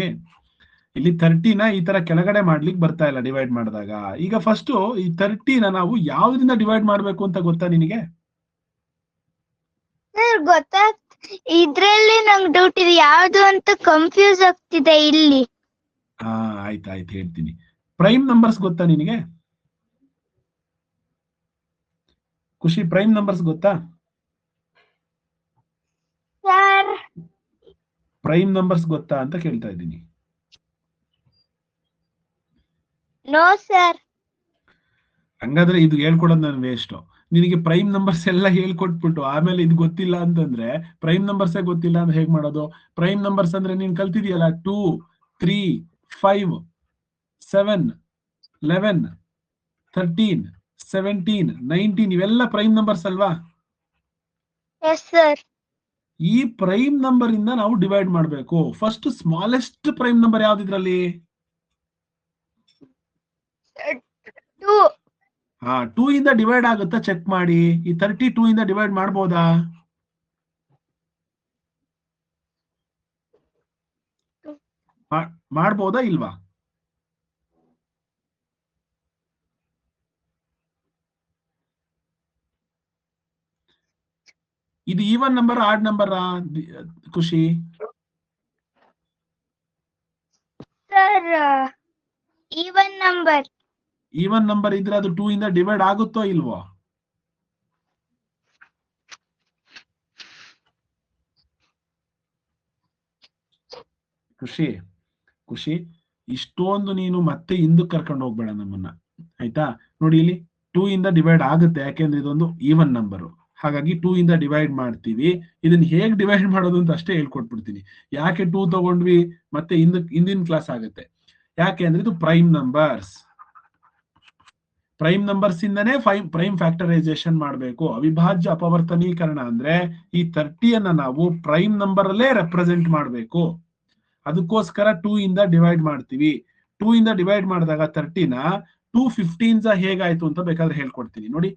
ಇಲ್ಲಿ 30ನ ಈ ತರ ಕೆಳಗಡೆ ಮಾಡ್ಲಿಕ್ಕೆ ಬರ್ತಾ ಇಲ್ಲ ಡಿವೈಡ್ ಮಾಡಿದಾಗ. ಈಗ ಫಸ್ಟ್ ಈ 30ನ ನಾವು ಯಾವ್ದ್ರಿಂದ ಡಿವೈಡ್ ಮಾಡ್ಬೇಕು ಅಂತ ಗೊತ್ತಾ ನಿನಗೆ? ಇದ್ರಲ್ಲಿ ನಂಗೆ ಡೌಟ್ ಇದೆ, ಯಾವ್ದು ಅಂತ ಕನ್ಫ್ಯೂಸ್ ಆಗ್ತಿದೆ ಇಲ್ಲಿ. ಆಯ್ತಾಯ್ತು, ಹೇಳ್ತೀನಿ. ಪ್ರೈಮ್ ನಂಬರ್ಸ್ ಗೊತ್ತಾ ನಿನಗೆ? ಖುಷಿ, ಪ್ರೈಮ್ ನಂಬರ್ಸ್ ಗೊತ್ತಾ? ಪ್ರೈಮ್ ನಂಬರ್ಸ್ ಗೊತ್ತಾ ಅಂತ ಕೇಳ್ತಾ ಇದ್ದೀನಿ. No sir. ಹಂಗಾದ್ರೆ ಇದು ಹೇಳ್ಕೊಡೋದು ನಾನು ವೇಸ್ಟ್. ನಿನಗೆ ಪ್ರೈಮ್ ನಂಬರ್ಸ್ ಎಲ್ಲ ಹೇಳ್ಕೊಟ್ಬಿಟ್ಟು ಆಮೇಲೆ ಇದು ಗೊತ್ತಿಲ್ಲ ಅಂತಂದ್ರೆ, ಪ್ರೈಮ್ ನಂಬರ್ಸೇ ಗೊತ್ತಿಲ್ಲ ಅಂದ್ರೆ ಹೇಗ್ ಮಾಡೋದು? ಪ್ರೈಮ್ ನಂಬರ್ಸ್ ಅಂದ್ರೆ ನೀನ್ ಕಲ್ತಿದ್ಯಲ್ಲ, 2, 3, 5, 7, 11, 13, 17, 19 ಇವೆಲ್ಲ ಪ್ರೈಮ್ ನಂಬರ್ಸ್ ಅಲ್ವಾ? ಈ ಪ್ರೈಮ್ ನಂಬರ್ ಇಂದ ನಾವು ಡಿವೈಡ್ ಮಾಡಬೇಕು. ಫಸ್ಟ್ ಸ್ಮಾಲೆಸ್ಟ್ ಪ್ರೈಮ್ ನಂಬರ್ ಯಾವ್ದಿದ್ರಲ್ಲಿ? 2 ಇಂದ ಡಿವೈಡ್ ಆಗುತ್ತಾ ಚೆಕ್ ಮಾಡಿ. ಈ 32 ಇಂದ ಡಿವೈಡ್ ಮಾಡ್ಬೋದಾ? ಮಾಡ್ಬೋದಾ ಇಲ್ವಾ? ಇದು ಈವನ್ ನಂಬರ್ ಆಡ್ ನಂಬರ್ ಖುಷಿ? Sir even number. Even number ಇದ್ರೆ ಅದು 2 ಇಂದ ಡಿವೈಡ್ ಆಗುತ್ತೋ ಇಲ್ವೋ? ಖುಷಿ ಖುಷಿ ಇಷ್ಟೊಂದು ನೀನು ಮತ್ತೆ ಹಿಂದಕ್ಕೆ ಕರ್ಕೊಂಡು ಹೋಗ್ಬೇಡ ನಮ್ಮನ್ನ, ಆಯ್ತಾ? ನೋಡಿ, ಇಲ್ಲಿ 2 ಇಂದ ಡಿವೈಡ್ ಆಗುತ್ತೆ, ಯಾಕೆಂದ್ರೆ ಇದೊಂದು ಈವನ್ ನಂಬರು. ಹಾಗಾಗಿ 2 ಇಂದ ಡಿವೈಡ್ ಮಾಡ್ತೀವಿ. ಇದನ್ನ ಹೇಗ್ ಡಿವೈಡ್ ಮಾಡೋದು ಅಂತ ಅಷ್ಟೇ ಹೇಳ್ಕೊಟ್ಬಿಡ್ತೀನಿ. ಯಾಕೆ 2 ತಗೊಂಡ್ವಿ ಮತ್ತೆ ಹಿಂದಿನ ಕ್ಲಾಸ್ ಆಗುತ್ತೆ. ಯಾಕೆ ಅಂದ್ರೆ ಇದು ಪ್ರೈಮ್ ನಂಬರ್ಸ್. ಪ್ರೈಮ್ ನಂಬರ್ಸ್ ಇಂದನೇ ಪ್ರೈಮ್ ಫ್ಯಾಕ್ಟರೈಸೇಷನ್ ಮಾಡಬೇಕು. ಅವಿಭಾಜ್ಯ ಅಪವರ್ತನೀಕರಣ ಅಂದ್ರೆ ಈ 30ನ್ನ ನಾವು ಪ್ರೈಮ್ ನಂಬರ್ ಅಲ್ಲೇ ರೆಪ್ರೆಸೆಂಟ್ ಮಾಡಬೇಕು. ಅದಕ್ಕೋಸ್ಕರ 2 ಇಂದ ಡಿವೈಡ್ ಮಾಡ್ತೀವಿ. 2 ಇಂದ ಡಿವೈಡ್ ಮಾಡಿದಾಗ 30ನ 2 15s ಹೇಗಾಯ್ತು ಅಂತ ಬೇಕಾದ್ರೆ ಹೇಳ್ಕೊಡ್ತೀನಿ ನೋಡಿ.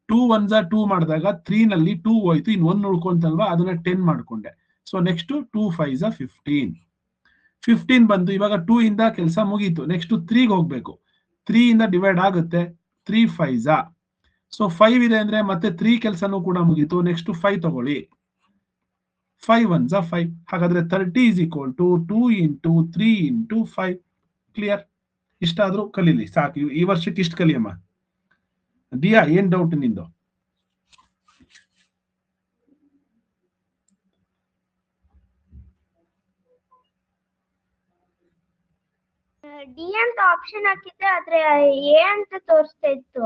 2 1s 2 ಮಾಡಿದಾಗ 3 ನಲ್ಲಿ 2 ಹೋಯ್ತು, ಇನ್ 1 ಉಳ್ಕೊಂತಲ್ವಾ, ಅದನ್ನ 10 ಮಾಡ್ಕೊಂಡೆ. ಸೊ ನೆಕ್ಸ್ಟ್ 2 5s 15 ಬಂತು. ಇವಾಗ 2 ಇಂದ ಕೆಲಸ ಮುಗೀತು. ನೆಕ್ಸ್ಟ್ 3ಗೆ ಹೋಗ್ಬೇಕು. 3 ಇಂದ ಡಿವೈಡ್ ಆಗುತ್ತೆ, 3 5s. ಸೊ 5 ಇದೆ ಅಂದ್ರೆ ಮತ್ತೆ 3 ಕೆಲಸನೂ ಕೂಡ ಮುಗೀತು. ನೆಕ್ಸ್ಟ್ 5 ತಗೊಳ್ಳಿ, 5 1s 5. ಹಾಗಾದ್ರೆ 30 is equal to 2 into 3 into 5. Clear? ಇಷ್ಟಾದ್ರೂ ಕಲೀಲಿ ಸಾಕು. ಈ ವರ್ಷಕ್ಕೆ ಇಷ್ಟು ಕಲಿಯಮ್ಮ. ದಿಯಾ, ಏನ್ ಡೌಟ್ ನಿಂದು? ಡಿ ಅಂತ ಆಪ್ಷನ್ ಹಾಕಿದ್ರೆ ಆದ್ರೆ ಎ ಅಂತ ತೋರಿಸ್ತಾ ಇತ್ತು.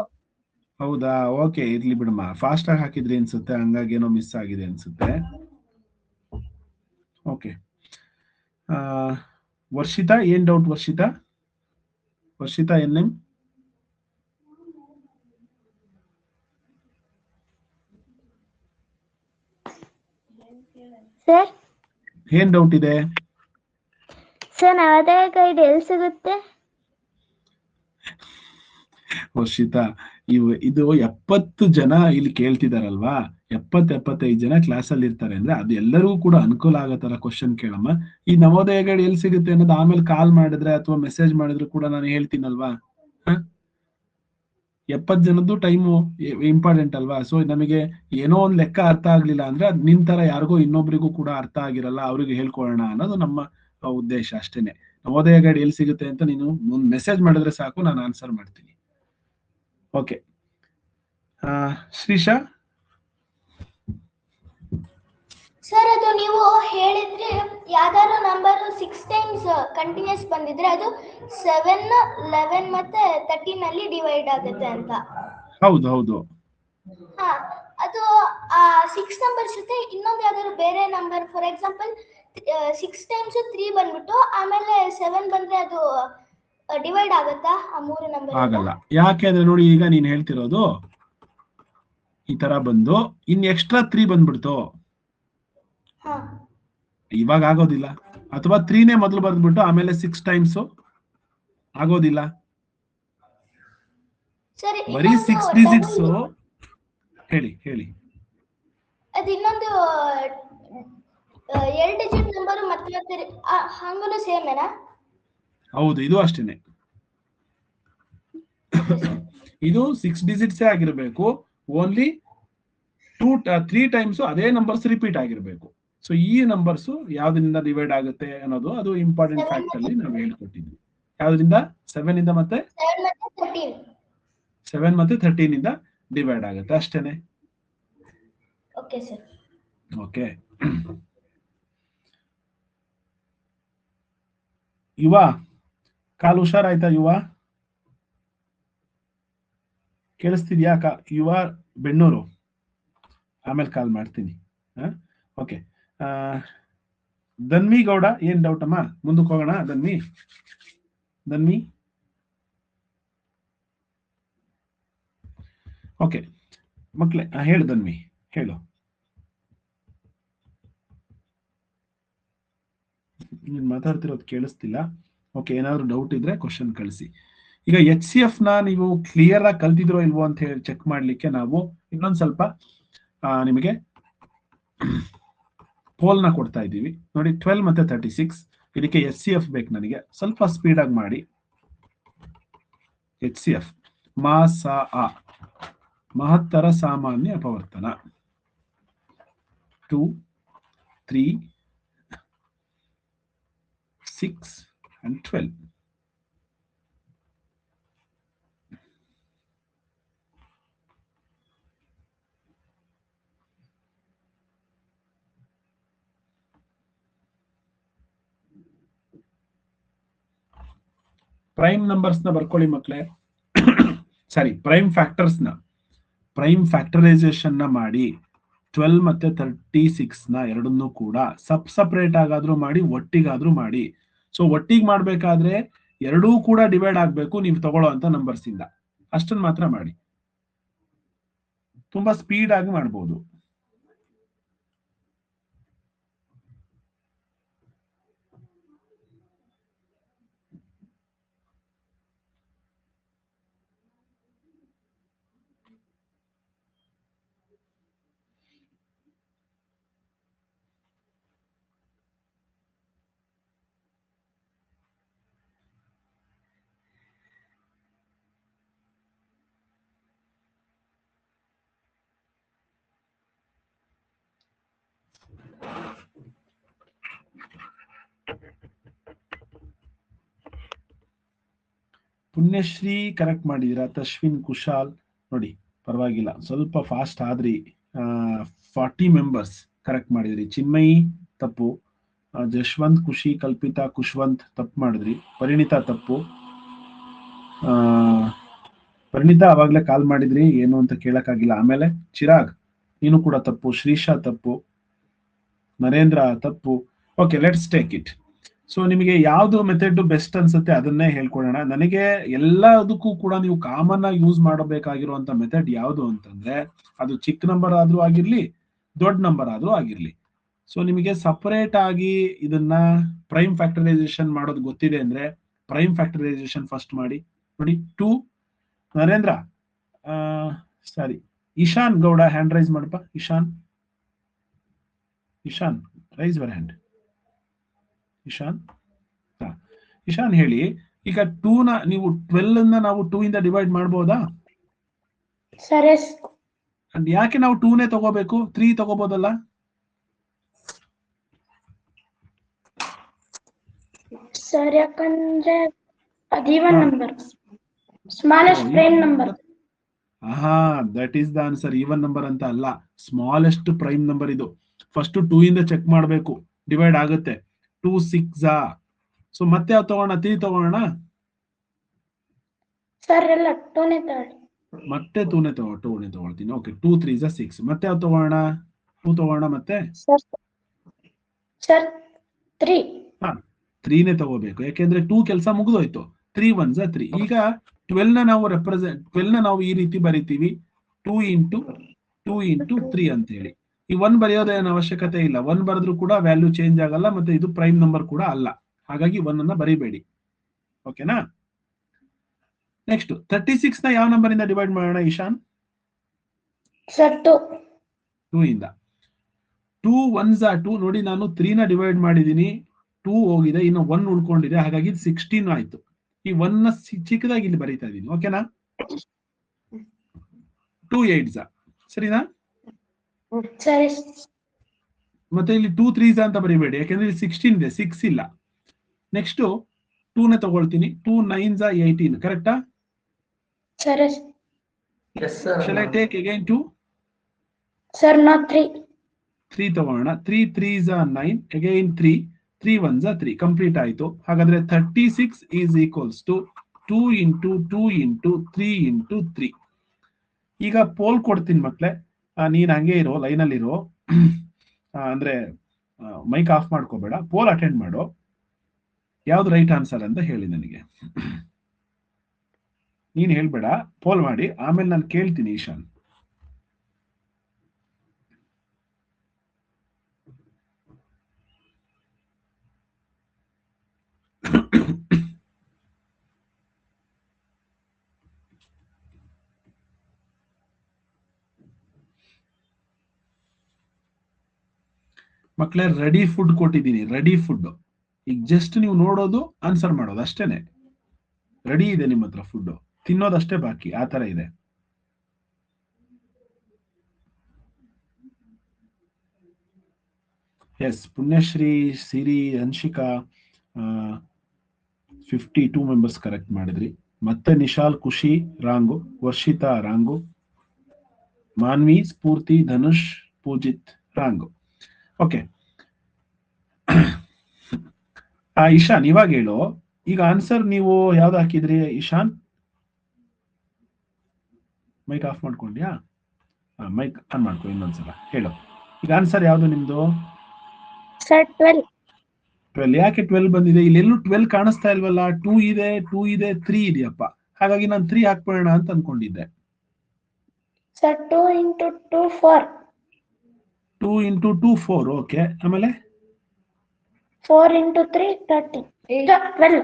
ಹೌದಾ? ಓಕೆ, ಇರ್ಲಿ ಬಿಡಮ್ಮ. ಫಾಸ್ಟ್ ಆಗಿ ಹಾಕಿದ್ರಿ ಅನ್ಸುತ್ತೆ, ಹಂಗಾಗಿ ಏನೋ ಮಿಸ್ ಆಗಿದೆ ಅನ್ಸುತ್ತೆ. ಓಕೆ, ವರ್ಷಿತಾ ಏನ್ doubt? Varshitha N M sir ಏನ್ ಡೌಟ್ ಇದೆ? ಸರ್ ನವೋದಯ ಗೈಡ್ ಎಲ್ಲಿ ಸಿಗುತ್ತೆ? ವರ್ಷಿತಾ, ಇದು 70 ಜನ ಇಲ್ಲಿ ಕೇಳ್ತಿದಾರಲ್ವಾ, 70-75 ಜನ ಕ್ಲಾಸ್ ಅಲ್ಲಿ ಇರ್ತಾರೆ ಅಂದ್ರೆ ಅದು ಎಲ್ಲರಿಗೂ ಕೂಡ ಅನುಕೂಲ ಆಗೋ ತರ ಕ್ವಶನ್ ಕೇಳಮ್ಮ. ಈ ನವೋದಯ ಗೈಡ್ ಎಲ್ಲಿ ಸಿಗುತ್ತೆ ಅನ್ನೋದು ಆಮೇಲೆ ಕಾಲ್ ಮಾಡಿದ್ರೆ ಅಥವಾ ಮೆಸೇಜ್ ಮಾಡಿದ್ರು ಕೂಡ ನಾನು ಹೇಳ್ತೀನಲ್ವಾ. 70 ಜನದ್ದು ಟೈಮು ಇಂಪಾರ್ಟೆಂಟ್ ಅಲ್ವಾ. ಸೊ ನಮಗೆ ಏನೋ ಒಂದು ಲೆಕ್ಕ ಅರ್ಥ ಆಗ್ಲಿಲ್ಲ ಅಂದ್ರೆ ಅದು ನಿನ್ ತರ ಯಾರಿಗೋ ಇನ್ನೊಬ್ರಿಗೂ ಕೂಡ ಅರ್ಥ ಆಗಿರಲ್ಲ, ಅವ್ರಿಗೆ ಹೇಳ್ಕೊಳ್ಳೋಣ ಅನ್ನೋದು ನಮ್ಮ ಉದ್ದೇಶ ಅಷ್ಟೇನೆ. ನವೋದಯ ಗೈಡ್ ಎಲ್ಲಿ ಸಿಗುತ್ತೆ ಅಂತ ನೀನು ಮೆಸೇಜ್ ಮಾಡಿದ್ರೆ ಸಾಕು, ನಾನು ಆನ್ಸರ್ ಮಾಡ್ತೀನಿ. ಓಕೆ, ಶ್ರೀಶಾ. ಸರ್ ಅದು ನೀವು ಹೇಳಿದ್ರೆ ಯಾವ್ದಾದ್ರು ನಂಬರ್ 6 times ಕಂಟಿನ್ಯೂಸ್ ಬಂದಿದ್ರೆ ಅದು 7, 11 ಮತ್ತೆ 13 ಅಲ್ಲಿ ಡಿವೈಡ್ ಆಗುತ್ತೆ ಅಂತ. ಹೌದು ಹೌದು, ಹಾ, ಅದು 6 ನಂಬರ್ಸ್ ಜೊತೆ ಇನ್ನೊಂದು ಯಾವ್ದಾದ್ರು ಬೇರೆ ನಂಬರ್, ಫಾರ್ ಎಕ್ಸಾಂಪಲ್ 6 ಟೈಮ್ಸ್ 3 ಬಂದ್ಬಿಟ್ಟು ಆಮೇಲೆ 7 ಬಂದ್ರೆ ಅದು ಡಿವೈಡ್ ಆಗುತ್ತಾ ಆ 3 ನಂಬರ್? ಆಗಲ್ಲ. ಯಾಕೆ ಅಂದ್ರೆ ನೋಡಿ, ಈಗ ನೀನ್ ಹೇಳ್ತಿರೋದು ಈ ತರ ಬಂದು ಇನ್ ಎಕ್ಸ್ಟ್ರಾ 3 ಬಂದ್ಬಿಡ್ತು, ಇವಾಗ ಆಗೋದಿಲ್ಲ. ಅಥವಾ 3ನೇ ಮೊದಲು ಬಂದ್ಬಿಟ್ಟು ಆಮೇಲೆ 6 ಟೈಮ್ಸ್ ಆಗೋದಿಲ್ಲ. ಬರೀ 6 ಡಿಜಿಟ್ಸ್. ಹೇಳಿ ಹೇಳಿ. ಅದು ಇನ್ನೊಂದು 2 ಡಿಜಿಟ್ ನಂಬರ್ ಮತ್ತೆ ಹಂಗೂ ಸೇಮೇನಾ? ಹೌದು, ಇದು ಅಷ್ಟೇನೆ. ಇದು 6 ಡಿಜಿಟ್ಸೇ ಆಗಿರ್ಬೇಕು. ಓನ್ಲಿ 3 ಟೈಮ್ಸ್ ಅದೇ ನಂಬರ್ಸ್ ರಿಪೀಟ್ ಆಗಿರ್ಬೇಕು. ಸೊ ಈ ನಂಬರ್ಸ್ ಯಾವ್ದ್ರಿಂದ ಡಿವೈಡ್ ಆಗುತ್ತೆ ಅನ್ನೋದು ಅದು ಇಂಪಾರ್ಟೆಂಟ್ ಫ್ಯಾಕ್ಟ್ ಅಲ್ಲಿ ನಾವು ಹೇಳ್ಕೊಟ್ಟಿದ್ವಿ. ಯಾವ್ದ್ರಿಂದ? 7 ಇಂದ ಮತ್ತೆ 7 ಮತ್ತೆ 13 ಇಂದ ಡಿವೈಡ್ ಆಗುತ್ತೆ, ಅಷ್ಟೇನೆ. Okay sir. ಓಕೆ. ಯುವ, ಕಾಲು ಹುಷಾರಾಯ್ತಾ ಯುವ? ಕೇಳಿಸ್ತಿದ್ಯಾ? ಯುವ ಬೆಣ್ಣೂರು, ಆಮೇಲೆ ಕಾಲ್ ಮಾಡ್ತೀನಿ. ಓಕೆ. ಧನ್ವಿ ಗೌಡ, ಏನ್ ಡೌಟ್ ಅಮ್ಮ? ಮುಂದಕ್ಕೆ ಹೋಗೋಣ. ಧನ್ವಿ ಓಕೆ ಮಕ್ಳೆ, ಹೇಳು ಧನ್ವಿ, ಹೇಳು. ನೀನ್ ಮಾತಾಡ್ತಿರೋದು ಕೇಳಿಸ್ತಿಲ್ಲ. ಓಕೆ, ಏನಾದ್ರು ಡೌಟ್ ಇದ್ರೆ ಕ್ವಶನ್ ಕಳಿಸಿ. ಈಗ HCF ನ ನೀವು ಕ್ಲಿಯರ್ ಆಗಿ ಕಲ್ತಿದ್ರೋ ಇಲ್ವೋ ಅಂತ ಹೇಳಿ ಚೆಕ್ ಮಾಡ್ಲಿಕ್ಕೆ ನಾವು ಇನ್ನೊಂದ್ ಸ್ವಲ್ಪ ನಿಮಗೆ ಪೋಲ್ನ ಕೊಡ್ತಾ ಇದ್ದೀವಿ ನೋಡಿ. 12 ಮತ್ತೆ 36, ಇದಕ್ಕೆ HCF ಬೇಕು ನನಗೆ. ಸ್ವಲ್ಪ ಸ್ಪೀಡ್ ಆಗಿ ಮಾಡಿ. HCF ಮಹತ್ತರ ಸಾಮಾನ್ಯ ಅಪವರ್ತನ 2, 3, 6 and 12. ಪ್ರೈಮ್ ನಂಬರ್ಸ್ ನ ಬರ್ಕೊಳ್ಳಿ ಮಕ್ಕಳೇ. ಸಾರಿ, ಪ್ರೈಮ್ ಫ್ಯಾಕ್ಟರೈಸೇಷನ್ ನ ಮಾಡಿ. 12 ಮತ್ತೆ 36 ನ ಎರಡನ್ನೂ ಕೂಡ ಸಪ್ರೇಟ್ ಆಗಾದ್ರೂ ಮಾಡಿ, ಒಟ್ಟಿಗಾದ್ರೂ ಮಾಡಿ. ಸೊ ಒಟ್ಟಿಗೆ ಮಾಡ್ಬೇಕಾದ್ರೆ ಎರಡೂ ಕೂಡ ಡಿವೈಡ್ ಆಗ್ಬೇಕು ನೀವು ತಗೊಳ್ಳೋ ಅಂತ ನಂಬರ್ಸ್ ಇಂದ. ಅಷ್ಟನ್ನ ಮಾತ್ರ ಮಾಡಿ. ತುಂಬಾ ಸ್ಪೀಡ್ ಆಗಿ ಮಾಡ್ಬೋದು. ಪುಣ್ಯಶ್ರೀ ಕರೆಕ್ಟ್ ಮಾಡಿದಿರಾ. ತಶ್ವಿನ್, ಕುಶಾಲ್ ನೋಡಿ, ಪರವಾಗಿಲ್ಲ, ಸ್ವಲ್ಪ ಫಾಸ್ಟ್ ಆದ್ರಿ. 40 ಮೆಂಬರ್ಸ್ ಕರೆಕ್ಟ್ ಮಾಡಿದ್ರಿ. ಚಿನ್ಮಯಿ ತಪ್ಪು, ಜಶ್ವಂತ್, ಖುಷಿ, ಕಲ್ಪಿತಾ, ಕುಶ್ವಂತ್ ತಪ್ಪು ಮಾಡಿದ್ರಿ. ಪರಿಣಿತಾ ತಪ್ಪು. ಪರಿಣಿತಾ ಅವಾಗ್ಲೇ ಕಾಲ್ ಮಾಡಿದ್ರಿ, ಏನು ಅಂತ ಕೇಳಕ್ಕಾಗಿಲ್ಲ. ಆಮೇಲೆ ಚಿರಾಗ್, ನೀನು ಕೂಡ ತಪ್ಪು. ಶ್ರೀಶಾ ತಪ್ಪು. ನರೇಂದ್ರ ತಪ್ಪು. Okay, let's take it. So ನಿಮಗೆ ಯಾವ್ದು ಮೆಥಡ್ ಬೆಸ್ಟ್ ಅನ್ಸುತ್ತೆ ಅದನ್ನೇ ಹೇಳ್ಕೊಡೋಣ. ನನಗೆ ಎಲ್ಲದಕ್ಕೂ ಕೂಡ ನೀವು ಕಾಮನ್ ಆಗಿ ಯೂಸ್ ಮಾಡಬೇಕಾಗಿರುವಂತ ಮೆಥಡ್ ಯಾವುದು ಅಂತಂದ್ರೆ, ಅದು ಚಿಕ್ಕ ನಂಬರ್ ಆದ್ರೂ ಆಗಿರ್ಲಿ, ದೊಡ್ಡ ನಂಬರ್ ಆದ್ರೂ ಆಗಿರ್ಲಿ. ಸೊ ನಿಮಗೆ ಸಪರೇಟ್ ಆಗಿ ಇದನ್ನ ಪ್ರೈಮ್ ಫ್ಯಾಕ್ಟರೈಸೇಷನ್ ಮಾಡೋದು ಗೊತ್ತಿದೆ ಅಂದ್ರೆ ಪ್ರೈಮ್ ಫ್ಯಾಕ್ಟರೈಸೇಷನ್ ಫಸ್ಟ್ ಮಾಡಿ. ನೋಡಿ, 2 ನರೇಂದ್ರ, ಸಾರಿ, ಇಶಾನ್ ಗೌಡ ಹ್ಯಾಂಡ್ ರೈಸ್ ಮಾಡಪ್ಪ. Ishan raise your hand. Ishan ಹೇಳಿ. ಈಗ 2 ನ ನೀವು 12 ನ ನಾವು 2 ಇಂದ ಡಿವೈಡ್ ಮಾಡಬಹುದಾ? ಸರಿ. ಯಾಕೆ ನಾವು 2ನೇ ತಗೋಬೇಕು? 3 ತಗೋಬಹುದಲ್ಲ? ಸರ್, ಯಾಕಂದ್ರೆ ಅದು even number, smallest prime number. That is the answer. Even number ಅಂತ ಅಲ್ಲ, ಸ್ಮಾಲೆಸ್ಟ್ ಪ್ರೈಮ್ ನಂಬರ್ ಇದು. ಫಸ್ಟ್ 2 ಇಂದ ಚೆಕ್ ಮಾಡಬೇಕು, ಡಿವೈಡ್ ಆಗುತ್ತೆ. 2 6. ಸೊ ಮತ್ತೆ ಯಾವ ತಗೋಣ? 3 ತಗೋಣ ಸರ್. ಎಲ್ಲ 2ನೇ ತಗೊಳ್ಳಿ. ಮತ್ತೆ 2ನೇ ತಗೊಳ್ತೀನಿ. Okay, 2 3 is 6. ಮತ್ತೆ ಯಾವ್ದು ತಗೋಣ? 2 ತಗೋಣ ಮತ್ತೆ. ಸರ್ 3. 3ನೇ ತಗೋಬೇಕು, ಯಾಕೆಂದ್ರೆ 2 ಕೆಲಸ ಮುಗಿದೋಯ್ತು. 3 1s 3. ಈಗ 12 ನ ನಾವು ಈ ರೀತಿ ಬರಿತೀವಿ, 2 into 3 ಅಂತ ಹೇಳಿ. ಈ 1 ಬರೆಯೋದೇನು ಅವಶ್ಯಕತೆ ಇಲ್ಲ. 1 ಬರೆದ್ರೂ ಕೂಡ ವ್ಯಾಲ್ಯೂ ಚೇಂಜ್ ಆಗಲ್ಲ, ಮತ್ತೆ ಇದು ಪ್ರೈಮ್ ನಂಬರ್ ಕೂಡ ಅಲ್ಲ. ಹಾಗಾಗಿ 1 ಅನ್ನ ಬರಿಬೇಡಿ. ಓಕೆನಾ? ನೆಕ್ಸ್ಟ್ 36 ನ ಯಾವ ನಂಬರ್ ಇಂದ ಡಿವೈಡ್ ಮಾಡೋಣ ಇಶಾನ್? ಸರ್ 2. 2 ಇಂದ. 2 1s 2. ನೋಡಿ, ನಾನು 3 ನ ಡಿವೈಡ್ ಮಾಡಿದೀನಿ, 2 ಹೋಗಿದೆ, ಇನ್ನು 1 ಉಳ್ಕೊಂಡಿದೆ. ಹಾಗಾಗಿ 16 ಆಯ್ತು. ಈ 1 ನ ಚಿಕ್ಕದಾಗಿ ಇಲ್ಲಿ ಬರೀತಾ ಇದೀನಿ. ಓಕೆನಾ? 2 8s. ಸರಿನಾ? ಸರಿ. ಮತ್ತೆ ಇಲ್ಲಿ 2 3s ಅಂತ ಬರಿಬೇಡಿ, ಯಾಕೆಂದ್ರೆ ಇಲ್ಲಿ 16 ಇದೆ, 6 ಇಲ್ಲ. ನೆಕ್ಸ್ಟ್ 2 ನೇ ತಗೊಳ್ತೀನಿ. 2 9s 18. ಕರೆಕ್ಟಾ? ಸರಿ. Shall I take again 2? Sir not 3. 3 ತಗೋಣ. 3 3s 9. again 3 3 1s 3. ಕಂಪ್ಲೀಟ್ ಆಯ್ತು. ಹಾಗಾದ್ರೆ 36 is equals to 2 into 2 into 3 into 3. ಈಗ ಪೋಲ್ ಕೊಡ್ತೀನಿ ಮಕ್ಳೆ, ನೀನ್ ಹಂಗೆ ಇರೋ, ಲೈನಲ್ಲಿ ಇರೋ. ಅಂದ್ರೆ ಮೈಕ್ ಆಫ್ ಮಾಡ್ಕೋಬೇಡ, ಪೋಲ್ ಅಟೆಂಡ್ ಮಾಡು. ಯಾವ್ದು ರೈಟ್ ಆನ್ಸರ್ ಅಂತ ಹೇಳಿ ನನಗೆ. ನೀನ್ ಹೇಳ್ಬೇಡ, ಪೋಲ್ ಮಾಡಿ, ಆಮೇಲೆ ನಾನು ಕೇಳ್ತೀನಿ ಈಶಾನ್. ಮಕ್ಕಳೇ, ರೆಡಿ ಫುಡ್ ಕೊಟ್ಟಿದ್ದೀನಿ, ರೆಡಿ ಫುಡ್. ಈಗ ಜಸ್ಟ್ ನೀವು ನೋಡೋದು, ಆನ್ಸರ್ ಮಾಡೋದು ಅಷ್ಟೇನೆ. ರೆಡಿ ಇದೆ ನಿಮ್ಮ ಹತ್ರ ಫುಡ್, ತಿನ್ನೋದಷ್ಟೇ ಬಾಕಿ. ಆ ತರ ಇದೆ. Yes, Punyashree, Siri, Hanshika 52 members correct ಮಾಡಿದ್ರಿ. ಮತ್ತೆ Nishal, Khushi wrong, Varshitha wrong, Manvi, Spoorthi, Dhanush, Poojith wrong. Okay, Ishan ಇವಾಗ ಹೇಳು. ಈಗ ಆನ್ಸರ್ ನೀವು ಯಾವ್ದು ಹಾಕಿದ್ರಿ ಇಶಾನ್? ಮೈಕ್ ಆಫ್ ಮಾಡ್ಕೊಂಡ್ಯಾ? ಮೈಕ್ ಆನ್ ಮಾಡ್ಕೊ ಇನ್ನೊಂದ್ಸಲ. ಹೇಳು, ಈಗ ಆನ್ಸರ್ ಯಾವ್ದು ನಿಮ್ದು? ಸರ್ 12. 12. ಯಾಕೆ 12 ಬಂದಿದೆ? ಇಲ್ಲೆಲ್ಲೂ 12 ಕಾಣಿಸ್ತಾ ಇಲ್ವಲ್ಲ. 2 ಇದೆ, 2 ಇದೆ, 3 ಇದೆಯಪ್ಪ. ಹಾಗಾಗಿ ನಾನು 3 ಹಾಕ್ಬಿಡೋಣ ಅಂತ ಅನ್ಕೊಂಡಿದ್ದೆ. Sir 2 into 2 4. 2 into 2 4. ಓಕೆ, ಆಮೇಲೆ 4 into 3 13. 12.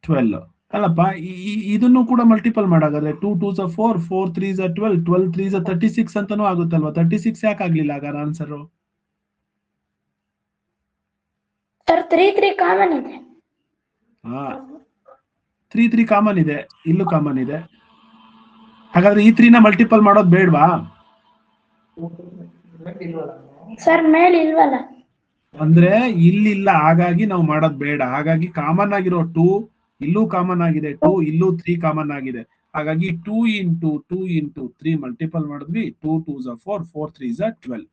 12 ಅಲ್ಲಪ್ಪ, ಇದನ್ನು ಕೂಡ ಮಲ್ಟಿಪಲ್ ಮಾಡಾಗಾದ್ರೆ 2 2s 4, 4 3s 12, 12 3s 36 ಅಂತಾನೂ ಆಗುತ್ತಲ್ವಾ. 36 ಯಾಕೆ ಆಗ್ಲಿಲ್ಲ ಆಗ ಆನ್ಸರ್? ಸರ್ 3 3 ಕಾಮನ್ ಇದೆ. 3 3 ಕಾಮನ್ ಇದೆ, ಇಲ್ಲೂ ಕಾಮನ್ ಇದೆ. ಹಾಗಾದ್ರೆ ಈ 3 ನ ಮಲ್ಟಿಪಲ್ ಮಾಡೋದು ಬೇಡವಾ? ಸರ್ ಮೇಲೆ ಇಲ್ವಲ್ಲ. ಅಂದ್ರೆ ಇಲ್ಲಿಲ್ಲ, ಹಾಗಾಗಿ ನಾವು ಮಾಡೋದು ಬೇಡ. ಹಾಗಾಗಿ ಕಾಮನ್ ಆಗಿರೋ 2 ಇಲ್ಲೂ ಕಾಮನ್ ಆಗಿದೆ, 2 ಇಲ್ಲೂ 3 ಕಾಮನ್ ಆಗಿದೆ. ಹಾಗಾಗಿ 2 into 2 into 3 ಮಲ್ಟಿಪಲ್ ಮಾಡಿದ್ವಿ. 2 2s 4, 4 3s 12.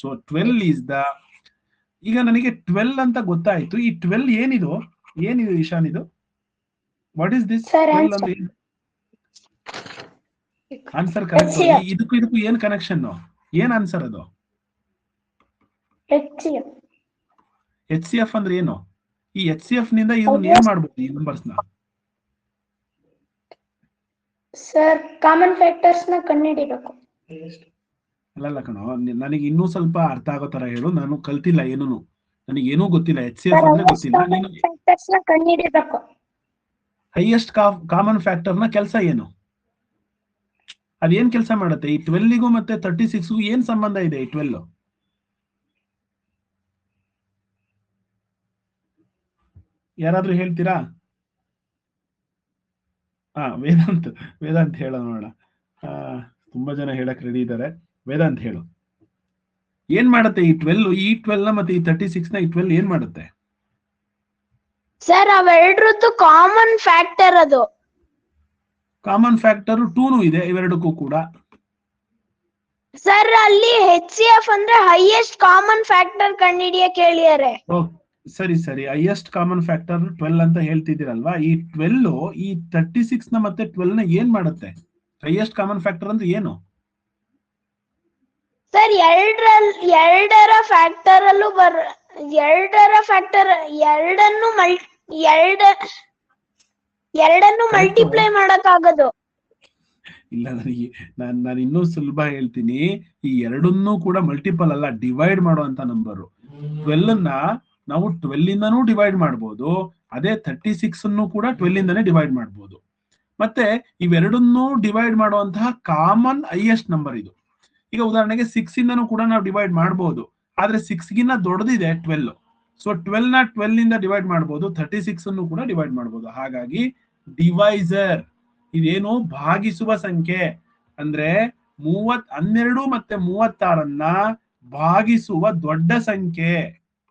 So 12 is the. ಈಗ ನನಗೆ 12 ಅಂತ ಗೊತ್ತಾಯ್ತು. ಈ 12 ಏನಿದು ಇಶಾನ್? ಇದು ವಾಟ್ ಇಸ್ ದಿಸ್? 12 ಅಂದ್ರೆ ಆನ್ಸರ್ ಕರೆಕ್ಟ್. ಇದಕ್ಕೂ ಏನ್ ಕನೆಕ್ಷನ್? ಏನ್ ಆನ್ಸರ್ ಅದು? HCF ಅಂದ್ರೆ ಏನು? ಈ HCF ನಿಂದ ಇದನ್ನ ಏನ್ ಮಾಡ್ಬೋದು ಈ ನಂಬರ್ಸ್ ನ? ಸರ್ ಕಾಮನ್ ಫ್ಯಾಕ್ಟರ್ಸ್ ನ ಕಂಡುಹಿಡಿಯಬೇಕು. ಅಲ್ಲ ಕಣೋ, ನನಗೆ ಇನ್ನೂ ಸ್ವಲ್ಪ ಅರ್ಥ ಆಗೋ ತರ ಹೇಳು. ನಾನು ಕಲ್ತಿಲ್ಲ, ಏನೂ ನನಗೆ ಏನೂ ಗೊತ್ತಿಲ್ಲ. HCF ಅಂದ್ರೆ ಗೊತ್ತಿಲ್ಲ. ಹೈಯೆಸ್ಟ್ ಕಾಮನ್ ಫ್ಯಾಕ್ಟರ್ ನ ಕೆಲಸ ಏನು? ಅದೇನ್ ಕೆಲಸ ಮಾಡುತ್ತೆ? ಈ 12ಗೂ ಮತ್ತೆ 36ಗೂ ಏನ್ ಸಂಬಂಧ ಇದೆ? ಈ 12 ಯಾರಾದ್ರೂ ಹೇಳ್ತೀರಾ? ವೇದಾಂತ್ ಹೇಳೋ ನೋಡೋಣ. ತುಂಬಾ ಜನ ಹೇಳಕ್ ರೆಡಿ ಇದ್ದಾರೆ. ವೇದಾಂತ್ ಹೇಳು, ಏನ್ ಮಾಡುತ್ತೆ ಈ 12? ಈ 12 ನ ಮತ್ತೆ ಈ 36 ನ ಈ 12 ಏನ್ ಮಾಡುತ್ತೆ? ಸರ್ ಅವೆರಡರದ್ದು ಕಾಮನ್ ಫ್ಯಾಕ್ಟರ್. ಅದು ಕಾಮನ್ ಫ್ಯಾಕ್ಟರ್ 2 ಇದೆ ಇವೆರಡಕ್ಕೂ ಕೂಡ. ಸರ್ ಅಲ್ಲಿ HCF ಅಂದ್ರೆ ಹೈಯೆಸ್ಟ್ ಕಾಮನ್ ಫ್ಯಾಕ್ಟರ್ ಕಂಡುಹಿಡಿಯಕ್ಕೆ ಹೇಳಿದ್ದಾರೆ. ಸರಿ, ಹೈಯೆಸ್ಟ್ ಕಾಮನ್ ಫ್ಯಾಕ್ಟರ್ 12 ಅಂತ ಹೇಳ್ತಿದ್ದೀರಲ್ವಾ. ಈ 12 ಈ 36 ನ ಮತ್ತೆ 12 ನ ಏನ್ ಮಾಡುತ್ತೆ? ಹೈಯೆಸ್ಟ್ ಕಾಮನ್ ಫ್ಯಾಕ್ಟರ್ ಅಂದ್ರೆ ಏನು? ಸರ್ ಎರಡರ ಫ್ಯಾಕ್ಟರ್ ಅಲ್ಲೂ ಎರಡನ್ನು ಮಲ್ಟಿಪ್ಲೈ ಮಾಡಕ್ಕಾಗದು. ಇಲ್ಲ, ನನಗೆ ನಾನು ಇನ್ನೂ ಸುಲಭ ಹೇಳ್ತೀನಿ. ಈ ಎರಡನ್ನೂ ಕೂಡ ಮಲ್ಟಿಪಲ್ ಅಲ್ಲ, ಡಿವೈಡ್ ಮಾಡುವಂತ ನಂಬರು. 12 ನಾವು 12 ಇಂದನೂ ಡಿವೈಡ್ ಮಾಡ್ಬೋದು, ಅದೇ 36 ಅನ್ನು ಕೂಡ 12 ಇಂದನೇ ಡಿವೈಡ್ ಮಾಡ್ಬೋದು. ಮತ್ತೆ ಇವೆರಡನ್ನೂ ಡಿವೈಡ್ ಮಾಡುವಂತಹ ಕಾಮನ್ ಹೈಯೆಸ್ಟ್ ನಂಬರ್ ಇದು. ಈಗ ಉದಾಹರಣೆಗೆ 6 ಇಂದನೂ ಕೂಡ ನಾವು ಡಿವೈಡ್ ಮಾಡ್ಬೋದು, ಆದ್ರೆ 6 ಗಿನ್ನ ದೊಡ್ಡದಿದೆ 12. ಸೊ 12 12 ಇಂದ ಡಿವೈಡ್ ಮಾಡ್ಬೋದು, 36 ಅನ್ನು ಕೂಡ ಡಿವೈಡ್ ಮಾಡ್ಬೋದು. ಹಾಗಾಗಿ ಡಿವೈಸರ್ ಇದೇನು ಭಾಗಿಸುವ ಸಂಖ್ಯೆ ಅಂದ್ರೆ 12 ಮತ್ತೆ 36 ಭಾಗಿಸುವ ದೊಡ್ಡ ಸಂಖ್ಯೆ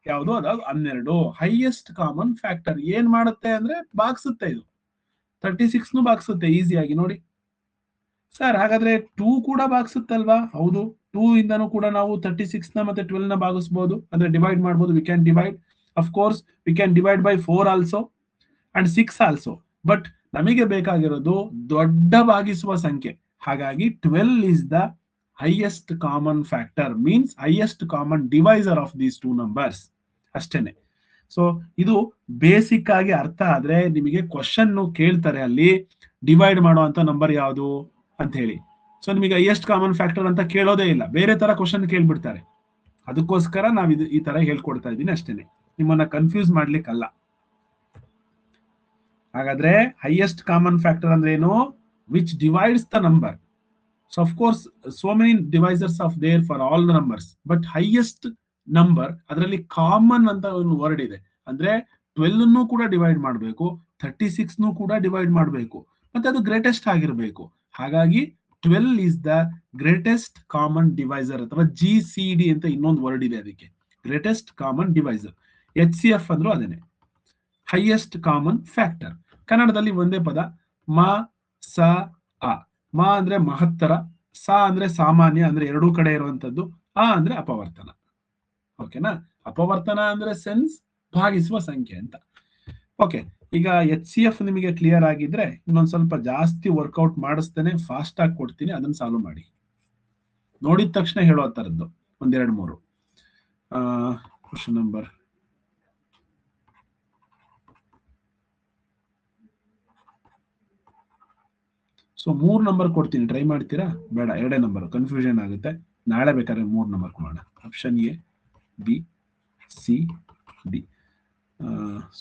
ಯಾವುದು? ಅದಾದ 12. ಹೈಯೆಸ್ಟ್ ಕಾಮನ್ ಫ್ಯಾಕ್ಟರ್ ಏನ್ ಮಾಡುತ್ತೆ ಅಂದ್ರೆ ಭಾಗಿಸುತ್ತೆ. ಇದು 36 ಭಾಗಿಸುತ್ತೆ ಈಸಿಯಾಗಿ ನೋಡಿ. ಸರ್ ಹಾಗಾದ್ರೆ 2 ಕೂಡ ಭಾಗಿಸುತ್ತಲ್ವಾ? ಹೌದು, 2 ಇಂದನೂ ಕೂಡ ನಾವು 36 ಮತ್ತೆ 12 ಭಾಗಿಸಬಹುದು, ಅಂದ್ರೆ ಡಿವೈಡ್ ಮಾಡಬಹುದು. We can divide, of course we can divide by 4 also and 6 also. But ನಮಗೆ ಬೇಕಾಗಿರೋದು ದೊಡ್ಡ ಭಾಗಿಸುವ ಸಂಖ್ಯೆ. ಹಾಗಾಗಿ 12 is the highest common factor, means highest common divisor of these two numbers. ಅಷ್ಟೇನೆ. ಸೊ ಇದು ಬೇಸಿಕ್ ಆಗಿ ಅರ್ಥ ಆದ್ರೆ ನಿಮಗೆ ಕ್ವಶನ್ ಕೇಳ್ತಾರೆ ಅಲ್ಲಿ ಡಿವೈಡ್ ಮಾಡುವಂತ ನಂಬರ್ ಯಾವುದು ಅಂತ ಹೇಳಿ. ಸೊ ನಿಮಗೆ ಹೈಯೆಸ್ಟ್ ಕಾಮನ್ ಫ್ಯಾಕ್ಟರ್ ಅಂತ ಕೇಳೋದೇ ಇಲ್ಲ, ಬೇರೆ ತರ ಕ್ವಶನ್ ಕೇಳ್ಬಿಡ್ತಾರೆ. ಅದಕ್ಕೋಸ್ಕರ ನಾವು ಈ ತರ ಹೇಳ್ಕೊಡ್ತಾ ಇದ್ದೀನಿ ಅಷ್ಟೇನೆ, ನಿಮ್ಮನ್ನ ಕನ್ಫ್ಯೂಸ್ ಮಾಡ್ಲಿಕ್ಕಲ್ಲ. ಹಾಗಾದ್ರೆ ಹೈಯೆಸ್ಟ್ ಕಾಮನ್ ಫ್ಯಾಕ್ಟರ್ ಅಂದ್ರೆ ಏನು? Which divides the number. So of course so many divisors of their for all the numbers, but highest number ಅದರಲ್ಲಿ ಕಾಮನ್ ಅಂತ ಒಂದು ವರ್ಡ್ ಇದೆ. ಅಂದ್ರೆ 12 ಕೂಡ ಡಿವೈಡ್ ಮಾಡಬೇಕು, 36 ಕೂಡ ಡಿವೈಡ್ ಮಾಡಬೇಕು, ಮತ್ತೆ ಅದು ಗ್ರೇಟೆಸ್ಟ್ ಆಗಿರಬೇಕು. ಹಾಗಾಗಿ 12 is the greatest common divisor, ಅಥವಾ GCD ಅಂತ ಇನ್ನೊಂದು ವರ್ಡ್ ಇದೆ ಅದಕ್ಕೆ, ಗ್ರೇಟೆಸ್ಟ್ ಕಾಮನ್ ಡಿವೈಸರ್. HCF ಅಂದ್ರೂ ಅದೇನೆ, ಹೈಯೆಸ್ಟ್ ಕಾಮನ್ ಫ್ಯಾಕ್ಟರ್. ಕನ್ನಡದಲ್ಲಿ ಒಂದೇ ಪದ, ಮ ಸ ಅ. ಮ ಅಂದ್ರೆ ಮಹತ್ತರ, ಸ ಅಂದ್ರೆ ಸಾಮಾನ್ಯ, ಅಂದ್ರೆ ಎರಡೂ ಕಡೆ ಇರುವಂತದ್ದು, ಅ ಅಂದ್ರೆ ಅಪವರ್ತನ. ಓಕೆನಾ? ಅಪವರ್ತನ ಅಂದ್ರೆ ಸೆನ್ಸ್, ಭಾಗಿಸುವ ಸಂಖ್ಯೆ ಅಂತ. ಓಕೆ, ಈಗ HCF ನಿಮಗೆ ಕ್ಲಿಯರ್ ಆಗಿದ್ರೆ ಇನ್ನೊಂದು ಸ್ವಲ್ಪ ಜಾಸ್ತಿ ವರ್ಕೌಟ್ ಮಾಡಿಸ್ತೇನೆ, ಫಾಸ್ಟ್ ಆಗಿ ಕೊಡ್ತೀನಿ, ಅದನ್ನ ಸಾಲ್ವ್ ಮಾಡಿ. ನೋಡಿದ ತಕ್ಷಣ ಹೇಳೋ ತರದ್ದು ಒಂದೆರಡು ಮೂರು. ಕ್ವಶನ್ ನಂಬರ್ ಸೊ 3 ನಂಬರ್ ಕೊಡ್ತೀನಿ, ಟ್ರೈ ಮಾಡ್ತೀರಾ? ಬೇಡ, 2 ನಂಬರ್, ಕನ್ಫ್ಯೂಷನ್ ಆಗುತ್ತೆ. ನಾಳೆ ಬೇಕಾದ್ರೆ 3 ನಂಬರ್ ಮಾಡೋಣ. Option A, B, C, D.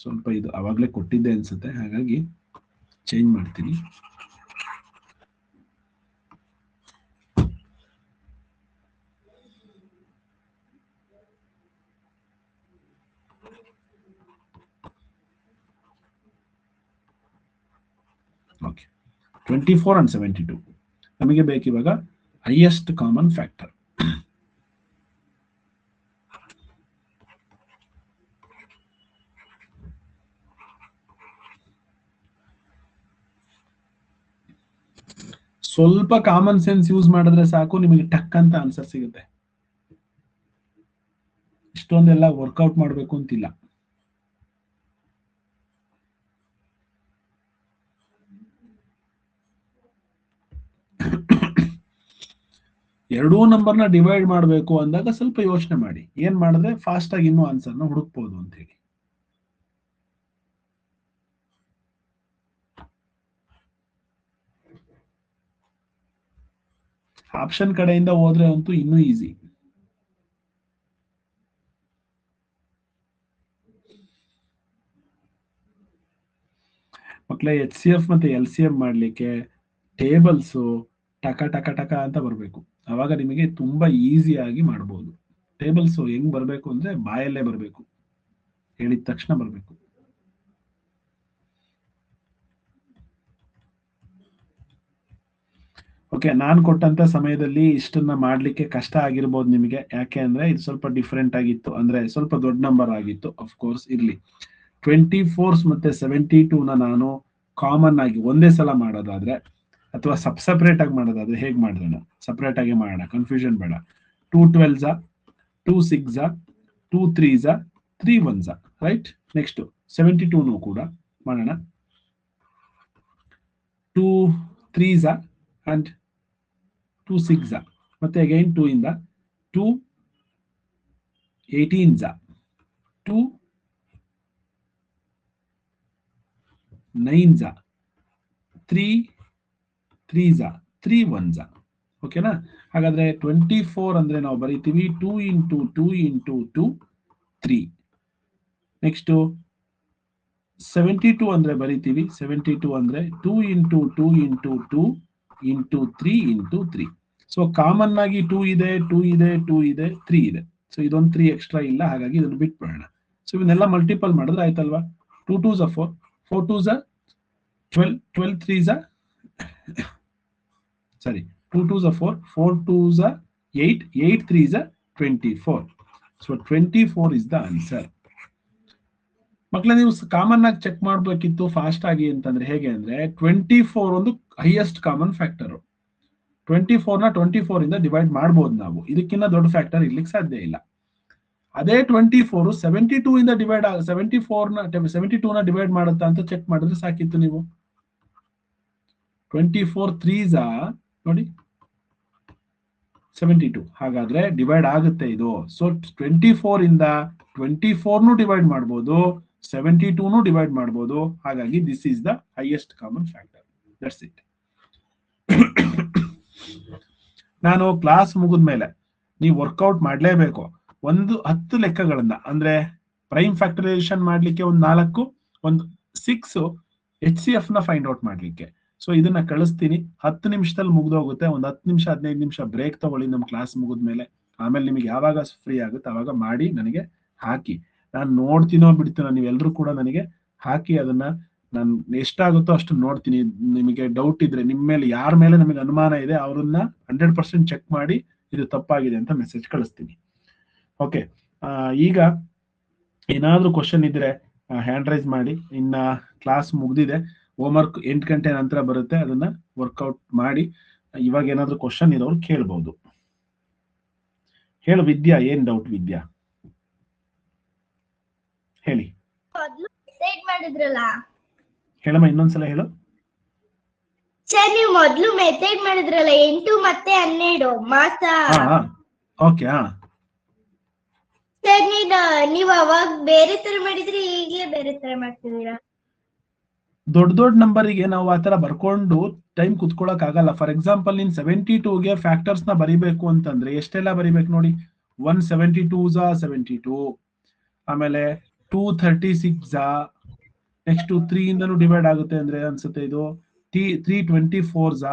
ಸ್ವಲ್ಪ ಇದು ಅವಾಗಲೇ ಕೊಟ್ಟಿದ್ದೆ ಅನ್ಸುತ್ತೆ, ಹಾಗಾಗಿ ಚೇಂಜ್ ಮಾಡ್ತೀನಿ. ಓಕೆ, 24 and 72 ನಮಗೆ ಬೇಕಿವಾಗ ಹೈಯೆಸ್ಟ್ ಕಾಮನ್ ಫ್ಯಾಕ್ಟರ್. ಸ್ವಲ್ಪ ಕಾಮನ್ ಸೆನ್ಸ್ ಯೂಸ್ ಮಾಡಿದ್ರೆ ಸಾಕು, ನಿಮಗೆ ಟಕ್ ಅಂತ ಆನ್ಸರ್ ಸಿಗುತ್ತೆ. ಇಷ್ಟೊಂದೆಲ್ಲ ವರ್ಕೌಟ್ ಮಾಡಬೇಕು ಅಂತಿಲ್ಲ. ಎರಡೂ ನಂಬರ್ನ ಡಿವೈಡ್ ಮಾಡಬೇಕು ಅಂದಾಗ ಸ್ವಲ್ಪ ಯೋಚನೆ ಮಾಡಿ, ಏನ್ ಮಾಡಿದ್ರೆ ಫಾಸ್ಟ್ ಆಗಿ ಇನ್ನೂ ಆನ್ಸರ್ನ ಹುಡುಕ್ಬೋದು ಅಂತ ಹೇಳಿ. ಆಪ್ಷನ್ ಕಡೆಯಿಂದ ಹೋದ್ರೆ ಅಂತೂ ಇನ್ನೂ ಈಸಿ. ಮಕ್ಕಳೇ, HCF ಮತ್ತೆ LCM ಮಾಡ್ಲಿಕ್ಕೆ ಟೇಬಲ್ಸ್ ಟಕ ಟಕ ಟಕ ಅಂತ ಬರಬೇಕು, ಅವಾಗ ನಿಮಗೆ ತುಂಬಾ ಈಸಿಯಾಗಿ ಮಾಡಬಹುದು. ಟೇಬಲ್ಸ್ ಹೆಂಗ್ ಬರಬೇಕು ಅಂದ್ರೆ ಬಾಯಲ್ಲೇ ಬರಬೇಕು, ಹೇಳಿದ ತಕ್ಷಣ ಬರಬೇಕು. ಓಕೆ, ನಾನು ಕೊಟ್ಟಂತ ಸಮಯದಲ್ಲಿ ಇಷ್ಟನ್ನ ಮಾಡ್ಲಿಕ್ಕೆ ಕಷ್ಟ ಆಗಿರ್ಬೋದು ನಿಮಗೆ, ಯಾಕೆ ಅಂದ್ರೆ ಇದು ಸ್ವಲ್ಪ ಡಿಫ್ರೆಂಟ್ ಆಗಿತ್ತು, ಅಂದ್ರೆ ಸ್ವಲ್ಪ ದೊಡ್ಡ ನಂಬರ್ ಆಗಿತ್ತು. ಅಫ್ ಕೋರ್ಸ್ ಇರ್ಲಿ. 24 ಮತ್ತೆ 72ನ ನಾನು ಕಾಮನ್ ಆಗಿ ಒಂದೇ ಸಲ ಮಾಡೋದಾದ್ರೆ, ಅಥವಾ ಸಪ್ರೇಟ್ ಆಗಿ ಮಾಡೋದಾದ್ರೆ ಹೇಗೆ ಮಾಡಿದ್ರೆ, ಸಪ್ರೇಟ್ ಆಗಿ ಮಾಡೋಣ, ಕನ್ಫ್ಯೂಷನ್ ಬೇಡ. 2 12s, 2 6s, 2 3s, 3 1s, right? Next 72 ಕೂಡ ಮಾಡೋಣ. 2 3s, and 2 6 ಮತ್ತೆ again 2 ಇಂದ 2 18 2 9 3 3 3 1 ಓಕೆನಾ. ಹಾಗಾದ್ರೆ 24 ಅಂದ್ರೆ ನಾವು ಬರೀತೀವಿ 2 into 2 into 2 3. ನೆಕ್ಸ್ಟ್ 72 ಅಂದ್ರೆ ಬರೀತೀವಿ 72 ಅಂದ್ರೆ 2 into 2 into 2 into 3 into 3. So common ಆಗಿ 2 ಇದೆ 2 ಇದೆ 2 ಇದೆ 3 ಇದೆ. ಸೊ ಇದೊಂದು 3 ಎಕ್ಸ್ಟ್ರಾ ಇಲ್ಲ, ಹಾಗಾಗಿ ಇದನ್ನು ಬಿಟ್ಬಿಡೋಣ. ಸೊ ಇವನ್ನೆಲ್ಲ ಮಲ್ಟಿಪಲ್ ಮಾಡಿದ್ರೆ ಆಯ್ತಲ್ವಾ. 2 2s 4, 4 2s 12, 12 3s sorry 2 2s 4, 4 2s 8, 8 3s 24. So 24 is the answer. ಮಕ್ಕಳೇ ನೀವು ಕಾಮನ್ ಆಗಿ ಚೆಕ್ ಮಾಡಬೇಕಿತ್ತು ಫಾಸ್ಟ್ ಆಗಿ ಅಂತಂದ್ರೆ ಹೇಗೆ ಅಂದ್ರೆ 24 ಒಂದು ಹೈಯೆಸ್ಟ್ ಕಾಮನ್ ಫ್ಯಾಕ್ಟರ್. 24 ನ 24 ಇಂದ ಡಿವೈಡ್ ಮಾಡಬಹುದು ನಾವು, ಇದಕ್ಕಿಂತ ದೊಡ್ಡ ಫ್ಯಾಕ್ಟರ್ ಇರ್ಲಿಕ್ಕೆ ಸಾಧ್ಯ ಇಲ್ಲ. ಅದೇ 24 72 ಇಂದ ಡಿವೈಡ್ 72 ನ ಡಿವೈಡ್ ಮಾಡುತ್ತಾ ಅಂತ ಚೆಕ್ ಮಾಡಿದ್ರೆ ಸಾಕಿತ್ತು ನೀವು. 24 3s ನೋಡಿ 72, ಹಾಗಾದ್ರೆ ಡಿವೈಡ್ ಆಗುತ್ತೆ ಇದು. ಸೊ 24 ಇಂದ 24 ನು ಡಿವೈಡ್ ಮಾಡಬಹುದು, 72 ನು ಡಿವೈಡ್ ಮಾಡಬಹುದು. ಹಾಗಾಗಿ this is the highest common factor. That's it. ನಾನು ಕ್ಲಾಸ್ ಮುಗಿದ್ಮೇಲೆ ನೀವು ವರ್ಕೌಟ್ ಮಾಡಲೇಬೇಕು. 10 ಲೆಕ್ಕಗಳನ್ನ ಅಂದ್ರೆ ಪ್ರೈಮ್ ಫ್ಯಾಕ್ಟರೈಸೇಷನ್ ಮಾಡ್ಲಿಕ್ಕೆ ಒಂದು 4, ಒಂದು 6 HCF ನ ಫೈಂಡ್ ಔಟ್ ಮಾಡ್ಲಿಕ್ಕೆ. ಸೊ ಇದನ್ನ ಕಳಿಸ್ತೀನಿ, 10 ನಿಮಿಷದಲ್ಲಿ ಮುಗ್ದೋಗುತ್ತೆ. ಒಂದು 10 ನಿಮಿಷ 15 ನಿಮಿಷ ಬ್ರೇಕ್ ತಗೊಳ್ಳಿ ನಮ್ಮ ಕ್ಲಾಸ್ ಮುಗಿದ್ಮೇಲೆ. ಆಮೇಲೆ ನಿಮಗೆ ಯಾವಾಗ ಫ್ರೀ ಆಗುತ್ತೆ ಅವಾಗ ಮಾಡಿ ನನಗೆ ಹಾಕಿ. ನಾನು ನೋಡ್ತೀನೋ ಬಿಡ್ತೀನೋ, ನೀವೆಲ್ಲರೂ ಕೂಡ ನನಗೆ ಹಾಕಿ. ಅದನ್ನ ನಾನು ಎಷ್ಟಾಗುತ್ತೋ ಅಷ್ಟು ನೋಡ್ತೀನಿ. ನಿಮಗೆ ಡೌಟ್ ಇದ್ರೆ, ನಿಮ್ಮ ಮೇಲೆ ಯಾರ ಮೇಲೆ ನಮಗೆ ಅನುಮಾನ ಇದೆ ಅವ್ರನ್ನ 100% ಚೆಕ್ ಮಾಡಿ ಇದು ತಪ್ಪಾಗಿದೆ ಅಂತ ಮೆಸೇಜ್ ಕಳಿಸ್ತೀನಿ. ಓಕೆ, ಈಗ ಏನಾದ್ರೂ ಕ್ವಶನ್ ಇದ್ರೆ ಹ್ಯಾಂಡ್ ರೈಸ್ ಮಾಡಿ. ಇನ್ನ ಕ್ಲಾಸ್ ಮುಗ್ದಿದೆ, ಹೋಮ್ವರ್ಕ್ 8 ಗಂಟೆ ನಂತರ ಬರುತ್ತೆ, ಅದನ್ನ ವರ್ಕೌಟ್ ಮಾಡಿ. ಇವಾಗ ಏನಾದ್ರೂ ಕ್ವಶನ್ ಇರೋರು ಕೇಳ್ಬಹುದು. ಹೇಳು ವಿದ್ಯಾ, ಏನ್ ಡೌಟ್ ವಿದ್ಯಾ ಹೇಳಿ. ಮೆಸೇಜ್ ಮಾಡಿದ್ರಲ್ಲ ಹೇಳಮ್ಮ, ಇನ್ನೊಂದ್ಸಲ ಹೇಳು. ಸರ್, ನೀವು ಮೊದ್ಲು ಮೆಸೇಜ್ ಮಾಡಿದ್ರಲ್ಲ 8 ಮತ್ತೆ 12 ಮಾಸ. ಓಕೆ, ಸರ್ ನೀವು ಅವಾಗ ಬೇರೆ ತರ ಮಾಡಿದ್ರಿ, ಈಗಲೇ ಬೇರೆ ತರ ಮಾಡ್ತಿದ್ದೀರಾ? ದೊಡ್ಡ ನಂಬರಿಗೆ ನಾವು ಆತರ ಬರ್ಕೊಂಡು ಟೈಮ್ ಕುತ್ಕೊಳಕ್ ಆಗಲ್ಲ. ಫಾರ್ ಎಕ್ಸಾಂಪಲ್ ನೀನ್ 72ಗೆ ಫ್ಯಾಕ್ಟರ್ಸ್ ನ ಬರಿಬೇಕು ಅಂತಂದ್ರೆ ಎಷ್ಟೆಲ್ಲ ಬರಿಬೇಕು ನೋಡಿ. 172s 72, ಆಮೇಲೆ 236 ನೆಕ್ಸ್ಟ್ 3 ಇಂದನೂ ಡಿವೈಡ್ ಆಗುತ್ತೆ ಅಂದ್ರೆ ಅನ್ಸುತ್ತೆ ಇದು 324s.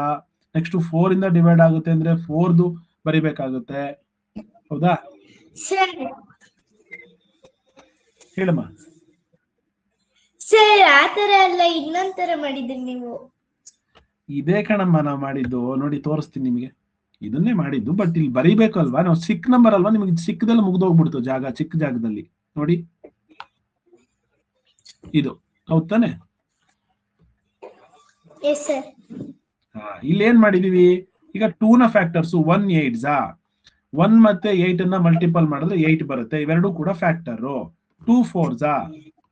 ನೆಕ್ಸ್ಟ್ 4 ಇಂದ ಡಿವೈಡ್ ಆಗುತ್ತೆ ಅಂದ್ರೆ 4 ಬರಿಬೇಕಾಗುತ್ತೆ. ಹೌದಾ? ಹೇಳಮ್ಮ. ಸರ್, ಆತರ ಅಲ್ಲ, ಇನ್ನೊಂದ್ ತರ ಮಾಡಿದ್ರಿ ನೀವು. ಇದೇ ಕಣಮ್ಮ ನಾವು ಮಾಡಿದ್ದು, ನೋಡಿ ತೋರಿಸ್ತೀನಿ ನಿಮಗೆ. ಇದನ್ನೇ ಮಾಡಿದ್ದು, ಬಟ್ ಇಲ್ಲಿ ಬರಿಬೇಕು ಅಲ್ವಾ, ನಾವು ಸಿಕ್ ನಂಬರ್ ಅಲ್ವಾ, ನಿಮಗೆ ಸಿಕ್ಕದಲ್ಲಿ ಮುಗ್ದೋಗ್ಬಿಡ್ತು ಜಾಗ, ಚಿಕ್ಕ ಜಾಗದಲ್ಲಿ ನೋಡಿ. ಇದು ಹೌದ್ ತಾನೆ? ಇಲ್ಲಿ ಏನ್ ಮಾಡಿದೀವಿ ಈಗ, 2 ನ ಫ್ಯಾಕ್ಟರ್ಸ್ 1 8s 1 ಮತ್ತೆ 8 ಅನ್ನ ಮಲ್ಟಿಪಲ್ ಮಾಡಿದ್ರೆ 8 ಬರುತ್ತೆ. ಇವೆರಡು ಕೂಡ ಫ್ಯಾಕ್ಟರ್. 2 4s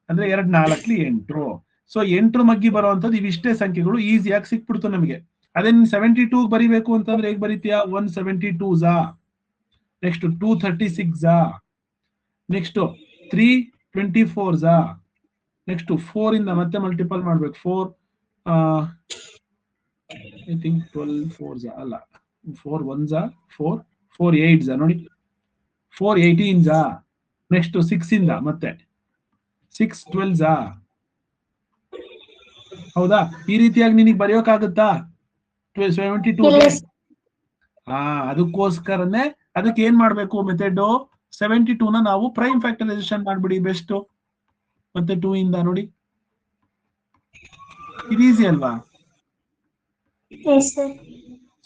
ಅಂದ್ರೆ 2 4 8. ಸೊ 8 ಮಗ್ಗಿ ಬರುವಂತದ್ದು ಇವಿಷ್ಟೇ ಸಂಖ್ಯೆಗಳು ಈಸಿಯಾಗಿ ಸಿಕ್ಬಿಡ್ತು ನಮಗೆ. ಅದೇ 72 ಬರಿಬೇಕು ಅಂತಂದ್ರೆ ಹೇಗ್ ಬರೀತೀಯ? 172s, next 236, next 324s, next 4 ಇಂದ ಮತ್ತೆ ಮಲ್ಟಿಪಲ್ ಮಾಡ್ಬೇಕು. 4 ಐ ಥಿಂಕ್ 12 4s ಅಲ್ಲ, 4 1s 4, 4 8s ನೋಡಿ, 4 18s, ನೆಕ್ಸ್ಟ್ 6 ಇಂದ ಮತ್ತೆ 6 12s. ಹೌದಾ? ಈ ರೀತಿಯಾಗಿ ನಿನಗೆ ಬರೆಯೋಕ್ಕಾಗುತ್ತಾ 72ಗೆ? ಅದಕ್ಕೋಸ್ಕರನೇ ಅದಕ್ಕೆ ಏನ್ ಮಾಡ್ಬೇಕು ಮೆಥಡ್, 72 ನ ನಾವು ಪ್ರೈಮ್ ಫ್ಯಾಕ್ಟರೈಸೇಷನ್ ಮಾಡ್ಬಿಡಿ ಬೆಸ್ಟ್. ಮತ್ತೆ 2 ಇಂದ ನೋಡಿ, ಇದು ಈಸಿ ಅಲ್ವಾ?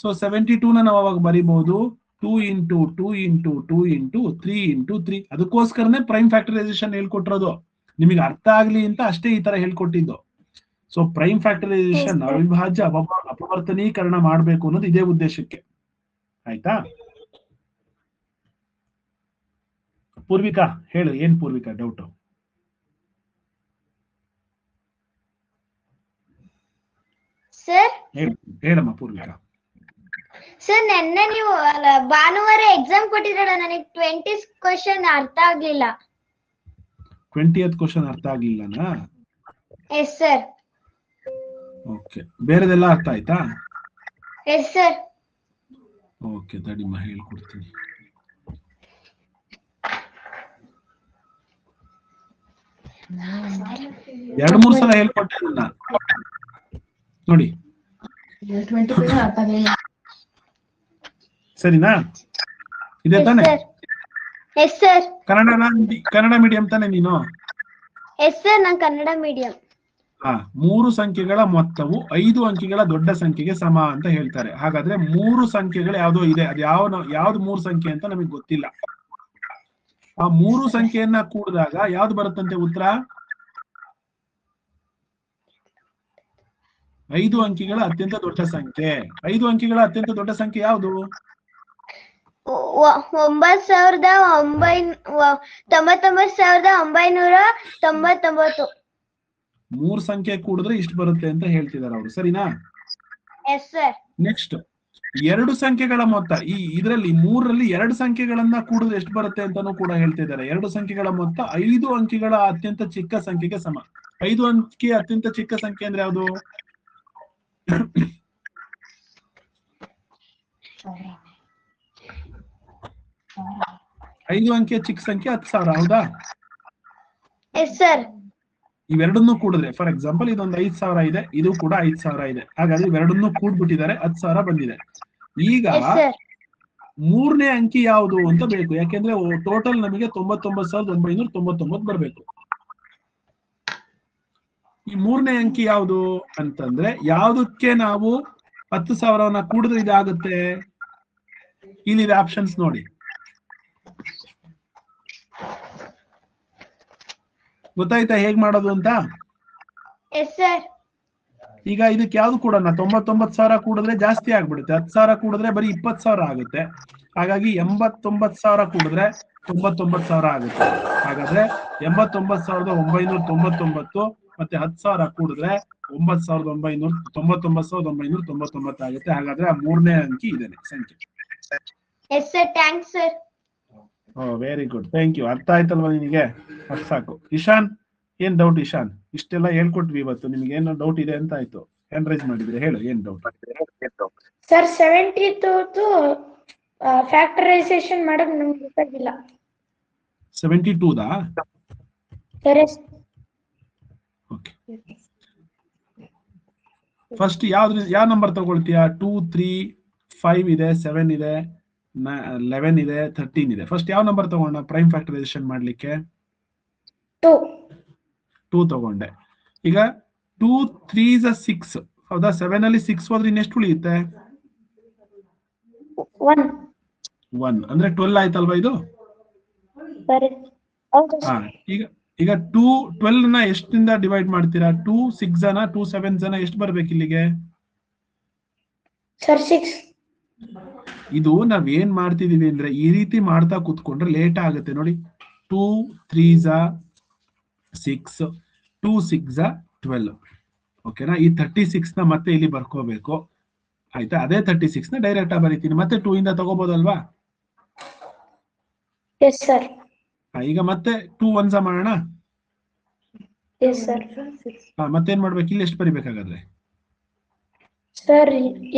ಸೊ 72 ನ ನಾವು ಅವಾಗ ಬರಿಬಹುದು 2 into 2 into 2 into 3 into 3. ಅದಕ್ಕೋಸ್ಕರನೇ ಪ್ರೈಮ್ ಫ್ಯಾಕ್ಟರೈಸೇಷನ್ ಹೇಳ್ಕೊಟ್ಟಿರೋದು, ನಿಮಗೆ ಅರ್ಥ ಆಗ್ಲಿ ಅಂತ ಅಷ್ಟೇ ಈ ತರ ಹೇಳ್ಕೊಟ್ಟಿದ್ದು. ಸೊ ಪ್ರೈಮ್ ಫ್ಯಾಕ್ಟರೈಸೇಷನ್ ಅವಿಭಾಜ್ಯ ಅಪವರ್ತನೀಕರಣ ಮಾಡ್ಬೇಕು ಅನ್ನೋದು ಇದೇ ಉದ್ದೇಶಕ್ಕೆ. ಆಯ್ತಾ? ಪೂರ್ವಿಕಾ ಹೇಳು, ಏನ್ ಪೂರ್ವಿಕಾ ಡೌಟ್? ಸರ್ ಹೇಳಮ್ಮ ಪೂರ್ವಿಕಾ. ಸರ್ ನೆನ್ನೆ ನೀವು ಭಾನುವಾರ ಎಕ್ಸಾಮ್ ಕೊಟ್ಟಿದ್ರಲ್ಲ, ನನಗೆ 20 ಕ್ವಶನ್ ಅರ್ಥ ಆಗ್ಲಿಲ್ಲ. 20th ಕ್ವಶನ್ ಅರ್ಥ ಆಗ್ಲಿಲ್ಲನಾ? Yes sir. ಓಕೆ, ಬೇರೆದೆಲ್ಲ ಅರ್ಥ ಆಯ್ತಾ? S sir. ಓಕೆ, ತಡಿಮ್ಮ ಹೇಳ್ಕೊಡ್ತೀನಿ. ಎರಡು ಮೂರು ಸಲ ಹೇಳ್ಕೊಟ್ಟೆ ಅದನ್ನ ನೋಡಿ. ಸರಿನಾ? ಇದೆ ತಾನೆ? Yes sir. ಕನ್ನಡ ಮೀಡಿಯಂ ತಾನೆ ನೀನು? ಎಸ್ ಸರ್, ನಾನು ಕನ್ನಡ ಮೀಡಿಯಂ. ಹಾ, 3 ಸಂಖ್ಯೆಗಳ ಮೊತ್ತವು 5 ಅಂಕಿಗಳ ದೊಡ್ಡ ಸಂಖ್ಯೆಗೆ ಸಮ ಅಂತ ಹೇಳ್ತಾರೆ. ಹಾಗಾದ್ರೆ 3 ಸಂಖ್ಯೆಗಳು ಯಾವ್ದೋ ಇದೆ, ಅದು ಯಾವ್ದು 3 ಸಂಖ್ಯೆ ಅಂತ ನಮಗೆ ಗೊತ್ತಿಲ್ಲ. ಆ 3 ಸಂಖ್ಯೆಯನ್ನ ಕೂಡಿದಾಗ ಯಾವ್ದು ಬರುತ್ತಂತೆ ಉತ್ತರ? 5 ಅಂಕಿಗಳ ಅತ್ಯಂತ ದೊಡ್ಡ ಸಂಖ್ಯೆ. 5 ಅಂಕಿಗಳ ಅತ್ಯಂತ ದೊಡ್ಡ ಸಂಖ್ಯೆ ಯಾವುದು? 99,999. 3 ಸಂಖ್ಯೆ ಕೂಡಿದ್ರೆ ಇಷ್ಟು ಬರುತ್ತೆ ಅಂತ ಹೇಳ್ತಿದ್ದಾರೆ ಅವರು. ಸರಿನಾ? Yes sir. ನೆಕ್ಸ್ಟ್ 2 ಸಂಖ್ಯೆಗಳ ಮೊತ್ತ. ಇದರಲ್ಲಿ 3ರಲ್ಲಿ 2 ಸಂಖ್ಯೆಗಳನ್ನ ಕೂಡಿದ್ರೆ ಎಷ್ಟು ಬರುತ್ತೆ ಅಂತಾನೂ ಕೂಡ ಹೇಳ್ತಿದ್ದಾರೆ. 2 ಸಂಖ್ಯೆಗಳ ಮೊತ್ತ 5 ಅಂಕಿಗಳ ಅತ್ಯಂತ ಚಿಕ್ಕ ಸಂಖ್ಯೆಗೆ ಸಮ. 5 ಅಂಕಿಯ ಅತ್ಯಂತ ಚಿಕ್ಕ ಸಂಖ್ಯೆ ಅಂದ್ರೆ ಯಾವುದು? 5 ಅಂಕಿಯ ಚಿಕ್ಕ ಸಂಖ್ಯೆ 10,000. ಹೌದಾ? Yes sir. ಇವೆರಡನ್ನೂ ಕೂಡಿದ್ರೆ, ಫಾರ್ ಎಕ್ಸಾಂಪಲ್ ಇದೊಂದು 5,000 ಇದೆ, ಇದು ಕೂಡ 5,000 ಇದೆ. ಹಾಗಾದ್ರೆ ಇವೆರಡನ್ನೂ ಕೂಡ್ಬಿಟ್ಟಿದ್ದಾರೆ, 10,000 ಬಂದಿದೆ. ಈಗ 3ನೇ ಅಂಕಿ ಯಾವುದು ಅಂತ ಬೇಕು. ಯಾಕೆಂದ್ರೆ ಟೋಟಲ್ ನಮಗೆ 99,999 ಬರ್ಬೇಕು. ಈ 3ನೇ ಅಂಕಿ ಯಾವುದು ಅಂತಂದ್ರೆ ಯಾವ್ದಕ್ಕೆ ನಾವು 10,000 ಕೂಡಿದ್ರೆ ಇದಾಗುತ್ತೆ? ಇಲ್ಲಿದೆ ಆಪ್ಷನ್ಸ್ ನೋಡಿ. ಗೊತ್ತಾಯ್ತಾ ಹೇಗ್ ಮಾಡೋದು ಅಂತ? Yes sir. ಈಗ ಇದಕ್ಕೆ ಯಾವ್ದು ಕೂಡೋಣ? 99,000 ಕೂಡಿದ್ರೆ ಜಾಸ್ತಿ ಆಗ್ಬಿಡುತ್ತೆ. 10,000 ಕೂಡಿದ್ರೆ ಬರೀ 20,000 ಆಗುತ್ತೆ. ಹಾಗಾಗಿ 89,000 ಕೂಡಿದ್ರೆ 99,000 ಆಗುತ್ತೆ. ಹಾಗಾದ್ರೆ 89,999 ಮತ್ತೆ 10,000 ಕೂಡಿದ್ರೆ 99,999 ಆಗುತ್ತೆ. ಹಾಗಾದ್ರೆ ಆ 3ನೇ ಅಂಕಿ ಇದೇನೆ ಸಂಖ್ಯೆ. Yes sir, thanks sir. Very good, thank you. ಅರ್ಥ ಆಯ್ತಲ್ವಾ ನಿನಗೆ? ಅಷ್ಟು ಸಾಕು. ಇಶಾನ್, ಏನ್ ಡೌಟ್? ಇಶಾನ್, ಇಷ್ಟೆಲ್ಲ ಹೇಳ್ಕೊಟ್ವಿ ಇವತ್ತು. ನಿಮ್ಗೆ ಏನೋ ಡೌಟ್ ಇದೆ ಅಂತ ಆಯ್ತು, ಹ್ಯಾಂಡ್ ರೈಸ್ ಮಾಡಿದ್ರೆ ಹೇಳು, ಏನ್ ಡೌಟ್? ಸರ್ 72 ಫ್ಯಾಕ್ಟರೈಸೇಷನ್ ಮಾಡಕ್ ನಮ್ಗೆ ಗೊತ್ತಾಗಿಲ್ಲ. 72ದಾ? ಓಕೆ, ಫಸ್ಟ್ ಯಾವ ನಂಬರ್ ತಗೊಳ್ತೀಯಾ? 2, 3, 5 ಇದೆ, 7 ಇದೆ, 11 ಇದೆ, 13 ಇದೆ. ಫಸ್ಟ್ ಯಾವ ನಂಬರ್ ತಗೋಣ ಪ್ರೈಮ್ ಫ್ಯಾಕ್ಟರೈಸೇಷನ್ ಮಾಡ್ಲಿಕ್ಕೆ? 2 ತಗೊಂಡೆ. ಈಗ 2 3s 6. ಹೌದಾ? 7 ಅಲ್ಲಿ 6 ಹೋದ್ರೆ ಇನ್ನೆಷ್ಟು ಉಳಿಯುತ್ತೆ? 1 ಅಂದ್ರೆ 12 ಆಯ್ತಲ್ವಾ ಇದು? ಈಗ 12 ನ ಎಷ್ಟಿಂದ ಡಿವೈಡ್ ಮಾಡ್ತೀರಾ? 2 6 ಜನ, 2 7 ಜನ ಎಷ್ಟು ಬರ್ಬೇಕು ಇಲ್ಲಿಗೆ? ಸರ್ 6. ಇದು ನಾವ್ ಏನ್ ಮಾಡ್ತಿದೀವಿ ಅಂದ್ರೆ ಈ ರೀತಿ ಮಾಡ್ತಾ ಕೂತ್ಕೊಂಡ್ರೆ ಲೇಟ್ ಆಗುತ್ತೆ ನೋಡಿ. 2 3s 6, 2 6 12. ಓಕೆನಾ? ಈ 36 ನ ಮತ್ತೆ ಇಲ್ಲಿ ಬರ್ಕೋಬೇಕು. ಆಯ್ತಾ? ಅದೇ 36 ನ ಡೈರೆಕ್ಟ್ ಆಗಿ ಬರೀತೀನಿ. ಮತ್ತೆ 2 ಇಂದ ತಗೋಬಹುದಲ್ವಾ? Yes sir. ಈಗ ಮತ್ತೆ 2 1s ಮಾಡೋಣ. Yes sir. ಮತ್ತೇನ್ ಮಾಡ್ಬೇಕು? ಇಲ್ಲಿ ಎಷ್ಟು ಬರಿಬೇಕಾಗಾದ್ರೆ? ಸರ್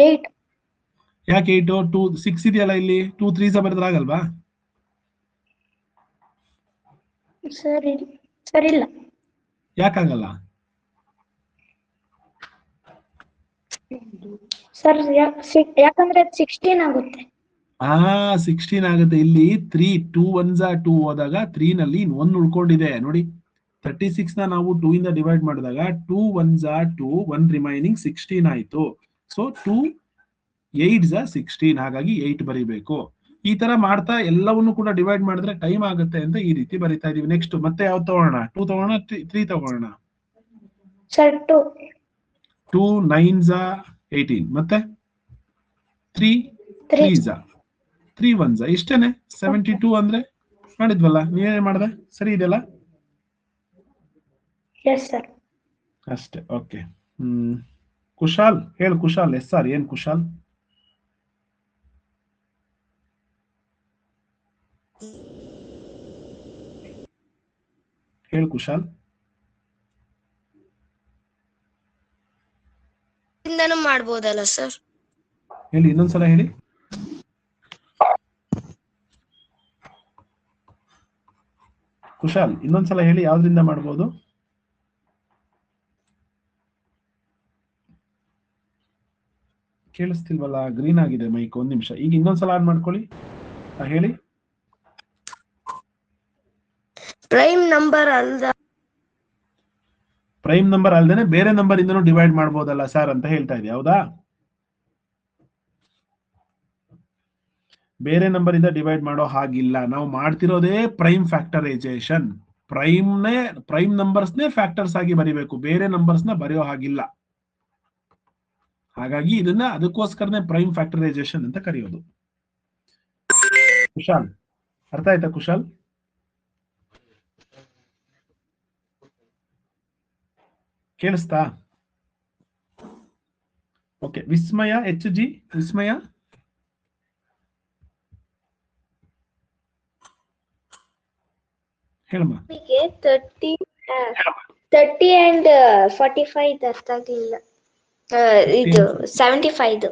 8. ಯಾಕೆ 8? 2 6 ಇದೆಯಲ್ಲ ಇಲ್ಲಿ. 2 3s ಬರೆದ್ರೆ ಆಗಲ್ವಾ? ಸರ್ ಇಲ್ಲ. ಯಾಕಾಗಲ್ಲ? ಸರ್ ಯಾಕಂದ್ರೆ 16 ಆಗುತ್ತೆ. 16 ಆಗುತ್ತೆ. ಇಲ್ಲಿ 3 2 1s 2 ಹೋದಾಗ 3 ನಲ್ಲಿ 1 ಉಳ್ಕೊಂಡಿದೆ ನೋಡಿ. 36 ನ ನಾವು 2 ಇಂದ ಡಿವೈಡ್ ಮಾಡಿದಾಗ 2 1s 2, 1 ರಿಮೈನಿಂಗ್ 16 ಆಯ್ತು. So 2 8s 16. ಹಾಗಾಗಿ 8 ಬರಿಬೇಕು. ಈ ತರ ಮಾಡ್ತಾ ಎಲ್ಲವನ್ನು ಕೂಡ ಡಿವೈಡ್ ಮಾಡಿದ್ರೆ ಟೈಮ್ ಆಗುತ್ತೆ ಅಂತ ಈ ರೀತಿ ಬರಿತಾ ಇದೀವಿ. ನೆಕ್ಸ್ಟ್ ಮತ್ತೆ ಯಾವ್ದು ತಗೋಣ? 2 ತಗೋಣ, 3 ತಗೋಣ? ಸರ್ 2 9s 18 ಮತ್ತೆ 3 3s 3 1s ಇಷ್ಟೇನೆ. 72 ಅಂದ್ರೆ ಮಾಡಿದ್ವಲ್ಲ, ನೀವೇನ್ ಮಾಡ್ದೆ? ಸರಿ ಇದೆಯಲ್ಲ? Yes sir. ಅಷ್ಟೇ. ಓಕೆ. ಕುಶಾಲ್ ಹೇಳು. ಕುಶಾಲ್ SR ಏನ್ ಕುಶಾಲ್? ಹೇಳು ಕುಶಾಲ್. ಇಂದನೂ ಮಾಡ್ಬೋದಲ್ಲ ಸರ್? ಹೇಳಿ, ಇನ್ನೊಂದ್ಸಲ ಹೇಳಿ. ಕುಶಾಲ್ ಇನ್ನೊಂದ್ಸಲ ಹೇಳಿ, ಯಾವ್ದ್ರಿಂದ ಮಾಡ್ಬೋದು? ಕೇಳಿಸ್ತಿಲ್ವಲ್ಲ, ಗ್ರೀನ್ ಆಗಿದೆ ಮೈಕ್. ಒಂದ್ ನಿಮಿಷ, ಈಗ ಇನ್ನೊಂದ್ಸಲ ಆನ್ ಮಾಡ್ಕೊಳ್ಳಿ. ಹೇಳಿ. ಪ್ರೈಮ್ ನಂಬರ್ ಅಲ್ದ ಪ್ರೈಮ್ ನಂಬರ್ ಅಲ್ದೇನೆ ಬೇರೆ ನಂಬರ್ ಇಂದನೂ ಡಿವೈಡ್ ಮಾಡ್ಬೋದಲ್ಲ ಸರ್ ಅಂತ ಹೇಳ್ತಾ ಇದೆ, ಹೌದಾ? ಬೇರೆ ನಂಬರ್ ಇಂದ ಡಿವೈಡ್ ಮಾಡೋ ಹಾಗಿಲ್ಲ. ನಾವು ಮಾಡ್ತಿರೋದೇ ಪ್ರೈಮ್ ಫ್ಯಾಕ್ಟರೈಸೇಷನ್. ಪ್ರೈಮ್ ನಂಬರ್ಸ್ನೇ ಫ್ಯಾಕ್ಟರ್ಸ್ ಆಗಿ ಬರಿಬೇಕು, ಬೇರೆ ನಂಬರ್ಸ್ ನ ಬರೆಯೋ ಹಾಗಿಲ್ಲ. ಹಾಗಾಗಿ ಇದನ್ನ ಅದಕ್ಕೋಸ್ಕರನೇ ಪ್ರೈಮ್ ಫ್ಯಾಕ್ಟರೈಸೇಷನ್ ಅಂತ ಕರೆಯೋದು. ಕುಶಾಲ್ ಅರ್ಥ ಆಯ್ತಾ? ಕುಶಾಲ್ ಕೇಳಿಸ್ತಾ? ಓಕೆ. ವಿಸ್ಮಯ, HG ವಿಸ್ಮಯ. ಹೇಳಮ್ಮ. 30 and 45 ಅರ್ಥ ಆಗ್ಲಿಲ್ಲ. ಇದು 75.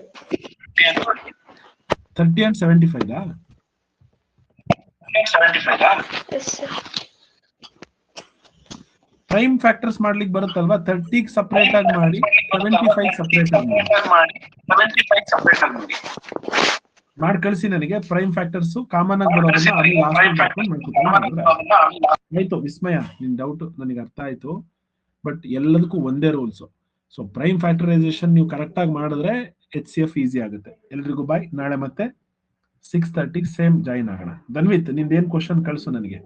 30 and 75 ಪ್ರೈಮ್ ಫ್ಯಾಕ್ಟರ್ಸ್ ಮಾಡ್ಲಿಕ್ಕೆ ಬರುತ್ತಲ್ವಾ? 30 ಸಪರೇಟ್ ಆಗಿ ಮಾಡಿ, 75 ಸಪರೇಟ್ ಆಗಿ ಮಾಡಿ ಕಳಿಸಿ ನನಗೆ. ಪ್ರೈಮ್ ಫ್ಯಾಕ್ಟರ್ಸ್ ಕಾಮನ್ ಆಗಿ ಬರೋದನ್ನ ಆಯ್ತು. ವಿಸ್ಮಯ, ನಿನ್ ಡೌಟ್ ನನಗೆ ಅರ್ಥ ಆಯ್ತು. ಬಟ್ ಎಲ್ಲದಕ್ಕೂ ಒಂದೇ ರೂಲ್ಸ್. ಸೊ ಪ್ರೈಮ್ ಫ್ಯಾಕ್ಟರೈಸೇಷನ್ ನೀವು ಕರೆಕ್ಟ್ ಆಗಿ ಮಾಡಿದ್ರೆ HCF ಈಸಿ ಆಗುತ್ತೆ. ಎಲ್ರಿಗೂ ಬಾಯ್. ನಾಳೆ ಮತ್ತೆ 6:30 ಸೇಮ್ ಜಾಯಿನ್ ಆಗೋಣ. ಧನ್ವಿತ್, ನಿಂದೇನ್ ಕ್ವಶನ್ ಕಳ್ಸು ನನಗೆ.